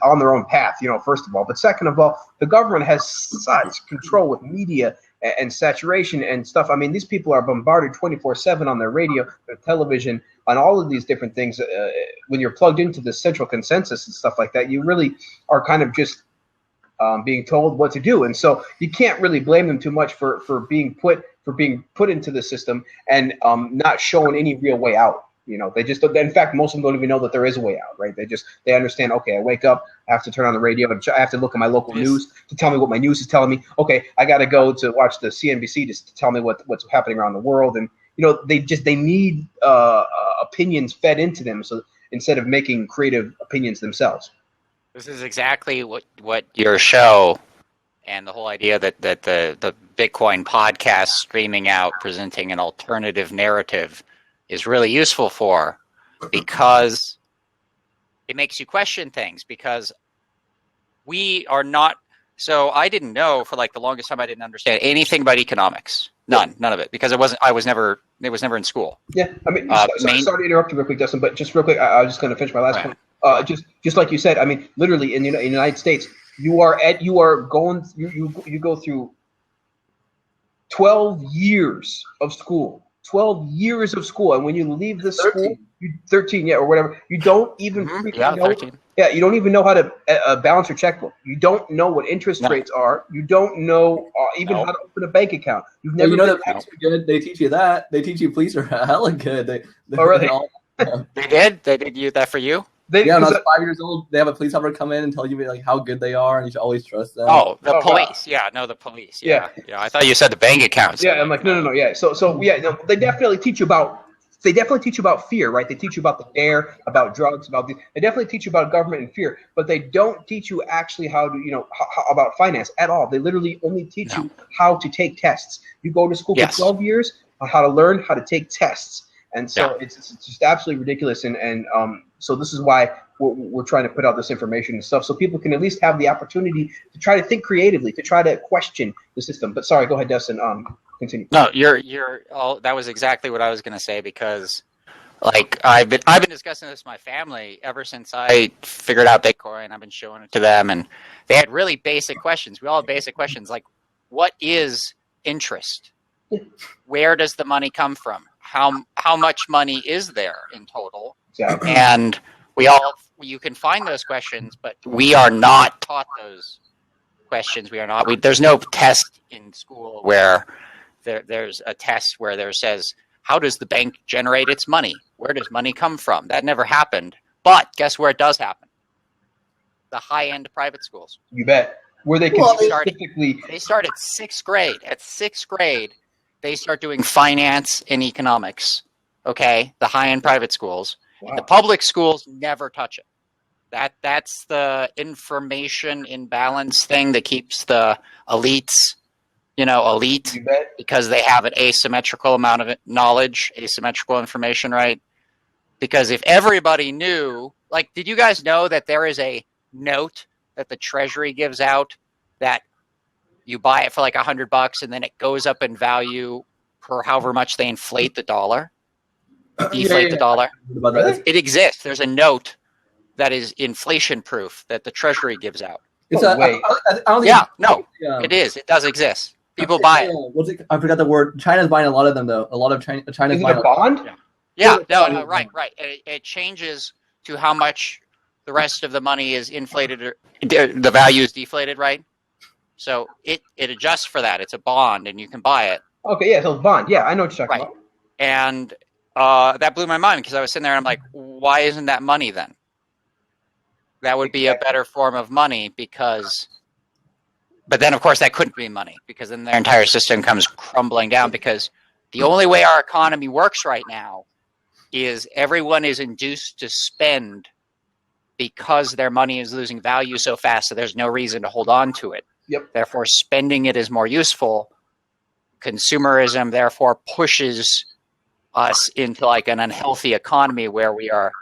on their own path, first of all. But second of all, the government has such control with media and saturation and stuff. I mean, these people are bombarded 24/7 on their radio, their television, on all of these different things. When you're plugged into the central consensus and stuff like that, you really are kind of just being told what to do. And so you can't really blame them too much for being put into the system and not showing any real way out. They just, in fact, most of them don't even know that there is a way out, right? They understand, okay, I wake up, I have to turn on the radio, and I have to look at my local news to tell me what my news is telling me. Okay, I got to go to watch the CNBC just to tell me what's happening around the world. And, they need opinions fed into them, so instead of making creative opinions themselves. This is exactly what your show and the whole idea that the Bitcoin podcast streaming out, presenting an alternative narrative is really useful for, because it makes you question things, because we are not. So I didn't know for the longest time. I didn't understand anything about economics. None of it, because it was never in school. Yeah, I mean, sorry to interrupt you real quick, Dustin, but just real quick, I was just going to finish my last point. Just like you said, I mean, literally in the United States, you go through 12 years of school. 12 years of school, and when you leave the school, 13, or whatever, you don't even know. 13. Yeah, you don't even know how to balance your checkbook. You don't know what interest rates are. You don't know how to open a bank account. You've never. The police are good. They teach you that. They teach you police are hella good. They did you that for you? When I was 5 years old, they have a police officer come in and tell you how good they are, and you should always trust them. Oh, the police. Wow. Yeah, no, the police. Yeah. I thought you said the bank accounts. Yeah, I'm like, no, yeah. So yeah, no, they definitely teach you about fear, right? They teach you about the dare, about drugs, they definitely teach you about government and fear, but they don't teach you actually how to, about finance at all. They literally only teach you how to take tests. You go to school for 12 years on how to learn how to take tests. And so it's just absolutely ridiculous. And so this is why we're trying to put out this information and stuff, so people can at least have the opportunity to try to think creatively, to try to question the system. But sorry, go ahead, Dustin. Continue. No, you're all. That was exactly what I was going to say, because I've been discussing this with my family ever since I figured out Bitcoin. I've been showing it to them, and they had really basic questions. We all have basic questions like, what is interest? Where does the money come from? How much money is there in total? Exactly. And you can find those questions, but we are not taught those questions. We are not. There's no test in school where there's a test where there says, how does the bank generate its money? Where does money come from? That never happened. But guess where it does happen? The high-end private schools. You bet. Where they can They start at sixth grade. At sixth grade, they start doing finance and economics. Okay, the high-end private schools. Wow. The public schools never touch it. That's the information imbalance thing that keeps the elites, elite, because they have an asymmetrical amount of knowledge, asymmetrical information, right? Because if everybody knew, did you guys know that there is a note that the Treasury gives out that you buy it for like $100 and then it goes up in value for however much they inflate the dollar, deflate the dollar. Really? It exists. There's a note that is inflation proof that the Treasury gives out. It's wait. I don't think It is. It does exist. People buy it. What's it. I forgot the word. China's buying a lot of them, though. A lot of China's Is it buying a bond? Yeah. No. Right. It changes to how much the rest of the money is inflated or the value is deflated, right? So it adjusts for that. It's a bond, and you can buy it. Okay, yeah, so it's bond. Yeah, I know what you're talking about. And that blew my mind because I was sitting there and I'm like, why isn't that money then? That would be a better form of money but then of course that couldn't be money because then their entire system comes crumbling down because the only way our economy works right now is everyone is induced to spend because their money is losing value so fast that there's no reason to hold on to it. Yep. Therefore, spending it is more useful. Consumerism, therefore, pushes us into like an unhealthy economy where we are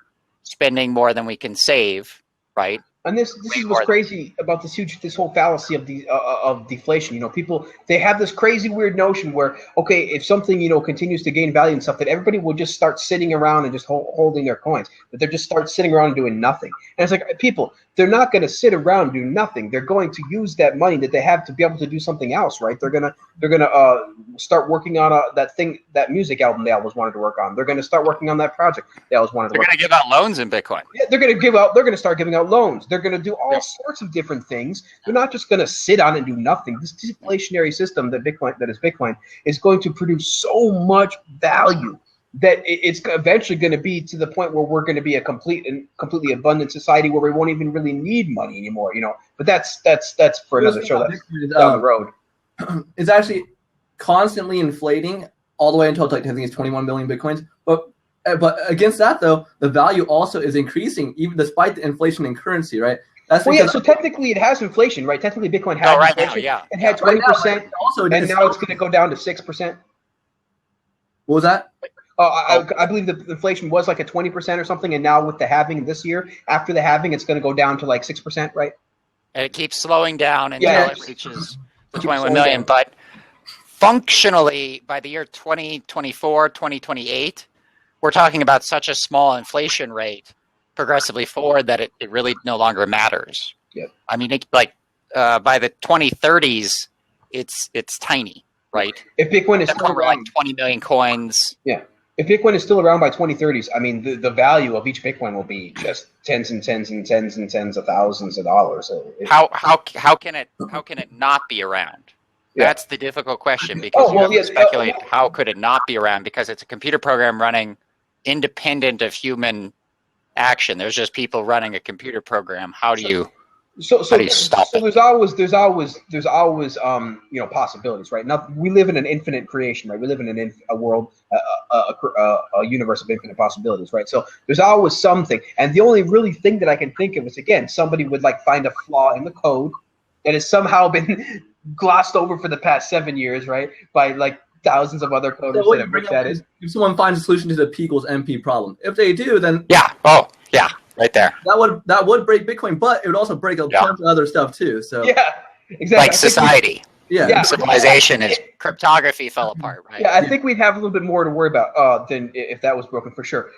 spending more than we can save, right? And this is what's crazy about this whole fallacy of deflation. You know, people, they have this crazy weird notion where, okay, if something, you know, continues to gain value and stuff, that everybody will just start sitting around and just holding their coins. That they're just start sitting around and doing nothing. And it's like, people, they're not going to sit around and do nothing. They're going to use that money that they have to be able to do something else, right? They're gonna start working on that music album they always wanted to work on. They're going to start working on that project they always wanted to work on. They're going to give out loans in Bitcoin. Yeah, they're going to start giving out loans. They're going to do all sorts of different things. They're not just going to sit on and do nothing. This deflationary system that is Bitcoin is going to produce so much value that it's eventually going to be to the point where we're going to be a completely abundant society where we won't even really need money anymore, you know. But that's for another show. That's down the road. It's actually constantly inflating all the way until I think it's 21 billion Bitcoins. But against that though, the value also is increasing even despite the inflation in currency, right? So technically it has inflation, right? Technically Bitcoin has inflation. It had 20%, and now it's going to go down to 6%. What was that? I believe the inflation was like a 20% or something, and now with the halving this year, after the halving, it's going to go down to like 6%, right? And it keeps slowing down until it reaches 21 million. But functionally, by the year 2024, 2028, we're talking about such a small inflation rate progressively forward that it really no longer matters. Yep. I mean, by the 2030s, it's tiny, right? If Bitcoin is still around, like 20 million coins. Yeah. If Bitcoin is still around by 2030s, I mean, the value of each Bitcoin will be just tens and tens and tens and tens of thousands of dollars. So how can it not be around? That's the difficult question because you have to speculate how could it not be around because it's a computer program running independent of human action. There's just people running a computer program. How do you stop it? There's always possibilities, right? Now we live in an infinite creation, right? We live in a world, a universe of infinite possibilities, right? So there's always something, and the only really thing that I can think of is, again, somebody would like find a flaw in the code that has somehow been glossed over for the past 7 years, right? By like thousands of other coders that have looked at it. If someone finds a solution to the P equals MP problem, if they do, then right there. That would break Bitcoin, but it would also break a bunch of other stuff too. So exactly. Like society. Civilization is cryptography fell apart, right? Yeah, I think we'd have a little bit more to worry about than if that was broken for sure.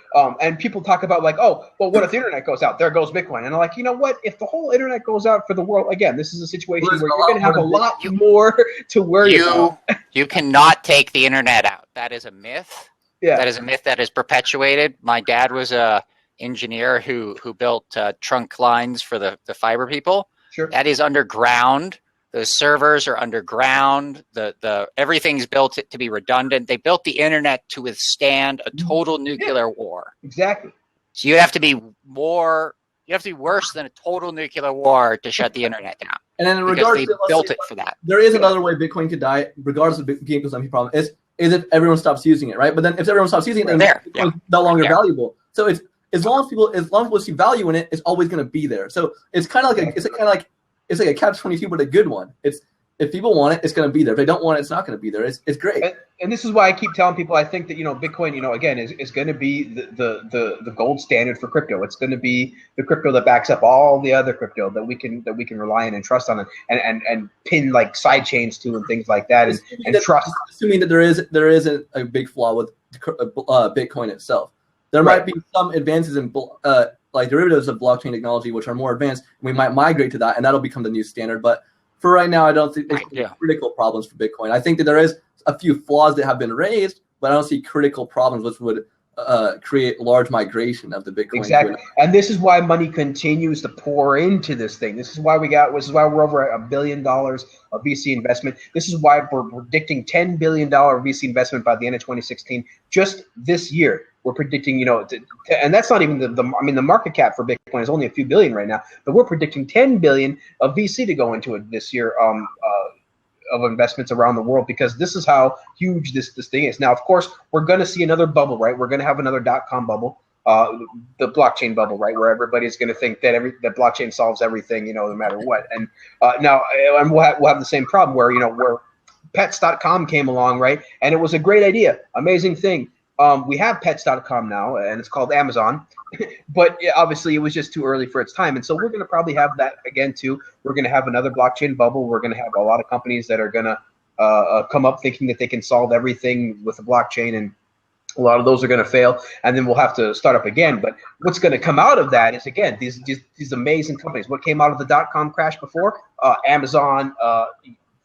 And people talk about like, oh, well, what if the internet goes out? There goes Bitcoin. And I'm like, you know what? If the whole internet goes out for the world, again, this is a situation where you're going to have a lot more to worry about. You cannot take the internet out. That is a myth. Yeah. That is a myth that is perpetuated. My dad was a engineer who built trunk lines for the fiber people. Sure. That is underground. The servers are underground. The everything's built to be redundant. They built the internet to withstand a total nuclear war. Exactly. So you have to be worse than a total nuclear war to shut the internet down. And then in regards to built it for that. There is another way Bitcoin could die, regardless of Bitcoin's MP problem, is if everyone stops using it, right? But then if everyone stops using it, then Bitcoin's no longer valuable. So it's as long as people see value in it, it's always going to be there. So it's kind of like it's like a catch-22, but a good one. It's if people want it, it's going to be there. If they don't want it, it's not going to be there. It's great. And this is why I keep telling people I think that Bitcoin again is going to be the gold standard for crypto. It's going to be the crypto that backs up all the other crypto that we can rely on and trust on and pin like side chains to and things like that and trust. Assuming that there isn't a big flaw with Bitcoin itself, there might be some advances in like derivatives of blockchain technology which are more advanced. We might migrate to that, and that'll become the new standard. But for right now, I don't think it's critical problems for Bitcoin. I think that there is a few flaws that have been raised, but I don't see critical problems which would create large migration of the Bitcoin. Exactly, and this is why money continues to pour into this thing. This is why we're over $1 billion of VC investment. This is why we're predicting $10 billion VC investment by the end of 2016. Just this year, we're predicting, and that's not even the market cap for Bitcoin is only a few billion right now, but we're predicting 10 billion of VC to go into it this year. Of investments around the world, because this is how huge this thing is. Now, of course, we're going to see another bubble, right? We're going to have another .com bubble, the blockchain bubble, right, where everybody's going to think that that blockchain solves everything, no matter what. And now, and we'll have the same problem where where pets.com came along, right, and it was a great idea, amazing thing. We have pets.com now, and it's called Amazon. But obviously, it was just too early for its time. And so we're going to probably have that again, too. We're going to have another blockchain bubble. We're going to have a lot of companies that are going to come up thinking that they can solve everything with the blockchain. And a lot of those are going to fail. And then we'll have to start up again. But what's going to come out of that is, again, these amazing companies. What came out of the .com crash before? Amazon,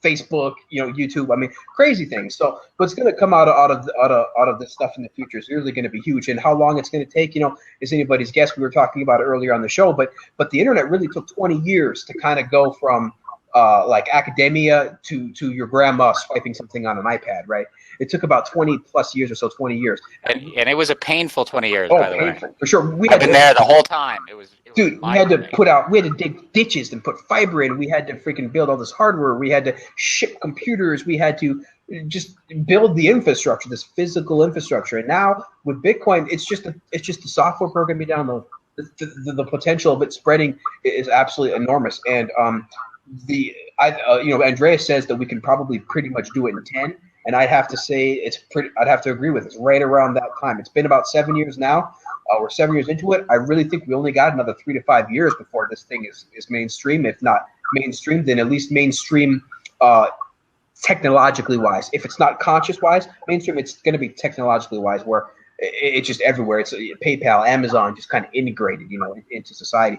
Facebook, YouTube. I mean, crazy things. So what's going to come out of this stuff in the future is really going to be huge. And how long it's going to take, is anybody's guess. We were talking about it earlier on the show, but the internet really took 20 years to kind of go from like academia to your grandma swiping something on an iPad, right? It took about 20 plus years or so, 20 years. And it was a painful 20 years, by the way. For sure. I've been there the whole time. It was we had to dig ditches and put fiber in. We had to freaking build all this hardware. We had to ship computers. We had to just build the infrastructure, this physical infrastructure. And now with Bitcoin, it's just the software programming download. The potential of it spreading is absolutely enormous. And Andreas says that we can probably pretty much do it in 10. And I'd have to say I'd have to agree with it. It's right around that time. It's been about 7 years now. We're 7 years into it. I really think we only got another 3 to 5 years before this thing is mainstream. If not mainstream, then at least mainstream technologically wise. If it's not conscious wise, mainstream, it's going to be technologically wise, where it's just everywhere. It's PayPal, Amazon, just kind of integrated, into society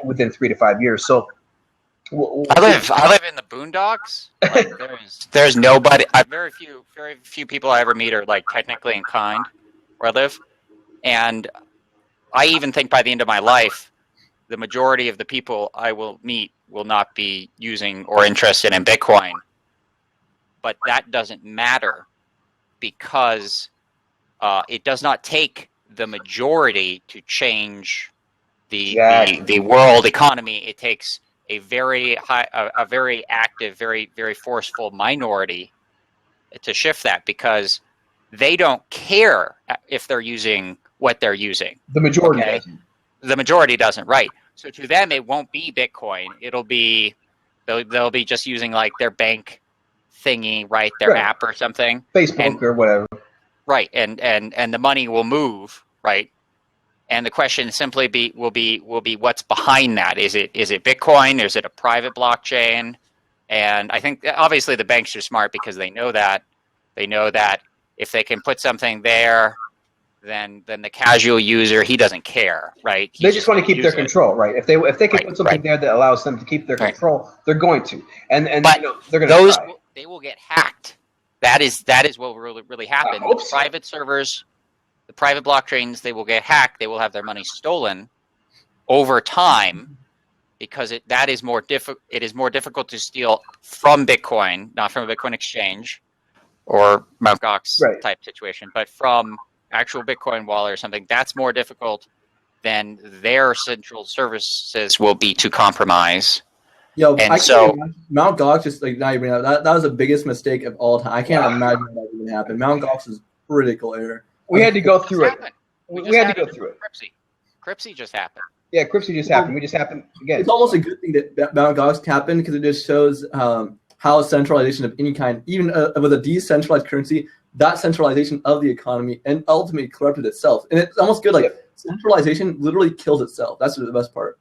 within 3 to 5 years. So I live in the boondocks. Like, there's nobody. Very few people I ever meet are like technically inclined where I live, and I even think by the end of my life, the majority of the people I will meet will not be using or interested in Bitcoin. But that doesn't matter, because it does not take the majority to change the world economy. It takes a very active, very, very forceful minority to shift that, because they don't care if they're using what they're using. The majority doesn't. The majority doesn't, right? So to them, it won't be Bitcoin. It'll be they'll be just using like their bank thingy, right? Their app or something, Facebook or whatever. Right, and the money will move, right? And the question simply will be what's behind that? Is it Bitcoin? Is it a private blockchain? And I think obviously the banks are smart, because they know that if they can put something there, then the casual user, he doesn't care, right? They just want to keep their control, right? If they can put something there that allows them to keep their control, they're going to. And but they're going to try. They will get hacked. That is what will really happen. The private servers, the private blockchains, they will get hacked. They will have their money stolen over time, because it is more difficult to steal from Bitcoin, not from a Bitcoin exchange or Mt. Gox type situation, but from actual Bitcoin wallet or something. That's more difficult. Then their central services will be to compromise. Yo, Mt. Gox just like not even that was the biggest mistake of all time. I can't imagine that even happened. Mt. Gox is critical error. We had to go through it. We had to go through it. Cripsy just happened. Yeah, Cripsy just happened. We just happened again. It's almost a good thing that Mt. Gox happened, because it just shows how centralization of any kind, even with a decentralized currency, that centralization of the economy and ultimately corrupted itself. And it's almost good, like centralization literally kills itself. That's the best part.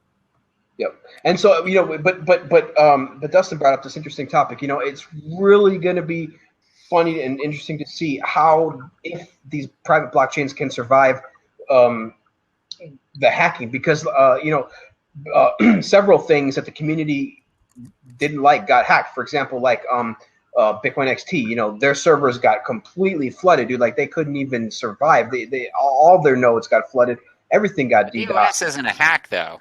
Yep. And so, but Dustin brought up this interesting topic. It's really going to be funny and interesting to see if these private blockchains can survive the hacking, because several things that the community didn't like got hacked. For example, like Bitcoin XT, their servers got completely flooded, dude. Like they couldn't even survive. They all their nodes got flooded. Everything got DDoS. DDoS isn't a hack, though.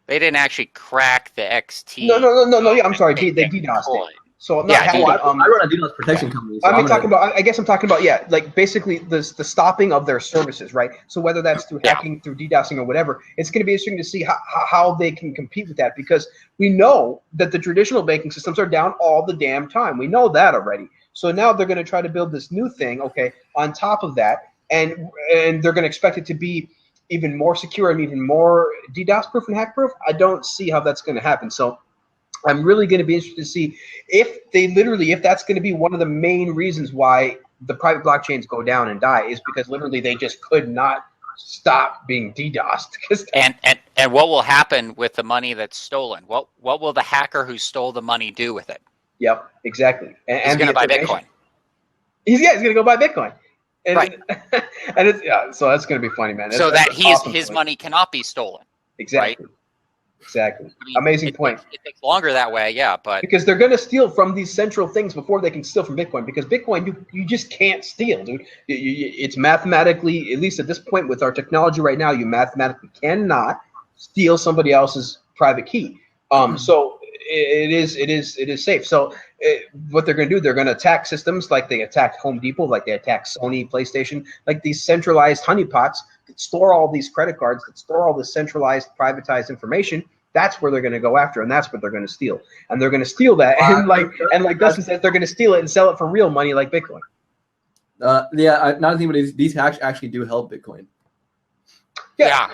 They didn't actually crack the XT. No. Yeah, I'm sorry. They DDoSed it. So I'm not hacking. I run a DDoS protection company. So I guess I'm talking about like basically the stopping of their services, right? So whether that's through hacking, through DDoSing, or whatever, it's going to be interesting to see how they can compete with that, because we know that the traditional banking systems are down all the damn time. We know that already. So now they're going to try to build this new thing, on top of that, and they're going to expect it to be even more secure and even more DDoS proof and hack proof. I don't see how that's going to happen. So I'm really going to be interested to see if that's going to be one of the main reasons why the private blockchains go down and die, is because literally they just could not stop being DDoSed. And what will happen with the money that's stolen? What will the hacker who stole the money do with it? Yep, exactly. He's going to buy Bitcoin. He's going to go buy Bitcoin. And, right. And it's so that's going to be funny, man. So that his money cannot be stolen. Exactly. Right? Exactly. I mean, amazing point. It takes longer that way, but because they're going to steal from these central things before they can steal from Bitcoin. Because Bitcoin, you just can't steal, dude. It's mathematically, at least at this point with our technology right now, you mathematically cannot steal somebody else's private key. So it is safe. So what they're going to do, they're going to attack systems like they attacked Home Depot, like they attacked Sony, PlayStation, like these centralized honeypots that store all these credit cards, that store all this centralized, privatized information. That's where they're going to go after, and that's what they're going to steal. And they're going to steal that, and like Dustin said, they're going to steal it and sell it for real money, like Bitcoin. Not a thing, but these hacks actually do help Bitcoin. Yeah.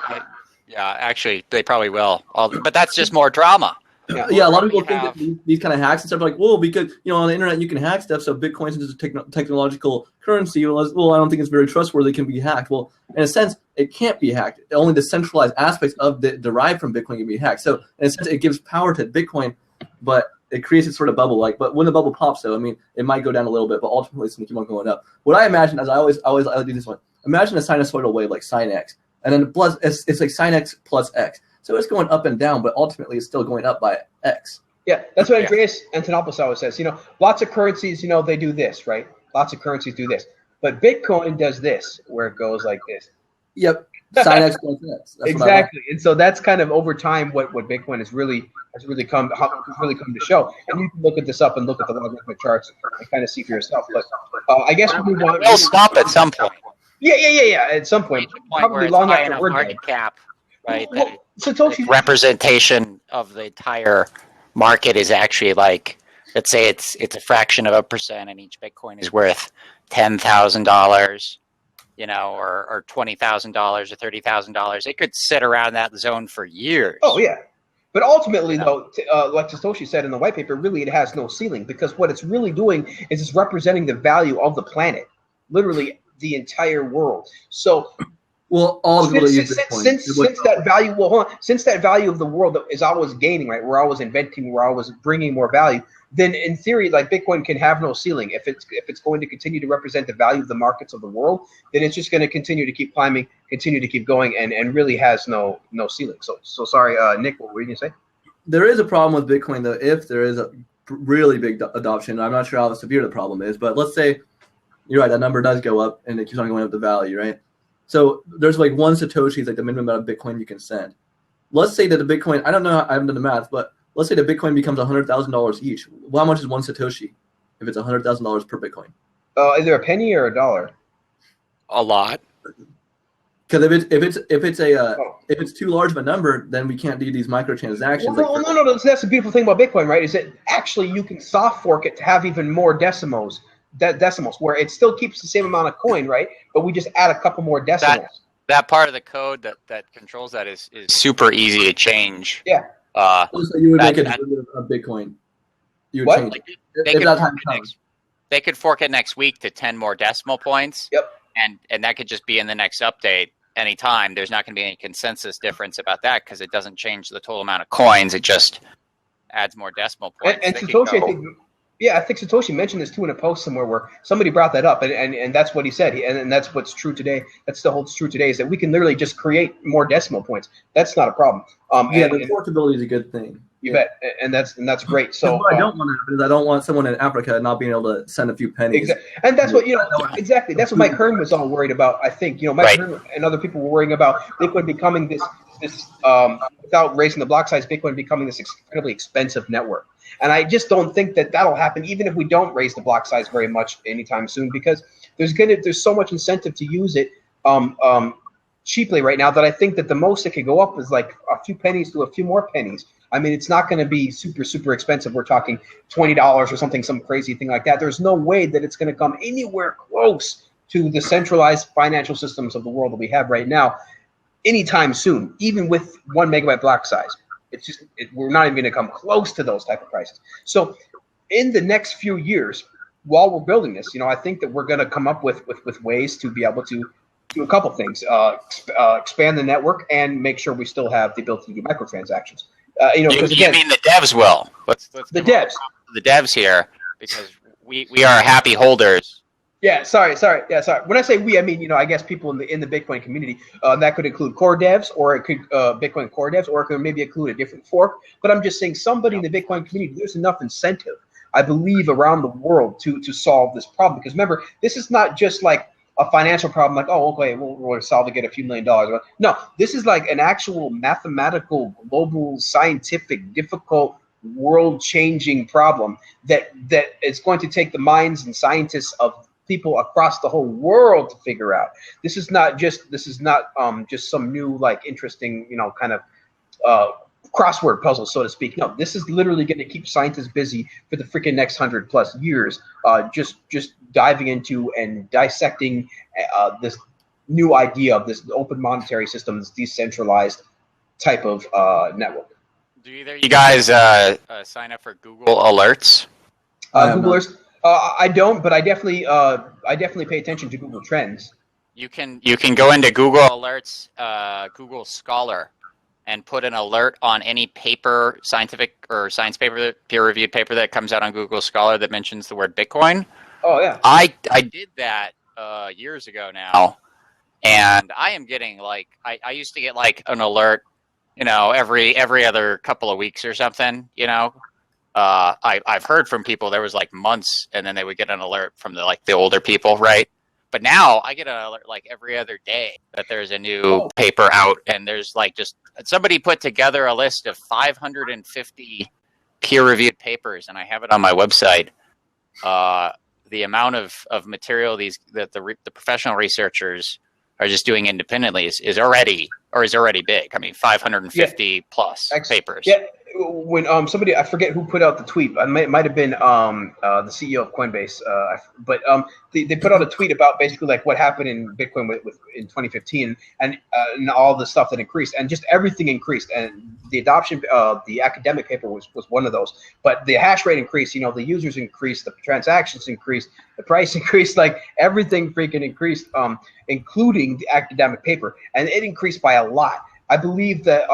Actually, they probably will. But that's just more drama. Yeah, a lot of people think that these kind of hacks and stuff are like, well, because on the internet you can hack stuff, so Bitcoin's just a technological currency. Well, I don't think it's very trustworthy. It can be hacked. Well, in a sense, it can't be hacked. Only the centralized aspects of derived from Bitcoin can be hacked. So in a sense, it gives power to Bitcoin, but it creates a sort of bubble. But when the bubble pops, though, I mean, it might go down a little bit, but ultimately it's going to keep on going up. What I imagine, as I always do this one, imagine a sinusoidal wave like sine x, and then it's like sine x plus x. So it's going up and down, but ultimately it's still going up by X. Yeah, that's what Andreas Antonopoulos always says. Lots of currencies, they do this, right? Lots of currencies do this. But Bitcoin does this, where it goes like this. Yep, sin X plus X. That's exactly. And so that's kind of over time what Bitcoin has really come to show. And you can look at this up and look at the logarithmic charts and kind of see for yourself. But I guess we want to stop at some point. Yeah. At some point, probably long after we're market cap. Right. Well, Satoshi representation of the entire market is actually like, let's say it's a fraction of a percent, and each Bitcoin is worth $10,000, or $20,000 or $30,000. It could sit around that zone for years. Oh yeah, but ultimately, though, like Satoshi said in the white paper, really it has no ceiling, because what it's really doing is it's representing the value of the planet, literally the entire world. So. Well, all since that value of the world is always gaining, right? We're always inventing, we're always bringing more value. Then, in theory, like Bitcoin can have no ceiling. If it's going to continue to represent the value of the markets of the world, then it's just going to continue to keep climbing, continue to keep going, and really has no ceiling. So sorry, Nick, what were you going to say? There is a problem with Bitcoin, though. If there is a really big adoption, I'm not sure how severe the problem is, but let's say you're right, that number does go up, and it keeps on going up the value, right? So there's like one Satoshi is like the minimum amount of Bitcoin you can send. Let's say that the Bitcoin, I don't know, I haven't done the math, but let's say the Bitcoin becomes $100,000 each. Well, how much is one Satoshi if it's $100,000 per Bitcoin? Either a penny or a dollar. A lot. Because if it's too large of a number, then we can't do these microtransactions. Well, no. That's the beautiful thing about Bitcoin, right? Is that actually you can soft fork it to have even more decimals, where it still keeps the same amount of coin, right? But we just add a couple more decimals. That part of the code that controls that is super easy to change. Yeah. So you would make a derivative of Bitcoin. you would What? change Like, it. they If could that fork time it comes. they could fork it next week to 10 more decimal points. Yep. And that could just be in the next update anytime. There's not going to be any consensus difference about that because it doesn't change the total amount of coins. It just adds more decimal points. And They could Satoshi, I go- think, yeah, I think Satoshi mentioned this too in a post somewhere where somebody brought that up, and that's what he said, and that's what's true today. That still holds true today, is that we can literally just create more decimal points. That's not a problem. Yeah, and the portability is a good thing. you bet, and that's great. So what I don't want to happen is I don't want someone in Africa not being able to send a few pennies. exactly, and that's what exactly. That's what Mike Hearn was all worried about. I think Mike Hearn and other people were worrying about Bitcoin becoming this without raising the block size, Bitcoin becoming this incredibly expensive network. And I just don't think that that'll happen, even if we don't raise the block size very much anytime soon, because there's so much incentive to use it cheaply right now that I think that the most it could go up is like a few pennies to a few more pennies. I mean, it's not going to be super, super expensive. We're talking $20 or something, some crazy thing like that. There's no way that it's going to come anywhere close to the centralized financial systems of the world that we have right now anytime soon, even with 1 megabyte block size. It's just we're not even going to come close to those type of prices. So in the next few years, while we're building this, I think that we're going to come up with ways to be able to do a couple things, expand the network and make sure we still have the ability to do microtransactions. Because you mean the devs will? Let's the devs. The devs here, because we are happy holders. Yeah, sorry. Yeah, sorry. When I say we, I mean I guess people in the Bitcoin community. That could include core devs, or it could Bitcoin core devs, or it could maybe include a different fork. But I'm just saying, somebody in the Bitcoin community, there's enough incentive, I believe, around the world to solve this problem. Because remember, this is not just like a financial problem, like, oh, okay, we'll solve to get a few $1 million. No, this is like an actual mathematical, global, scientific, difficult, world-changing problem that is going to take the minds and scientists of people across the whole world to figure out. This is not just some new, like, interesting, kind of crossword puzzle, so to speak. No, this is literally going to keep scientists busy for the freaking next 100+ years, just diving into and dissecting this new idea of this open monetary system, this decentralized type of network. Do either you guys sign up for Google Alerts? Google Alerts. I don't, but I definitely pay attention to Google Trends. You can go into Google Alerts, Google Scholar, and put an alert on any paper, scientific or science paper, peer-reviewed paper that comes out on Google Scholar that mentions the word Bitcoin. Oh yeah. I did that years ago now, and I am getting like I used to get like an alert, every other couple of weeks or something. I've heard from people there was like months, and then they would get an alert from the older people, right? But now I get an alert like every other day that there's a new paper out, and there's just somebody put together a list of 550 peer-reviewed papers, and I have it on my website. The amount of material that the professional researchers are just doing independently is already big. I mean, 550 plus papers. Yeah. When somebody, I forget who put out the tweet. It might have been the CEO of Coinbase, but they put out a tweet about basically like what happened in Bitcoin in 2015 and all the stuff that increased, and just everything increased, and the adoption of the academic paper was one of those. But the hash rate increased, the users increased, the transactions increased, the price increased, like everything freaking increased, including the academic paper, and it increased by a lot. I believe that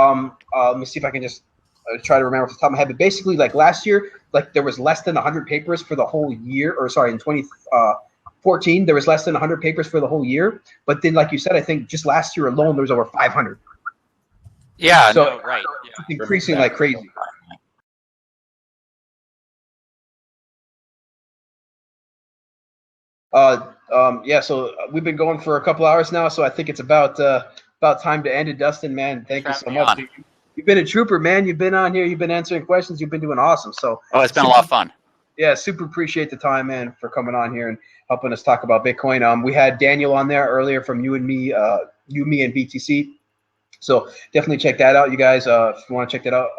let me see if I can just try to remember off the top of my head, but basically like last year, like there was less than 100 papers for the whole year, or sorry, in 2014 there was less than 100 papers for the whole year. But then, like you said, I think just last year alone there was over 500. Yeah, so right. It's increasing like crazy. So we've been going for a couple hours now, so I think it's about time to end it. Dustin, man, thank you so much. You've been a trooper, man. You've been on here. You've been answering questions. You've been doing awesome. So it's been a lot of fun. Yeah, super appreciate the time, man, for coming on here and helping us talk about Bitcoin. We had Daniel on there earlier from You, Me, and BTC. So definitely check that out, you guys. If you want to check that out,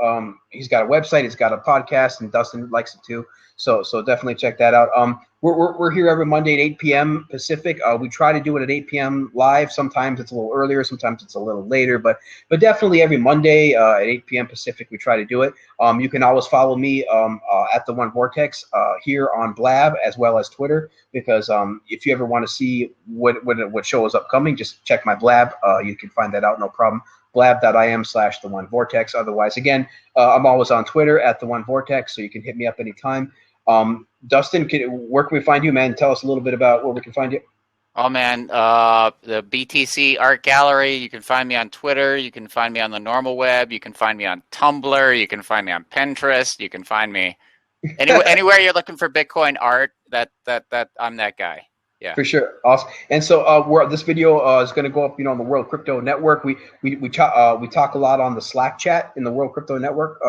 he's got a website, he's got a podcast, and Dustin likes it too. So definitely check that out. We're here every Monday at 8 p.m. Pacific. We try to do it at 8 p.m. live. Sometimes it's a little earlier, sometimes it's a little later, but definitely every Monday at 8 p.m. Pacific we try to do it. You can always follow me at the One Vortex here on Blab as well as Twitter, because if you ever want to see what show is upcoming, just check my Blab. You can find that out, no problem. Blab.im/the One Vortex. Otherwise, again, I'm always on Twitter at the One Vortex, so you can hit me up anytime. Dustin, where can we find you, man? Tell us a little bit about where we can find you. Oh man, the BTC Art Gallery. You can find me on Twitter. You can find me on the normal web. You can find me on Tumblr. You can find me on Pinterest. You can find me anywhere you're looking for Bitcoin art. That I'm that guy. Yeah, for sure. Awesome. And so this video is going to go up, on the World Crypto Network. We talk a lot on the Slack chat in the World Crypto Network.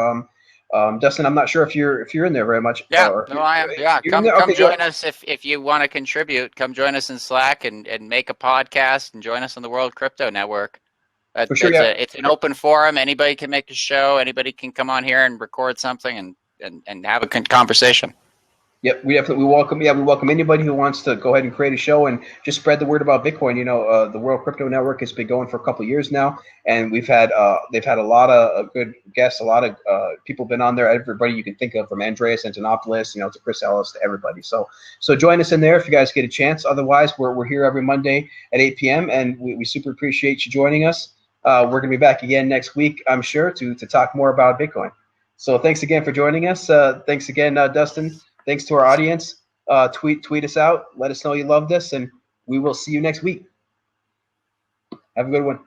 Dustin, I'm not sure if you're in there very much. Yeah, no, I am. Yeah, come join us if you want to contribute. Come join us in Slack and make a podcast and join us on the World Crypto Network. For sure, it's an open forum. Anybody can make a show. Anybody can come on here and record something and have a conversation. Yep, we welcome anybody who wants to go ahead and create a show and just spread the word about Bitcoin. The World Crypto Network has been going for a couple of years now, and they've had a lot of good guests, a lot of people been on there. Everybody you can think of, from Andreas Antonopoulos, to Chris Ellis, to everybody. So join us in there if you guys get a chance. Otherwise, we're here every Monday at 8 p.m. and we super appreciate you joining us. We're gonna be back again next week, I'm sure, to talk more about Bitcoin. So thanks again for joining us. Thanks again, Dustin. Thanks to our audience. Tweet us out. Let us know you loved us, and we will see you next week. Have a good one.